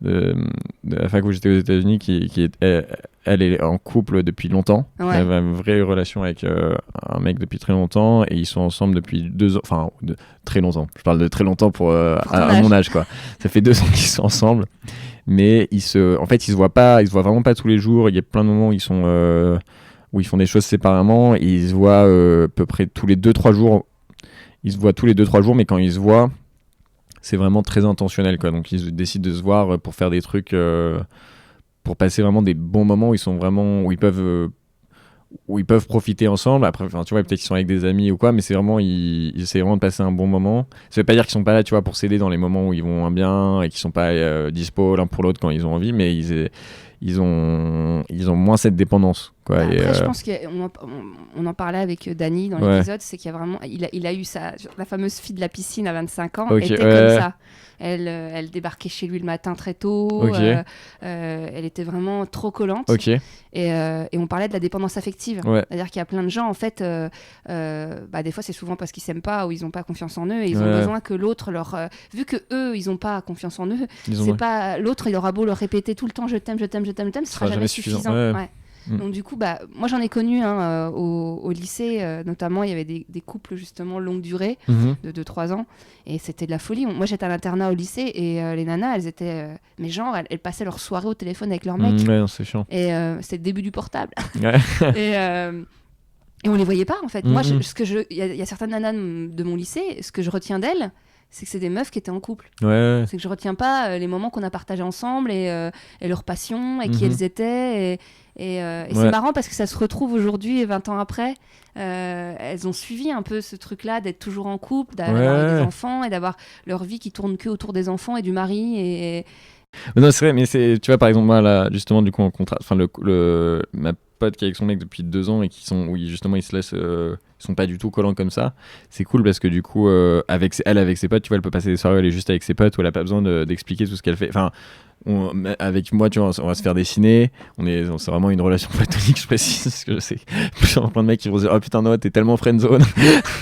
Speaker 2: de la fac où j'étais aux États-Unis, elle est en couple depuis longtemps.
Speaker 1: Ouais.
Speaker 2: Elle a une vraie relation avec un mec depuis très longtemps, et ils sont ensemble depuis 2 ans, enfin très longtemps. Je parle de très longtemps pour à mon âge, quoi. Ça fait 2 ans qu'ils sont ensemble, mais ils se voient vraiment pas tous les jours. Il y a plein de moments où où ils font des choses séparément, et ils se voient à peu près tous les 2-3 jours. Ils se voient tous les 2-3 jours, mais quand ils se voient, c'est vraiment très intentionnel, quoi. Donc ils décident de se voir pour faire des trucs, pour passer vraiment des bons moments où ils peuvent profiter ensemble. Après, tu vois, peut-être qu'ils sont avec des amis ou quoi, mais c'est vraiment, ils essaient vraiment de passer un bon moment. Ça veut pas dire qu'ils sont pas là, tu vois, pour s'aider dans les moments où ils vont bien, et qu'ils sont pas dispo l'un pour l'autre quand ils ont envie, mais ils ont moins cette dépendance, quoi.
Speaker 1: Après, je pense qu'on en parlait avec Dany dans l'épisode, c'est qu'il y a vraiment, il a eu la fameuse fille de la piscine à 25 ans, était comme ça. Elle débarquait chez lui le matin très tôt, elle était vraiment trop collante. Et on parlait de la dépendance affective. C'est-à-dire qu'il y a plein de gens, en fait, des fois c'est souvent parce qu'ils s'aiment pas ou ils ont pas confiance en eux, et ils ont besoin que l'autre vu que eux ils ont pas confiance en eux, pas l'autre, il aura beau leur répéter tout le temps je t'aime, ce sera jamais suffisant. Donc du coup, moi j'en ai connu au lycée, notamment il y avait des couples justement longue durée de 2-3 ans, et c'était de la folie. Moi j'étais à l'internat au lycée, et les nanas elles étaient mais genre elles passaient leur soirée au téléphone avec leur mec,
Speaker 2: c'est chiant.
Speaker 1: et c'était le début du portable. Et on les voyait pas, en fait. Moi il y a certaines nanas de mon lycée, ce que je retiens d'elles, c'est que c'est des meufs qui étaient en couple. C'est que je retiens pas les moments qu'on a partagés ensemble, et leur passion, et qui elles étaient, et c'est marrant parce que ça se retrouve aujourd'hui, 20 ans après. Elles ont suivi un peu ce truc-là d'être toujours en couple, d'avoir des enfants, et d'avoir leur vie qui tourne que autour des enfants et du mari.
Speaker 2: Non, c'est vrai, mais tu vois, par exemple, moi là, justement, du coup, en contrat, enfin ma pote qui est avec son mec depuis 2 ans, et où justement ils se laissent, ils sont pas du tout collants comme ça. C'est cool parce que du coup, avec ses potes, tu vois, elle peut passer des soirées où elle est juste avec ses potes, où elle a pas besoin d'expliquer tout ce qu'elle fait. Enfin, avec moi, tu vois, on va se faire dessiner. C'est vraiment une relation platonique, je précise, parce que je sais plein de mecs qui vont se dire, oh putain, Noah, t'es tellement friendzone.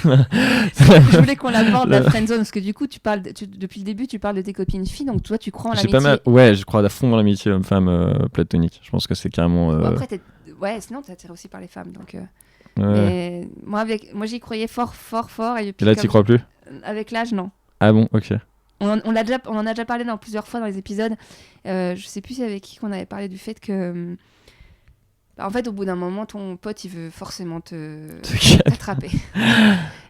Speaker 1: Je voulais qu'on l'aborde, la friendzone, parce que du coup, depuis le début, tu parles de tes copines filles, donc toi, tu crois en l'amitié.
Speaker 2: Je crois à fond dans l'amitié homme-femme platonique. Je pense que c'est carrément.
Speaker 1: Après, sinon, t'es attiré aussi par les femmes, donc. Mais moi, j'y croyais fort. Et
Speaker 2: là, t'y crois plus ?
Speaker 1: Avec l'âge, non.
Speaker 2: Ah bon, ok.
Speaker 1: On en a déjà parlé plusieurs fois dans les épisodes. Je sais plus avec qui qu'on avait parlé du fait que, en fait, au bout d'un moment, ton pote, il veut forcément t'attraper.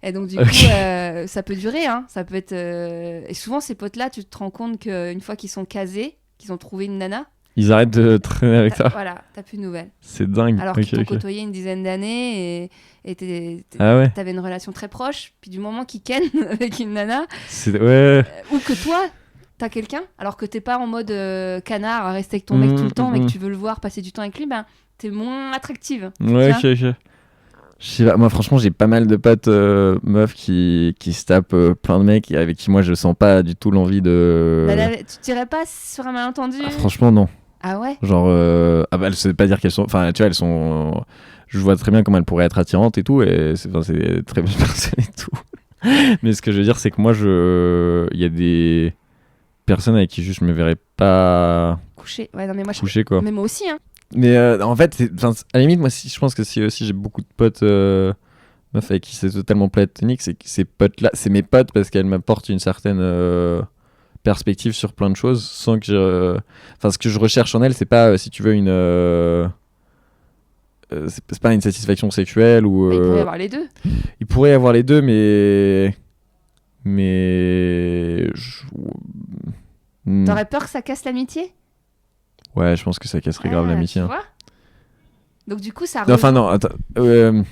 Speaker 1: Et donc, du coup, ça peut durer. Ça peut être. Et souvent, ces potes-là, tu te rends compte qu'une fois qu'ils sont casés, qu'ils ont trouvé une nana,
Speaker 2: Ils arrêtent de traîner avec toi.
Speaker 1: Voilà, t'as plus de nouvelles.
Speaker 2: C'est dingue.
Speaker 1: Alors qu'ils t'ont côtoyé une dizaine d'années et
Speaker 2: Ah ouais.
Speaker 1: t'avais une relation très proche, puis du moment qu'ils ken avec une nana,
Speaker 2: Ouais.
Speaker 1: ou que toi, t'as quelqu'un, alors que t'es pas en mode canard à rester avec ton mec tout le temps, mais que tu veux le voir, passer du temps avec lui, ben t'es moins attractive.
Speaker 2: Ouais, ok. Je sais pas, moi franchement j'ai pas mal de potes meufs qui se tapent plein de mecs avec qui moi je sens pas du tout l'envie de...
Speaker 1: Tu tirais pas sur un malentendu?
Speaker 2: Franchement non.
Speaker 1: Ah ouais?
Speaker 2: Genre, elle sait pas dire qu'elles sont... Enfin, tu vois, elles sont... Je vois très bien comment elles pourraient être attirantes et tout, et c'est très belles personnes et tout. Mais ce que je veux dire, c'est que moi, il y a des personnes avec qui juste je me verrais pas...
Speaker 1: Coucher. Ouais, non mais moi,
Speaker 2: coucher, quoi.
Speaker 1: Mais moi aussi, hein.
Speaker 2: Mais en fait, à la limite, moi, je pense que si aussi j'ai beaucoup de potes meufs avec qui c'est totalement platonique, c'est que ces potes-là, c'est mes potes parce qu'elles m'apportent une certaine... perspective sur plein de choses sans que enfin ce que je recherche en elle c'est pas si tu veux une c'est pas une satisfaction sexuelle ou
Speaker 1: il pourrait y avoir les deux.
Speaker 2: Il pourrait y avoir les deux
Speaker 1: T'aurais peur que ça casse l'amitié?
Speaker 2: Ouais, je pense que ça casserait grave l'amitié,
Speaker 1: tu vois. Donc du coup ça
Speaker 2: enfin non, attends, je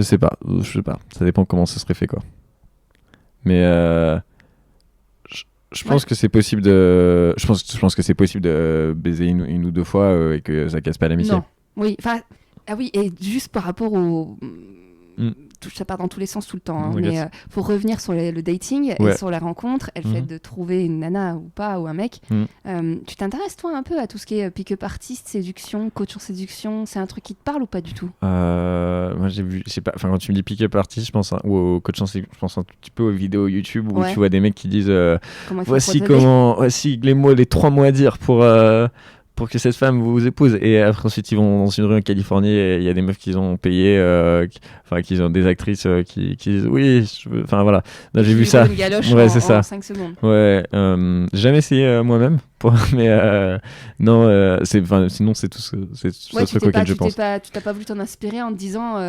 Speaker 2: sais pas, ça dépend comment ça serait fait, quoi. Mais je pense que c'est possible de... Je pense que c'est possible de baiser une ou deux fois et que ça casse pas l'amitié.
Speaker 1: Non. Oui, enfin... Ah oui, et juste par rapport au... Ça part dans tous les sens tout le temps. Hein, mais pour revenir sur le dating et sur la rencontre, le fait de trouver une nana ou pas, ou un mec, tu t'intéresses toi un peu à tout ce qui est pick-up artist, séduction, coach en séduction, c'est un truc qui te parle ou pas du tout?
Speaker 2: Moi j'ai vu, je sais pas, quand tu me dis pick-up artist, je pense ou au coach en séduction, je pense un petit peu aux vidéos YouTube où tu vois des mecs qui disent voici les 3 mots à dire pour que cette femme vous épouse, et après ensuite ils vont dans une rue en Californie et il y a des meufs qui ont payé qui ont des actrices qui disent oui enfin voilà. Là, j'ai vu ça,
Speaker 1: ouais, c'est ça, en 5 secondes.
Speaker 2: Ouais, jamais essayé moi-même mais non, sinon c'est tout ce truc auquel je pense.
Speaker 1: Tu t'as pas voulu t'en inspirer en te disant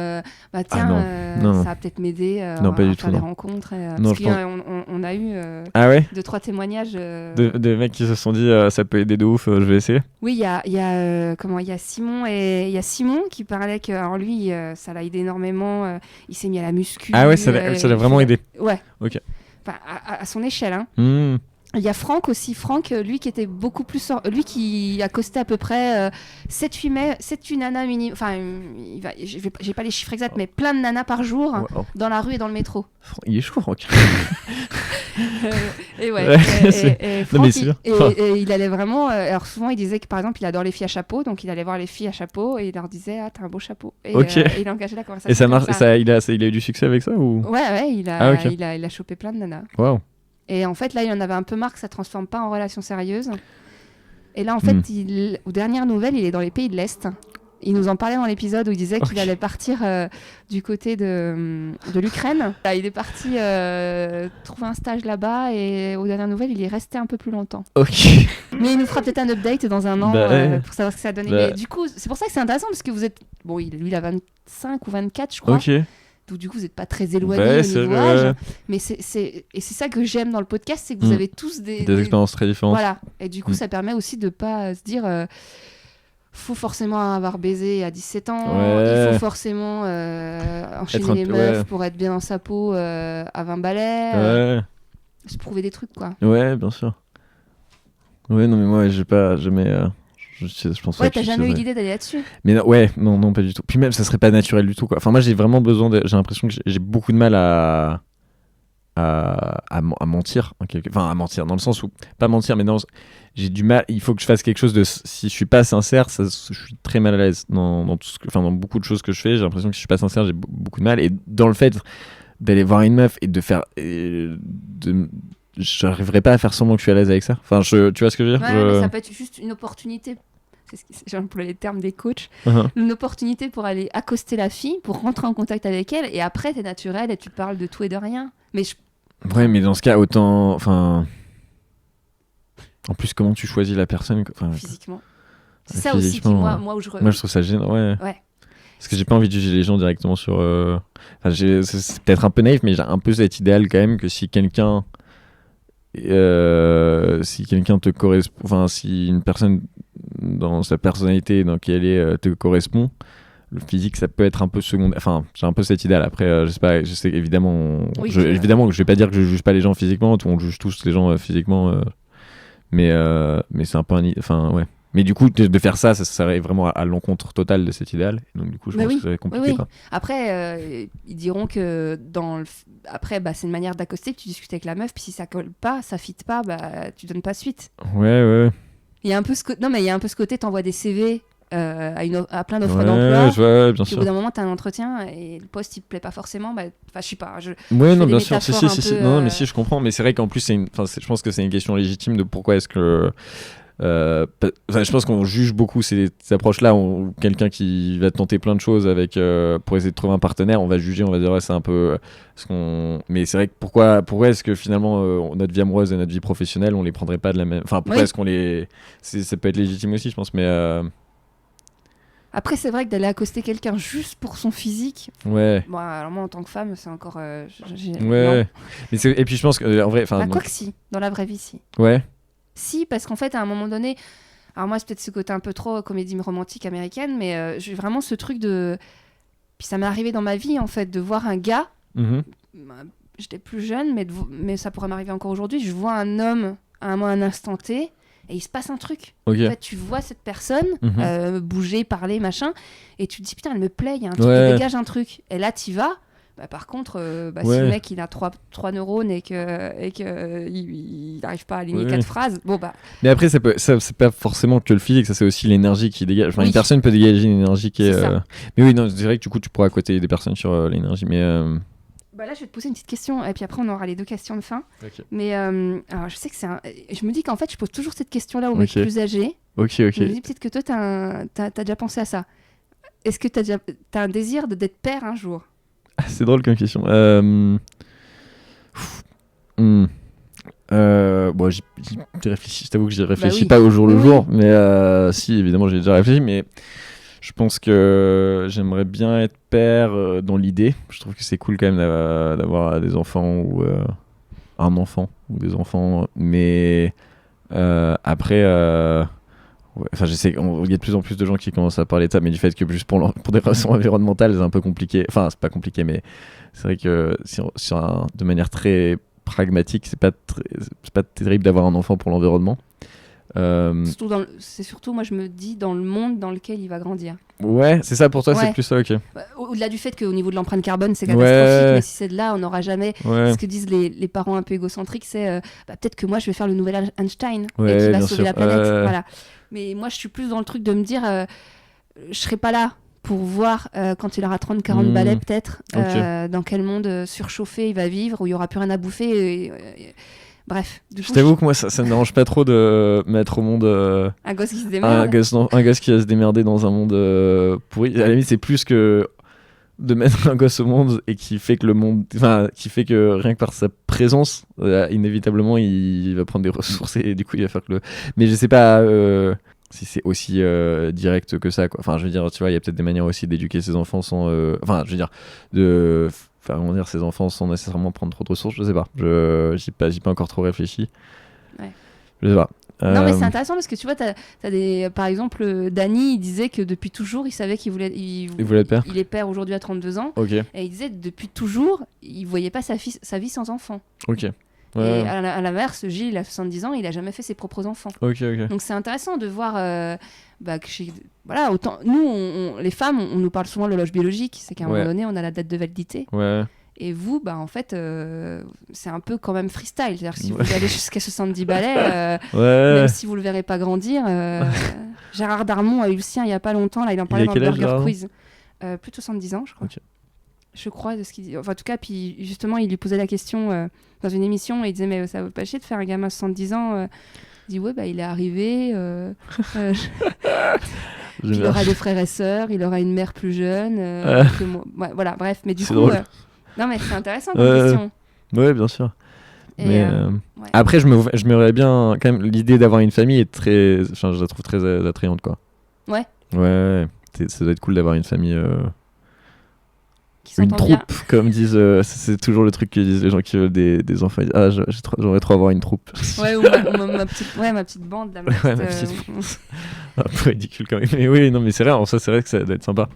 Speaker 1: tiens,
Speaker 2: non.
Speaker 1: ça va peut-être m'aider à faire des rencontres parce qu'on a eu 2-3 témoignages
Speaker 2: de mecs qui se sont dit ça peut aider de ouf, je vais essayer.
Speaker 1: Oui, il y a Simon qui parlait que alors lui ça l'a aidé énormément, il s'est mis à la muscu.
Speaker 2: Ah ouais, ça l'a vraiment aidé.
Speaker 1: Ouais.
Speaker 2: OK.
Speaker 1: Enfin, à son échelle, hein. Il y a Franck aussi, lui qui était beaucoup plus... Lui qui a costé à peu près 7-8 nanas minimum... Enfin, j'ai pas les chiffres exacts, mais plein de nanas par jour dans la rue et dans le métro.
Speaker 2: Il est chaud, Franck.
Speaker 1: Et ouais. Et Franck, et il allait vraiment... alors souvent, il disait que par exemple, il adore les filles à chapeau, donc il allait voir les filles à chapeau et il leur disait « Ah, t'as un beau chapeau ». Et il a engagé la conversation.
Speaker 2: Et ça marche, il a eu du succès avec ça ou...
Speaker 1: Ouais, il a chopé plein de nanas.
Speaker 2: Waouh.
Speaker 1: Et en fait, là, il en avait un peu marre que ça ne transforme pas en relation sérieuse. Et là, en fait, aux dernières nouvelles, il est dans les pays de l'Est. Il nous en parlait dans l'épisode où il disait qu'il allait partir du côté de l'Ukraine. Là, il est parti trouver un stage là-bas et aux dernières nouvelles, il est resté un peu plus longtemps.
Speaker 2: Ok.
Speaker 1: Mais il nous fera peut-être un update dans un an pour savoir ce que ça a donné. Mais du coup, c'est pour ça que c'est intéressant parce que vous êtes... Bon, lui, il a 25 ou 24, je crois.
Speaker 2: Ok.
Speaker 1: Donc du coup, vous n'êtes pas très éloignés au niveau âge. Mais c'est ça que j'aime dans le podcast, c'est que vous avez tous des
Speaker 2: expériences très différentes.
Speaker 1: Voilà. Et du coup, ça permet aussi de ne pas se dire... faut forcément avoir baisé à 17 ans, il faut forcément enchaîner les meufs pour être bien dans sa peau à 20 balais. Se prouver des trucs, quoi.
Speaker 2: Ouais, bien sûr. Ouais, non, mais moi, j'ai pas jamais... Je pense
Speaker 1: t'as jamais eu l'idée d'aller là-dessus.
Speaker 2: Mais non, pas du tout. Puis même, ça serait pas naturel du tout, quoi. Enfin, moi, j'ai vraiment besoin j'ai l'impression que j'ai beaucoup de mal à mentir. Enfin, à mentir, dans le sens où... Pas mentir, mais j'ai du mal... Il faut que je fasse quelque chose de... Si je suis pas sincère, je suis très mal à l'aise dans tout dans beaucoup de choses que je fais. J'ai l'impression que si je suis pas sincère, j'ai beaucoup de mal. Et dans le fait d'aller voir une meuf et de faire... J'arriverai pas à faire semblant que je suis à l'aise avec ça. Enfin, tu vois ce que je veux dire?
Speaker 1: Mais ça peut être juste une opportunité. J'emploie les termes des coachs. Une opportunité pour aller accoster la fille, pour rentrer en contact avec elle, et après t'es naturel et tu parles de tout et de rien.
Speaker 2: Ouais, mais dans ce cas, autant... Enfin... En plus, comment tu choisis la personne
Speaker 1: physiquement. C'est ça aussi qui, moi où je...
Speaker 2: Moi, je trouve ça gênant, ouais. Parce que j'ai pas envie de juger les gens directement sur... c'est peut-être un peu naïf, mais j'ai un peu cet idéal quand même que si quelqu'un si quelqu'un te correspond, enfin si une personne dans sa personnalité dans qui elle est te correspond, le physique ça peut être un peu secondaire. Enfin, j'ai un peu cette idée. Après, je sais évidemment, évidemment que je vais pas dire que je juge pas les gens physiquement, on juge tous les gens physiquement, mais c'est un peu enfin ouais. Mais du coup, de faire ça serait vraiment à l'encontre totale de cet idéal. Donc du coup, je pense que c'est compliqué.
Speaker 1: Oui. Après, ils diront que après, c'est une manière d'accoster, que tu discutes avec la meuf, puis si ça colle pas, ça fit pas, tu donnes pas suite.
Speaker 2: Ouais.
Speaker 1: Il y a un peu il y a un peu ce côté, t'envoies des CV à plein d'offres
Speaker 2: bien
Speaker 1: d'emploi. Puis
Speaker 2: sûr.
Speaker 1: au bout d'un moment, t'as un entretien et le poste il te plaît pas forcément. Je sais pas.
Speaker 2: Ouais, non, bien sûr. Si. Non, mais
Speaker 1: si,
Speaker 2: si, je comprends. Mais c'est vrai qu'en plus, je pense que c'est une question légitime de pourquoi est-ce que. Je pense qu'on juge beaucoup ces approches-là. Quelqu'un qui va tenter plein de choses pour essayer de trouver un partenaire, on va juger, on va dire ouais, c'est un peu mais c'est vrai que pourquoi est-ce que finalement notre vie amoureuse et notre vie professionnelle on les prendrait pas de la même. Enfin, pourquoi est-ce qu'on ça peut être légitime aussi, je pense, mais
Speaker 1: après c'est vrai que d'aller accoster quelqu'un juste pour son physique.
Speaker 2: Ouais.
Speaker 1: Bon, alors moi en tant que femme c'est encore.
Speaker 2: Ouais. Mais et puis je pense que en vrai.
Speaker 1: Quoi que si, dans la vraie vie si.
Speaker 2: Ouais.
Speaker 1: Si, parce qu'en fait, à un moment donné, alors moi, c'est peut-être ce côté un peu trop comédie romantique américaine, mais j'ai vraiment ce truc de. Puis ça m'est arrivé dans ma vie, en fait, de voir un gars. J'étais plus jeune, mais ça pourrait m'arriver encore aujourd'hui. Je vois un homme à un instant T, et il se passe un truc.
Speaker 2: Okay.
Speaker 1: En fait, tu vois cette personne bouger, parler, machin, et tu te dis, putain, elle me plaît, il y a un truc, elle dégage un truc. Et là, t'y vas. Par contre, si le mec il a 3 neurones et qu'il n'arrive pas à aligner 4 phrases,
Speaker 2: Mais après, c'est pas forcément que le physique, ça c'est aussi l'énergie qui dégage. Enfin, une personne peut dégager une énergie qui est. Mais oui, non, je dirais que du coup tu pourras côté des personnes sur l'énergie. Mais.
Speaker 1: Là, je vais te poser une petite question et puis après on aura les 2 questions de fin.
Speaker 2: Okay.
Speaker 1: Mais alors, je sais que je me dis qu'en fait, je pose toujours cette question-là aux mecs plus âgés.
Speaker 2: Ok.
Speaker 1: Je me dis peut-être que toi, t'as déjà pensé à ça. Est-ce que t'as un désir d'être père un jour?
Speaker 2: C'est drôle comme question. Bon, j'y réfléchis. Je t'avoue que j'y réfléchis pas au jour le jour, mais si, évidemment, j'ai déjà réfléchi. Mais je pense que j'aimerais bien être père dans l'idée. Je trouve que c'est cool quand même d'avoir des enfants ou un enfant ou des enfants. Mais après. Ouais, enfin, je sais qu'il y a de plus en plus de gens qui commencent à parler de ça, mais du fait que juste pour des raisons environnementales, c'est un peu compliqué. Enfin, c'est pas compliqué, mais c'est vrai que de manière très pragmatique, c'est pas terrible d'avoir un enfant pour l'environnement.
Speaker 1: C'est surtout, moi, je me dis, dans le monde dans lequel il va grandir.
Speaker 2: Ouais, c'est ça pour toi, c'est plus ça, ok.
Speaker 1: Au-delà du fait qu'au niveau de l'empreinte carbone, c'est catastrophique, mais si c'est de là, on n'aura jamais. Ce que disent les parents un peu égocentriques, c'est peut-être que moi, je vais faire le nouvel Einstein et qui va sauver la planète. Voilà. Mais moi, je suis plus dans le truc de me dire, je serai pas là pour voir quand il aura 30-40 balais, peut-être, dans quel monde surchauffé il va vivre, où il n'y aura plus rien à bouffer. Bref.
Speaker 2: Je t'avoue que moi, ça me dérange pas trop de mettre au monde
Speaker 1: un gosse qui se démerde.
Speaker 2: Un gosse qui va se démerder dans un monde pourri. À la limite, c'est plus que de mettre un gosse au monde et qui fait que qui fait que rien que par sa présence, inévitablement, il va prendre des ressources et du coup, il va faire que Mais je sais pas si c'est aussi direct que ça, quoi. Enfin, je veux dire, tu vois, il y a peut-être des manières aussi d'éduquer ses enfants sans. Enfin, je veux dire, de faire grandir ses enfants sans nécessairement prendre trop de ressources, je sais pas. J'y ai pas encore trop réfléchi.
Speaker 1: Ouais.
Speaker 2: Je sais pas.
Speaker 1: Non, mais c'est intéressant parce que tu vois, t'as par exemple, Dany, il disait que depuis toujours, il savait qu'il voulait être père. Il est père aujourd'hui à 32 ans.
Speaker 2: Okay.
Speaker 1: Et il disait que depuis toujours, il voyait pas sa vie sans enfant.
Speaker 2: Ok.
Speaker 1: Ouais. Et à l'inverse, Gilles, il a 70 ans, il a jamais fait ses propres enfants.
Speaker 2: Ok.
Speaker 1: Donc c'est intéressant de voir que voilà, autant nous, les femmes, on nous parle souvent de l'horloge biologique, c'est qu'à un moment donné, on a la date de validité.
Speaker 2: Ouais.
Speaker 1: Et vous, en fait, c'est un peu quand même freestyle. C'est-à-dire que si vous allez jusqu'à 70 balais, même si vous le verrez pas grandir, Gérard Darmon a eu le sien il y a pas longtemps, là, il en parlait dans le Burger Quiz. Plus de 70 ans, je crois. Okay. Je crois, de ce qu'il dit. Enfin, en tout cas, puis justement, il lui posait la question dans une émission et il disait, mais ça vaut pas chier de faire un gamin à 70 ans Il dit, ouais, il est arrivé. Il aura des frères et sœurs, il aura une mère plus jeune que moi. Ouais, voilà, bref. Mais du coup, non, mais c'est intéressant comme question.
Speaker 2: Ouais, bien sûr. Mais après, je me verrais bien, quand même, l'idée d'avoir une famille est très. Enfin, je la trouve très attrayante, quoi.
Speaker 1: Ouais.
Speaker 2: Ouais, ça doit être cool d'avoir une famille.
Speaker 1: qui
Speaker 2: Une
Speaker 1: s'entendent bien.
Speaker 2: troupe, comme disent, c'est toujours le truc que disent les gens qui veulent des enfants. Ils disent, ah, j'aimerais trop avoir une troupe.
Speaker 1: Ouais, ou ma petite bande. Là,
Speaker 2: Ouais, ma petite un peu ridicule quand même. Mais oui, non, mais c'est vrai, en ça, c'est vrai que ça doit être sympa.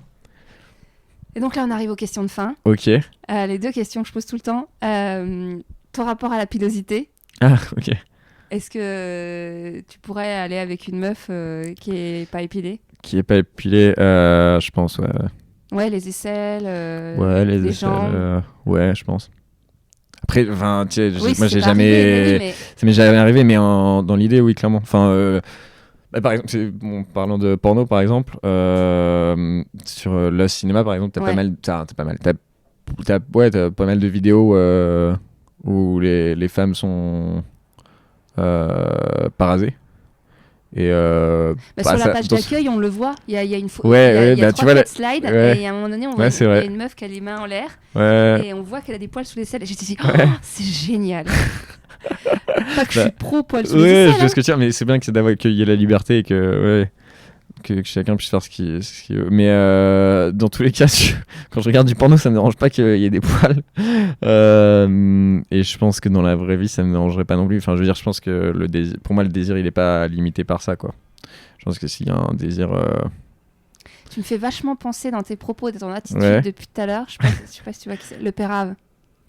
Speaker 1: Et donc là, on arrive aux questions de fin.
Speaker 2: Ok.
Speaker 1: Les 2 questions que je pose tout le temps. Ton rapport à la pilosité.
Speaker 2: Ah, ok.
Speaker 1: Est-ce que tu pourrais aller avec une meuf qui est pas épilée?
Speaker 2: Qui est pas épilé, je pense, ouais.
Speaker 1: Ouais, les aisselles,
Speaker 2: Ouais, les
Speaker 1: les
Speaker 2: aisselles,
Speaker 1: jambes.
Speaker 2: ouais, je pense. Après, enfin, tu sais,
Speaker 1: Oui,
Speaker 2: moi,
Speaker 1: c'est
Speaker 2: j'ai
Speaker 1: pas arrivé,
Speaker 2: jamais.
Speaker 1: mais
Speaker 2: Ça m'est jamais arrivé, mais dans l'idée, oui, clairement. Enfin, bah, par exemple, bon, parlant de porno, par exemple, sur le cinéma, par exemple, t'as
Speaker 1: Ouais.
Speaker 2: pas mal. T'as pas mal de vidéos où les femmes sont pas rasées. Et
Speaker 1: bah,
Speaker 2: bah,
Speaker 1: sur la
Speaker 2: ça,
Speaker 1: page
Speaker 2: dans-
Speaker 1: d'accueil, on le voit. Il y a une
Speaker 2: Ouais,
Speaker 1: il y a,
Speaker 2: ouais,
Speaker 1: il y a
Speaker 2: bah, tu vois,
Speaker 1: 3-4 slides,
Speaker 2: ouais.
Speaker 1: et à un moment donné, on voit
Speaker 2: Ouais, c'est
Speaker 1: il y a
Speaker 2: vrai.
Speaker 1: une meuf qui a les mains en l'air,
Speaker 2: Ouais.
Speaker 1: et on voit qu'elle a des poils sous les aisselles. Et j'ai dit,
Speaker 2: Ouais.
Speaker 1: oh, c'est génial. Pas que je
Speaker 2: Bah,
Speaker 1: suis pro poils sous les
Speaker 2: Ouais,
Speaker 1: aisselles.
Speaker 2: je vois ce que tu veux dire, mais c'est bien qu'il y ait la liberté et que chacun puisse faire ce qu'il veut. Mais dans tous les cas, quand je regarde du porno, ça me dérange pas qu'il y ait des poils. Et je pense que dans la vraie vie, ça me dérangerait pas non plus. Enfin, je veux dire, je pense que pour moi, le désir, il est pas limité par ça, quoi. Je pense que s'il y a un désir.
Speaker 1: Tu me fais vachement penser dans tes propos et dans ton attitude
Speaker 2: Ouais.
Speaker 1: depuis tout à l'heure. Je sais pas si tu vois qui c'est. Le Pérave.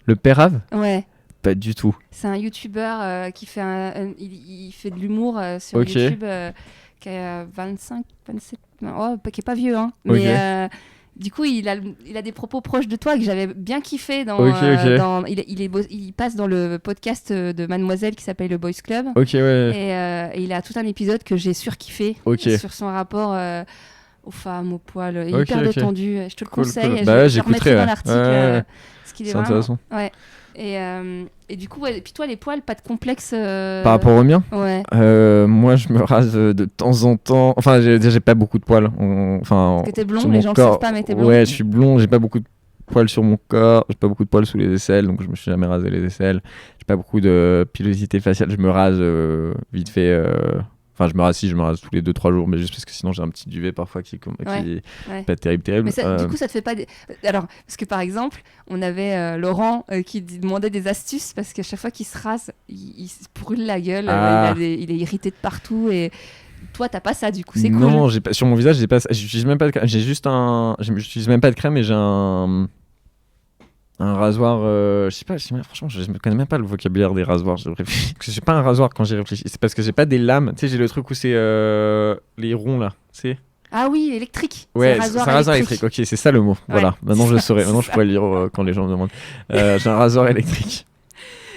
Speaker 2: Le pérave?
Speaker 1: Ouais.
Speaker 2: Pas du tout.
Speaker 1: C'est un youtubeur qui fait il fait de l'humour sur
Speaker 2: Ok.
Speaker 1: YouTube qui a 25, 27, qui est pas vieux, hein. Mais
Speaker 2: Ok.
Speaker 1: du coup, il a des propos proches de toi que j'avais bien kiffé
Speaker 2: Ok, ok.
Speaker 1: il passe dans le podcast de Mademoiselle qui s'appelle le Boys Club.
Speaker 2: Ok, ouais.
Speaker 1: Et il a tout un épisode que j'ai surkiffé
Speaker 2: Ok.
Speaker 1: sur son rapport aux femmes, aux poils,
Speaker 2: Ok,
Speaker 1: hyper
Speaker 2: ok.
Speaker 1: détendu. Je te le
Speaker 2: Cool,
Speaker 1: conseille.
Speaker 2: cool. Bah ouais,
Speaker 1: Je remettrai
Speaker 2: j'écouterai,
Speaker 1: dans
Speaker 2: ouais.
Speaker 1: l'article
Speaker 2: Ouais.
Speaker 1: ce qu'il est
Speaker 2: C'est
Speaker 1: vraiment.
Speaker 2: intéressant.
Speaker 1: Ouais. Et du coup, ouais, et puis toi, les poils, pas de complexe.
Speaker 2: Par rapport au mien?
Speaker 1: Ouais.
Speaker 2: Moi, je me rase de temps en temps. Enfin, j'ai pas beaucoup de poils. Enfin,
Speaker 1: Parce que t'es blond,
Speaker 2: sur
Speaker 1: les
Speaker 2: mon
Speaker 1: gens le
Speaker 2: corps.
Speaker 1: savent pas, mais t'es blond.
Speaker 2: Ouais, je suis blond. J'ai pas beaucoup de poils sur mon corps. J'ai pas beaucoup de poils sous les aisselles, donc je me suis jamais rasé les aisselles. J'ai pas beaucoup de pilosité faciale. Je me rase vite fait. Enfin, je me rase tous les 2-3 jours, mais juste parce que sinon j'ai un petit duvet parfois qui
Speaker 1: Ouais.
Speaker 2: est pas terrible.
Speaker 1: Mais ça, du coup, ça te fait pas. Alors, parce que par exemple, on avait Laurent qui demandait des astuces parce qu'à chaque fois qu'il se rase, il se brûle la gueule,
Speaker 2: Ah.
Speaker 1: il est irrité de partout. Et toi, t'as pas ça, du coup, c'est cool.
Speaker 2: Non, sur mon visage, j'utilise même pas de crème. J'utilise même pas de crème, mais j'ai un rasoir. Je sais pas, franchement, je me connais même pas le vocabulaire des rasoirs. J'ai pas un rasoir quand j'y réfléchis. C'est parce que j'ai pas des lames. Tu sais, j'ai le truc où c'est les ronds là. Tu sais.
Speaker 1: Ah oui, électrique.
Speaker 2: Ouais,
Speaker 1: C'est
Speaker 2: c'est un rasoir électrique. Ok, c'est ça le mot. Voilà. Maintenant je saurais. Maintenant je pourrais le lire quand les gens me demandent. J'ai un rasoir électrique.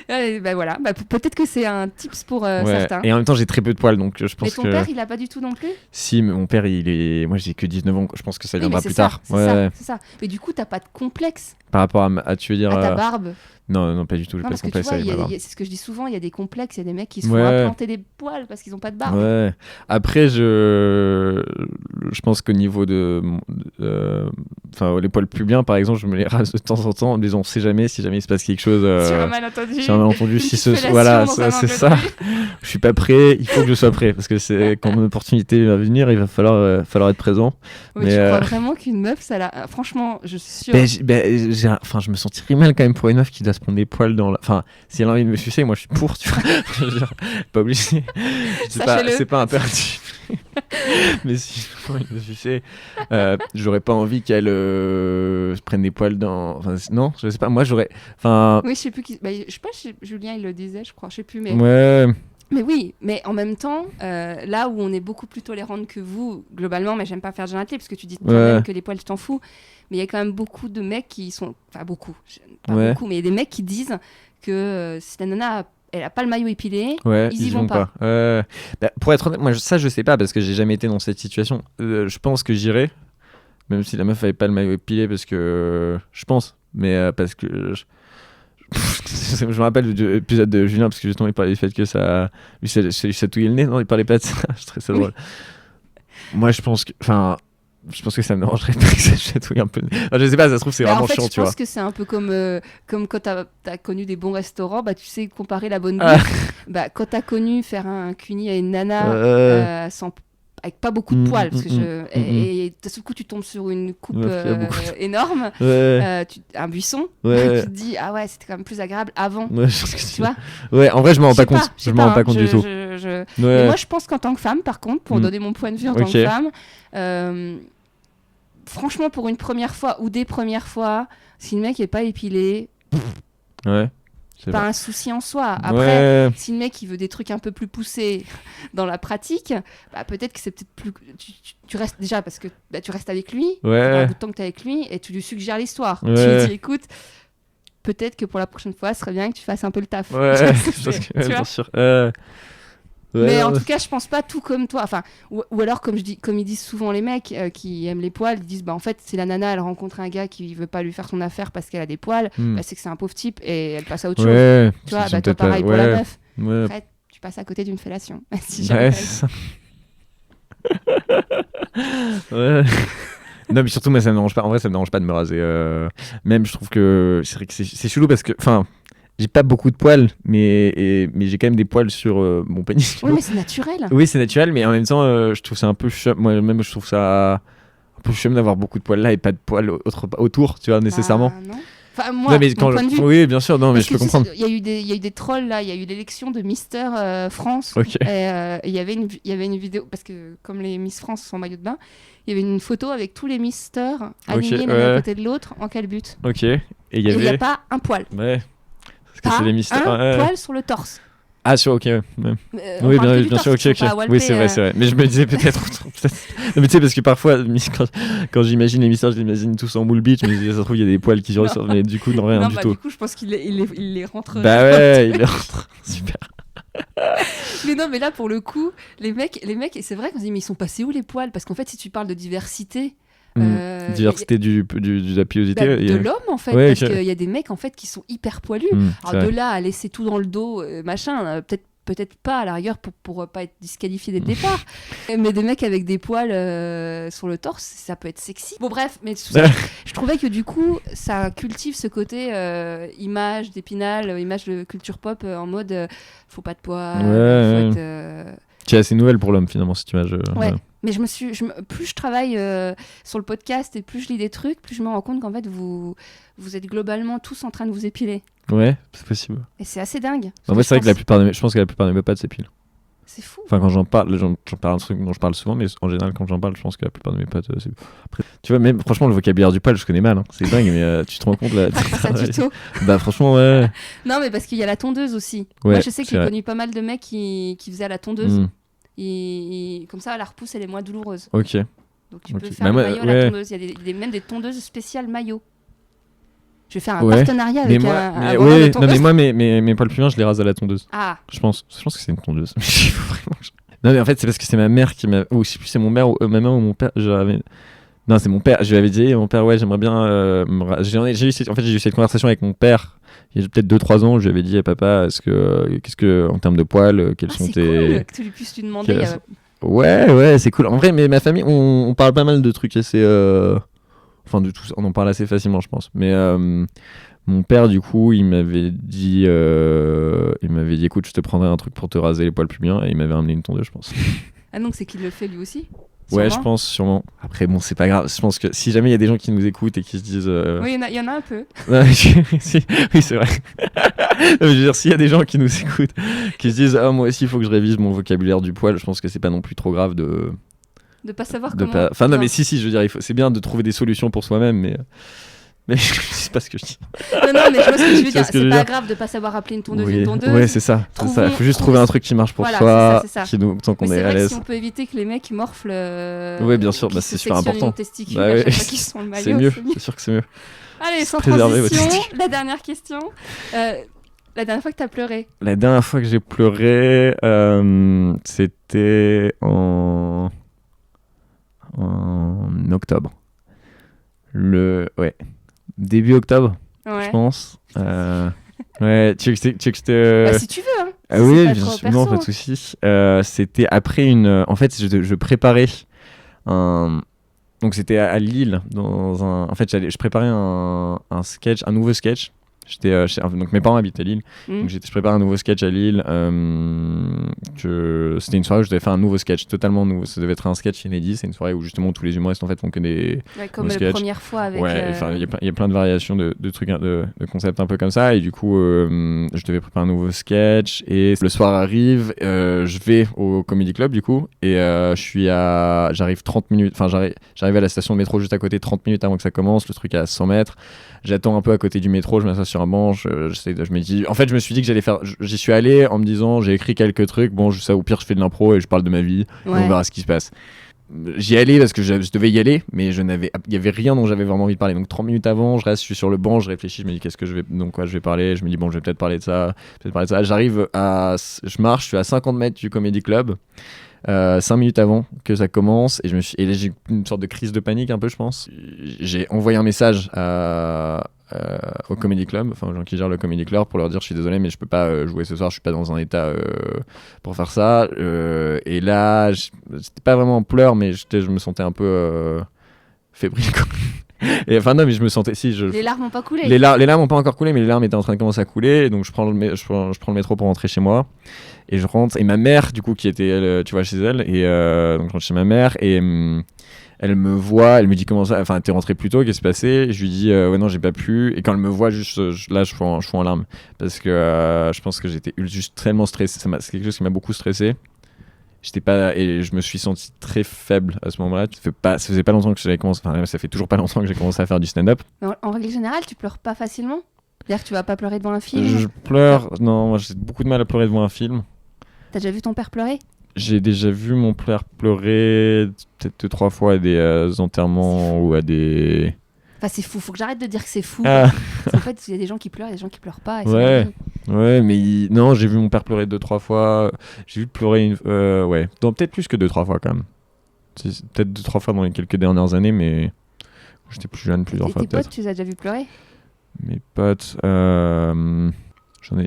Speaker 1: Bah voilà, peut-être que c'est un tips pour
Speaker 2: Ouais.
Speaker 1: certains.
Speaker 2: Et en même temps, j'ai très peu de poils, donc je
Speaker 1: Mais
Speaker 2: pense
Speaker 1: ton
Speaker 2: que.
Speaker 1: père, il a pas du tout non plus.
Speaker 2: Si, mais mon père, moi j'ai que 19 ans. Je pense que ça
Speaker 1: Oui,
Speaker 2: viendra
Speaker 1: mais
Speaker 2: plus
Speaker 1: c'est ça,
Speaker 2: tard.
Speaker 1: c'est
Speaker 2: Ouais.
Speaker 1: ça, c'est ça. Mais du coup, t'as pas de complexe
Speaker 2: Par rapport à tu veux dire.
Speaker 1: à ta barbe.
Speaker 2: Non, non, pas du tout. J'ai
Speaker 1: Non,
Speaker 2: pas
Speaker 1: parce
Speaker 2: de
Speaker 1: que tu
Speaker 2: complexe
Speaker 1: vois,
Speaker 2: avec ma barbe.
Speaker 1: c'est ce que je dis souvent, il y a des complexes, il y a des mecs qui se font
Speaker 2: Ouais.
Speaker 1: implanter des poils parce qu'ils ont pas de barbe.
Speaker 2: Ouais. Après, je pense qu'au niveau enfin, les poils pubiens, par exemple, je me les rase de temps en temps. Mais on sait jamais si jamais il se passe quelque chose.
Speaker 1: Sur un malentendu.
Speaker 2: Sur un malentendu, si ce
Speaker 1: Fellation
Speaker 2: voilà,
Speaker 1: dans un
Speaker 2: c'est
Speaker 1: angle
Speaker 2: ça.
Speaker 1: de vue.
Speaker 2: Je suis pas prêt. Il faut que je sois prêt parce que c'est quand mon opportunité va venir, il va falloir être présent.
Speaker 1: Ouais,
Speaker 2: Mais,
Speaker 1: tu crois vraiment qu'une meuf, ça l'a. Franchement, je suis sûre.
Speaker 2: Enfin, je me sentirais mal quand même pour une meuf qui doit se prendre des poils dans la. Enfin, si elle a envie de me sucer, moi je suis pour, tu vois. Je veux dire, pas obligé.
Speaker 1: Sachez-le.
Speaker 2: C'est pas impératif. Mais si j'ai envie de me sucer, j'aurais pas envie qu'elle se prenne des poils dans. Enfin, non, je sais pas. Moi j'aurais. Enfin.
Speaker 1: Oui, je sais plus qui. Je sais pas si Julien il le disait, je crois. Je sais plus, mais.
Speaker 2: Ouais.
Speaker 1: Mais oui, mais en même temps, là où on est beaucoup plus tolérante que vous, globalement, mais j'aime pas faire de généralité, parce que tu dis toi-même que les poils, tu t'en fous, mais il y a quand même beaucoup de mecs qui sont... Enfin, beaucoup, pas beaucoup, mais il y a des mecs qui disent que si la nana, elle a pas le maillot épilé, ils y vont pas.
Speaker 2: Bah, pour être honnête, moi, ça, je sais pas, parce que j'ai jamais été dans cette situation. Je pense que j'irai, même si la meuf avait pas le maillot épilé, parce que... je pense, mais parce que... Je me rappelle de l'épisode de Julien parce que justement il parlait du fait que ça lui chatouillait le nez. Non, il parlait pas de ça. Je trouvais ça drôle. Moi je pense que ça me dérangerait pas que ça chatouille un peu le nez. Enfin, je sais pas, ça se trouve c'est vraiment chiant, tu vois.
Speaker 1: Je pense que c'est un peu comme quand t'as connu des bons restaurants, bah tu sais comparer la bonne bouffe. Bah quand t'as connu faire un cuni à une nana sans avec pas beaucoup de poils, parce que et d'un seul coup tu tombes sur une coupe énorme, un buisson, tu te dis ah ouais, c'était quand même plus agréable avant.
Speaker 2: Ouais, je pense que
Speaker 1: tu vois.
Speaker 2: Ouais, en vrai je m'en rends pas compte. Je m'en rends pas compte du tout.
Speaker 1: Mais moi je pense qu'en tant que femme, par contre, pour donner mon point de vue en tant que femme, franchement pour une première fois ou des premières fois, si le mec est pas épilé,
Speaker 2: ouais.
Speaker 1: C'est pas un souci en soi. Après, si le mec il veut des trucs un peu plus poussés dans la pratique, bah, peut-être que c'est peut-être plus. Tu restes déjà parce que tu restes avec lui, un bout de temps que tu es avec lui et tu lui suggères l'histoire. Tu lui dis écoute, peut-être que pour la prochaine fois, ce serait bien que tu fasses un peu le taf.
Speaker 2: Ouais, bien sûr.
Speaker 1: Mais en tout cas, je pense pas tout comme toi. Enfin, ou alors, comme ils disent souvent les mecs qui aiment les poils, ils disent bah en fait, si la nana elle rencontre un gars qui veut pas lui faire son affaire parce qu'elle a des poils, bah, c'est que c'est un pauvre type et elle passe à autre chose. Tu vois, bah, toi pareil pour la meuf. Après, tu passes à côté d'une fellation. Si jamais
Speaker 2: ouais. Non, mais surtout, moi, ça me dérange pas. En vrai, ça me dérange pas de me raser. Même, je trouve que c'est vrai que c'est chelou parce que, enfin. J'ai pas beaucoup de poils, mais j'ai quand même des poils sur mon pénis.
Speaker 1: Oui, mais c'est naturel.
Speaker 2: Oui, c'est naturel, mais en même temps, je trouve ça un peu chum. Moi-même, je trouve ça un peu chum d'avoir beaucoup de poils là et pas de poils autour, tu vois, nécessairement.
Speaker 1: Non. Enfin, moi,
Speaker 2: mais
Speaker 1: mon point de vue.
Speaker 2: Oui, bien sûr, non, mais je peux comprendre.
Speaker 1: Il y a eu des trolls là, il y a eu l'élection de Mister France.
Speaker 2: Okay.
Speaker 1: Et il y avait une vidéo, parce que comme les Miss France sont en maillot de bain, il y avait une photo avec tous les Misters alignés l'un à côté de l'autre en calbute.
Speaker 2: Ok. Et il y
Speaker 1: a pas un poil.
Speaker 2: Ouais.
Speaker 1: Pas un poil sur le torse.
Speaker 2: Ah, sûr, ok, ouais. Oui, bien sûr, ok. Oui, c'est vrai. Mais je me disais peut-être. Non, mais tu sais, parce que parfois, quand j'imagine les mystères, je les imagine tous en moule beach, mais ça se trouve, il y a des poils qui ressortent, mais du coup, non, rien du tout.
Speaker 1: Du coup, je pense qu'il les rentre.
Speaker 2: Bah ouais, il les rentre. Super.
Speaker 1: Mais non, mais là, pour le coup, les mecs, et c'est vrai qu'on se dit, mais ils sont passés où les poils ? Parce qu'en fait, si tu parles de diversité.
Speaker 2: Diversité de la pilosité
Speaker 1: de l'homme en fait, parce qu'il y a des mecs en fait qui sont hyper poilus. Alors de là à laisser tout dans le dos, machin, peut-être pas à la rigueur pour pas être disqualifié dès le départ, mais des mecs avec des poils sur le torse, ça peut être sexy. Bon bref, mais tout ça, je trouvais que du coup ça cultive ce côté image d'Épinal, image de culture pop en mode faut pas de poils, faut être...
Speaker 2: qui est assez nouvelle pour l'homme finalement cette image.
Speaker 1: Ouais. Mais plus je travaille sur le podcast et plus je lis des trucs, plus je me rends compte qu'en fait vous êtes globalement tous en train de vous épiler.
Speaker 2: Ouais, c'est possible.
Speaker 1: Et c'est assez dingue.
Speaker 2: En vrai, c'est vrai que je pense que la plupart de mes potes s'épilent.
Speaker 1: C'est fou.
Speaker 2: Enfin, quand j'en parle, j'en parle un truc dont je parle souvent, mais en général, quand j'en parle, je pense que la plupart de mes potes. Après, tu vois, même franchement, le vocabulaire du poil, je connais mal. Hein. C'est dingue, mais tu te rends compte là. Bah, franchement, ouais.
Speaker 1: Non, mais parce qu'il y a la tondeuse aussi.
Speaker 2: Ouais,
Speaker 1: moi, je sais que j'ai connu pas mal de mecs qui faisaient à la tondeuse. Comme ça, la repousse, elle est moins douloureuse.
Speaker 2: Ok.
Speaker 1: Donc tu peux faire le maillot à la tondeuse. Il y a même des tondeuses spéciales maillot. Je vais faire un partenariat avec un
Speaker 2: non, mais moi, mes poils plumiens, je les rase à la tondeuse.
Speaker 1: Ah.
Speaker 2: Je pense que c'est une tondeuse. Non, mais en fait, c'est parce que c'est ma mère qui m'a. Ou je sais plus, c'est mon mère ou ma mère ou mon père. Non, c'est mon père. Je lui avais dit, mon père, ouais, j'aimerais bien. J'ai eu cette conversation avec mon père. Il y a peut-être 2-3 ans, je lui avais dit, papa, qu'est-ce que, en termes de poils, quels sont tes.
Speaker 1: C'est cool que tu puisses lui demander.
Speaker 2: Ouais, c'est cool. En vrai, mais ma famille, on parle pas mal de trucs assez. Enfin, de tout ça, on en parle assez facilement, je pense. Mais mon père, du coup, il m'avait dit, écoute, je te prendrai un truc pour te raser les poils pubiens, et il m'avait ramené une tondeuse, je pense.
Speaker 1: Ah, donc c'est qu'il le fait lui aussi ?
Speaker 2: Ouais, je pense, sûrement. Après, bon, c'est pas grave. Je pense que si jamais il y a des gens qui nous écoutent et qui se disent.
Speaker 1: Oui, il y en a un peu.
Speaker 2: Oui, c'est vrai. Je veux dire, s'il y a des gens qui nous écoutent, qui se disent, moi aussi, il faut que je révise mon vocabulaire du poil, je pense que c'est pas non plus trop grave de
Speaker 1: pas savoir comment.
Speaker 2: Enfin, non, mais si, je veux dire, c'est bien de trouver des solutions pour soi-même, mais c'est pas ce que je dis.
Speaker 1: Non, mais je vois ce que tu veux dire. C'est pas grave de pas savoir appeler une tondeuse une tondeuse.
Speaker 2: Ouais, c'est ça. Il faut juste trouver un truc qui marche pour soi, tant qu'on est à l'aise.
Speaker 1: Si on peut éviter que les mecs morflent.
Speaker 2: Ouais, bien sûr, c'est super important. C'est mieux, c'est sûr que c'est mieux.
Speaker 1: Allez, sans transition, la dernière question. La dernière fois que t'as pleuré ?
Speaker 2: La dernière fois que j'ai pleuré, c'était en octobre. Début octobre, je pense. Ouais, tu veux que je te...
Speaker 1: si tu veux, hein.
Speaker 2: Oui, bien sûr, non, pas de souci. C'était après en fait, je préparais donc c'était à Lille, en fait, je préparais un sketch, un nouveau sketch Donc mes parents habitent à Lille, donc je prépare un nouveau sketch à Lille. C'était une soirée où je devais faire un nouveau sketch, totalement nouveau. Ça devait être un sketch inédit. C'est une soirée où justement tous les humoristes en fait font que des
Speaker 1: comme la première fois avec.
Speaker 2: Ouais, il y a plein de variations de trucs, de concepts un peu comme ça. Et du coup, je devais préparer un nouveau sketch. Et le soir arrive, je vais au Comedy Club du coup, et j'arrive 30 minutes. Enfin, j'arrive à la station de métro juste à côté, 30 minutes avant que ça commence. Le truc est à 100 mètres. J'attends un peu à côté du métro, je m'assois sur un banc, je me dis... En fait, je me suis dit que j'allais faire... J'y suis allé en me disant, j'ai écrit quelques trucs, bon, ça, au pire, je fais de l'impro et je parle de ma vie, et on verra ce qui se passe. J'y allais parce que je devais y aller, mais il y avait rien dont j'avais vraiment envie de parler. Donc 30 minutes avant, je suis sur le banc, je réfléchis, je me dis je vais parler. Je me dis bon, je vais peut-être parler de ça, je marche, je suis à 50 mètres du Comedy Club. 5 minutes avant que ça commence et là, j'ai une sorte de crise de panique un peu, je pense. J'ai envoyé un message au Comedy Club, enfin aux gens qui gèrent le Comedy Club, pour leur dire je suis désolé mais je peux pas jouer ce soir, je suis pas dans un état pour faire ça. Et là c'était pas vraiment en pleurs, mais je me sentais un peu fébrile quoi. Et enfin non, mais je me sentais
Speaker 1: les larmes ont pas coulé.
Speaker 2: Les larmes ont pas encore coulé, mais les larmes étaient en train de commencer à couler. Donc je prends le métro pour rentrer chez moi et je rentre, et ma mère du coup qui était elle, tu vois, chez elle, et donc je rentre chez ma mère et elle me voit, elle me dit comment ça, enfin t'es rentré plus tôt, qu'est-ce qui s'est passé? Et je lui dis ouais non j'ai pas pu, et quand elle me voit juste là je suis en larmes parce que je pense que j'étais juste tellement stressé, c'est quelque chose qui m'a beaucoup stressé. Et je me suis senti très faible à ce moment-là. Ça faisait pas longtemps que j'avais commencé, enfin ça fait toujours pas longtemps que j'ai commencé à faire du stand-up.
Speaker 1: En règle générale, tu pleures pas facilement? C'est-à-dire que tu vas pas pleurer devant un film?
Speaker 2: Je pleure, non, moi j'ai beaucoup de mal à pleurer devant un film.
Speaker 1: T'as déjà vu ton père pleurer?
Speaker 2: J'ai déjà vu mon père pleurer peut-être 2-3 fois à des enterrements ou à des...
Speaker 1: Enfin c'est fou, faut que j'arrête de dire que c'est fou.
Speaker 2: Ah.
Speaker 1: En fait, il y a des gens qui pleurent, il y a des gens qui pleurent pas. Et
Speaker 2: ouais, mais non, j'ai vu mon père pleurer 2-3 fois. J'ai vu pleurer peut-être plus que 2-3 fois quand même. Peut-être 2-3 fois dans les quelques dernières années, mais j'étais plus jeune, plusieurs fois peut-être.
Speaker 1: Tes potes, tu les as déjà vu pleurer?
Speaker 2: Mes potes, il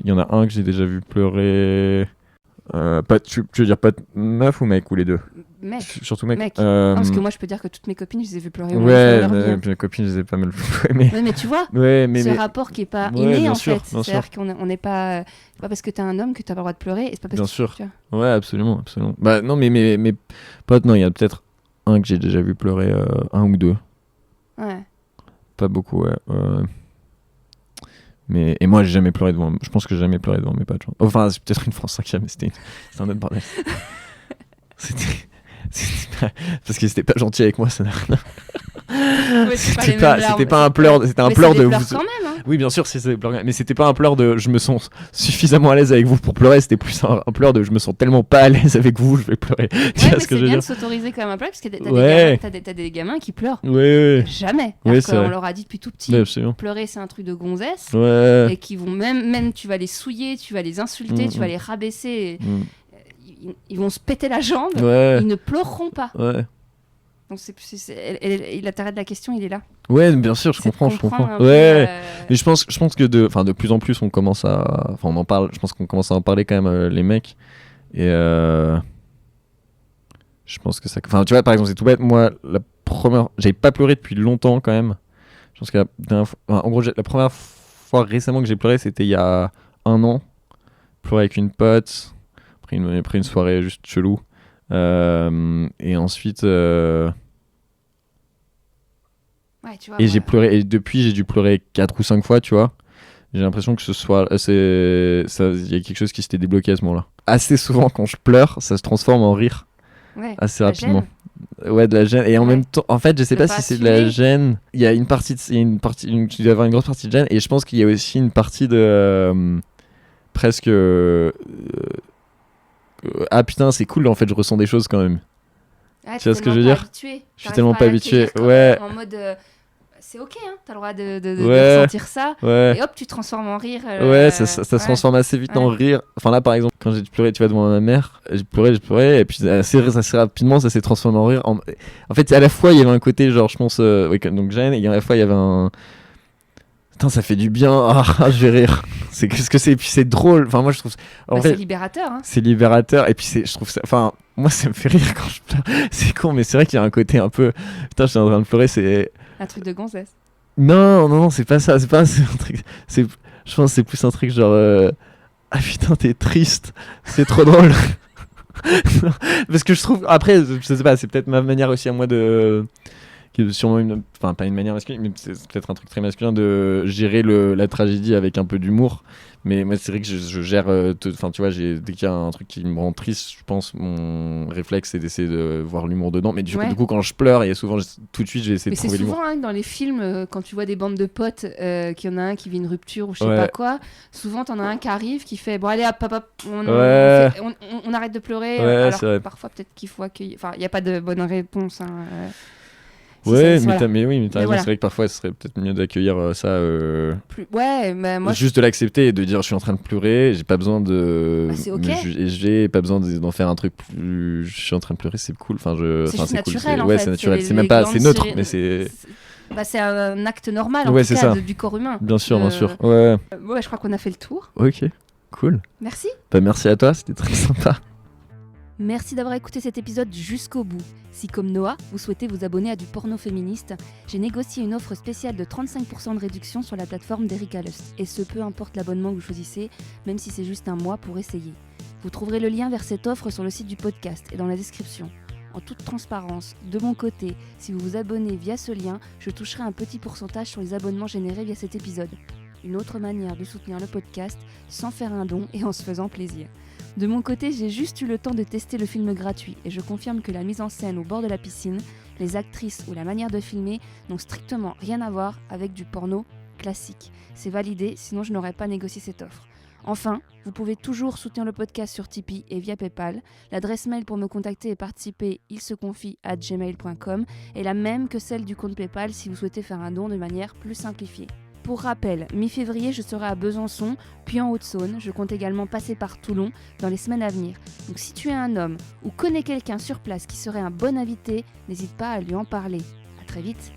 Speaker 2: y en a un que j'ai déjà vu pleurer. Tu veux dire pote meuf ou mec, ou les deux?
Speaker 1: Mec.
Speaker 2: Surtout mec.
Speaker 1: Parce que moi je peux dire que toutes mes copines je les ai vues pleurer.
Speaker 2: Mes copines je les ai pas mal pleurer.
Speaker 1: Mais tu vois, ce rapport qui est pas inné en fait. C'est-à-dire qu'on n'est pas. C'est pas parce que t'es un homme que t'as pas le droit de pleurer. Et c'est pas parce
Speaker 2: bien
Speaker 1: que
Speaker 2: sûr.
Speaker 1: Tu vois.
Speaker 2: Ouais, absolument. Bah non, mais mes potes, non, il y a peut-être un que j'ai déjà vu pleurer, un ou deux.
Speaker 1: Ouais.
Speaker 2: Pas beaucoup, ouais. Et moi, j'ai jamais pleuré devant. Je pense que j'ai jamais pleuré devant mes potes. Enfin, c'est peut-être une fois en cinquième, mais c'était un autre bordel. C'était pas... Parce que c'était pas gentil avec moi, ça n'a rien. C'était pas un pleur, c'était un pleur de vous.
Speaker 1: Quand même, hein.
Speaker 2: Oui, bien sûr, c'est des pleurs, mais c'était pas un pleur de je me sens suffisamment à l'aise avec vous pour pleurer, c'était plus un pleur de je me sens tellement pas à l'aise avec vous, je vais pleurer. Tu vois ce que je veux dire?
Speaker 1: C'est bien de s'autoriser quand même un pleur, parce que t'as des gamins qui pleurent.
Speaker 2: Ouais.
Speaker 1: Jamais.
Speaker 2: Ouais,
Speaker 1: on leur a dit depuis tout petit, pleurer c'est un truc de gonzesse.
Speaker 2: Ouais.
Speaker 1: Et qui vont même tu vas les souiller, tu vas les insulter, tu vas les rabaisser. Ils vont se péter la jambe, ils ne pleureront pas.
Speaker 2: Ouais.
Speaker 1: Donc l'intérêt de la question, il est là.
Speaker 2: Ouais, bien sûr, je comprends. Ouais. Mais je pense que de plus en plus on commence à, enfin on en parle. Je pense qu'on commence à en parler quand même, les mecs. Et je pense que ça, enfin tu vois, par exemple c'est tout bête. Moi, j'avais pas pleuré depuis longtemps quand même. Je pense que en gros la première fois récemment que j'ai pleuré, c'était il y a 1 an. Pleurer avec une pote. Après une soirée juste chelou. Et ensuite
Speaker 1: tu vois,
Speaker 2: j'ai pleuré, et depuis j'ai dû pleurer 4 ou 5 fois, tu vois. J'ai l'impression que il y a quelque chose qui s'était débloqué à ce moment-là. Assez souvent quand je pleure, ça se transforme en rire. Assez rapidement. Ouais, de la gêne. Et en même temps, en fait, je sais pas si c'est de la gêne. Il y a une partie tu dois avoir une grosse partie de gêne, et je pense qu'il y a aussi une partie de presque ah putain, c'est cool, en fait je ressens des choses quand même. Tu vois ce que je veux dire? Je suis tellement pas habitué. Ouais.
Speaker 1: En mode c'est ok, hein, t'as le droit de ressentir ça. Et hop, tu te transformes en rire.
Speaker 2: Ça se transforme assez vite en rire. Enfin là, par exemple, quand j'ai pleuré, tu vois, devant ma mère, j'ai pleuré, et puis assez rapidement, ça s'est transformé en rire. En fait, à la fois, il y avait un côté, genre, je pense, donc gêne, et à la fois, il y avait un... Putain, ça fait du bien, je vais rire. C'est ce que c'est, et puis c'est drôle. Enfin, moi, je trouve...
Speaker 1: c'est libérateur, hein.
Speaker 2: C'est libérateur, et puis je trouve ça... Enfin, moi, ça me fait rire quand je pleure. C'est con, mais c'est vrai qu'il y a un côté un peu... Putain, je suis en train de pleurer, c'est...
Speaker 1: Un truc de gonzesse.
Speaker 2: Non, c'est pas ça. C'est pas un truc... Je pense que c'est plus un truc genre ah putain t'es triste, c'est trop drôle. Parce que je trouve après je sais pas, c'est peut-être ma manière aussi à moi de sûrement enfin pas une manière masculine mais c'est peut-être un truc très masculin de gérer la tragédie avec un peu d'humour. Mais moi c'est vrai que je gère enfin tu vois, dès qu'il y a un truc qui me rend triste, je pense mon réflexe c'est d'essayer de voir l'humour dedans, mais du coup quand je pleure, il y a souvent tout de suite j'ai essayé de trouver l'humour.
Speaker 1: Mais c'est souvent dans les films quand tu vois des bandes de potes qu'il y en a un qui vit une rupture ou je sais pas quoi, souvent t'en as un qui arrive qui fait bon allez hop, on arrête de pleurer, alors parfois peut-être qu'il faut accueillir, enfin il y a pas de bonne réponse
Speaker 2: mais t'as raison, c'est vrai que parfois ce serait peut-être mieux d'accueillir ça.
Speaker 1: Moi
Speaker 2: juste de l'accepter et de dire je suis en train de pleurer, j'ai pas besoin de.
Speaker 1: C'est ok.
Speaker 2: J'ai pas besoin d'en faire un truc plus. Je suis en train de pleurer, c'est cool.
Speaker 1: C'est juste
Speaker 2: naturel.
Speaker 1: Cool.
Speaker 2: C'est naturel. C'est même pas. C'est neutre, mais c'est.
Speaker 1: C'est un acte normal en tout cas du corps humain.
Speaker 2: Bien sûr. Ouais,
Speaker 1: je crois qu'on a fait le tour.
Speaker 2: Ok, cool.
Speaker 1: Merci.
Speaker 2: Merci à toi, c'était très sympa.
Speaker 1: Merci d'avoir écouté cet épisode jusqu'au bout. Si comme Noah, vous souhaitez vous abonner à du porno féministe, j'ai négocié une offre spéciale de 35% de réduction sur la plateforme d'Erika Lust. Et ce, peu importe l'abonnement que vous choisissez, même si c'est juste un mois pour essayer. Vous trouverez le lien vers cette offre sur le site du podcast et dans la description. En toute transparence, de mon côté, si vous vous abonnez via ce lien, je toucherai un petit pourcentage sur les abonnements générés via cet épisode. Une autre manière de soutenir le podcast sans faire un don et en se faisant plaisir. De mon côté, j'ai juste eu le temps de tester le film gratuit et je confirme que la mise en scène au bord de la piscine, les actrices ou la manière de filmer n'ont strictement rien à voir avec du porno classique. C'est validé, sinon je n'aurais pas négocié cette offre. Enfin, vous pouvez toujours soutenir le podcast sur Tipeee et via PayPal. L'adresse mail pour me contacter et participer, ilseconfie@gmail.com, est la même que celle du compte PayPal si vous souhaitez faire un don de manière plus simplifiée. Pour rappel, mi-février, je serai à Besançon, puis en Haute-Saône. Je compte également passer par Toulon dans les semaines à venir. Donc si tu es un homme ou connais quelqu'un sur place qui serait un bon invité, n'hésite pas à lui en parler. À très vite.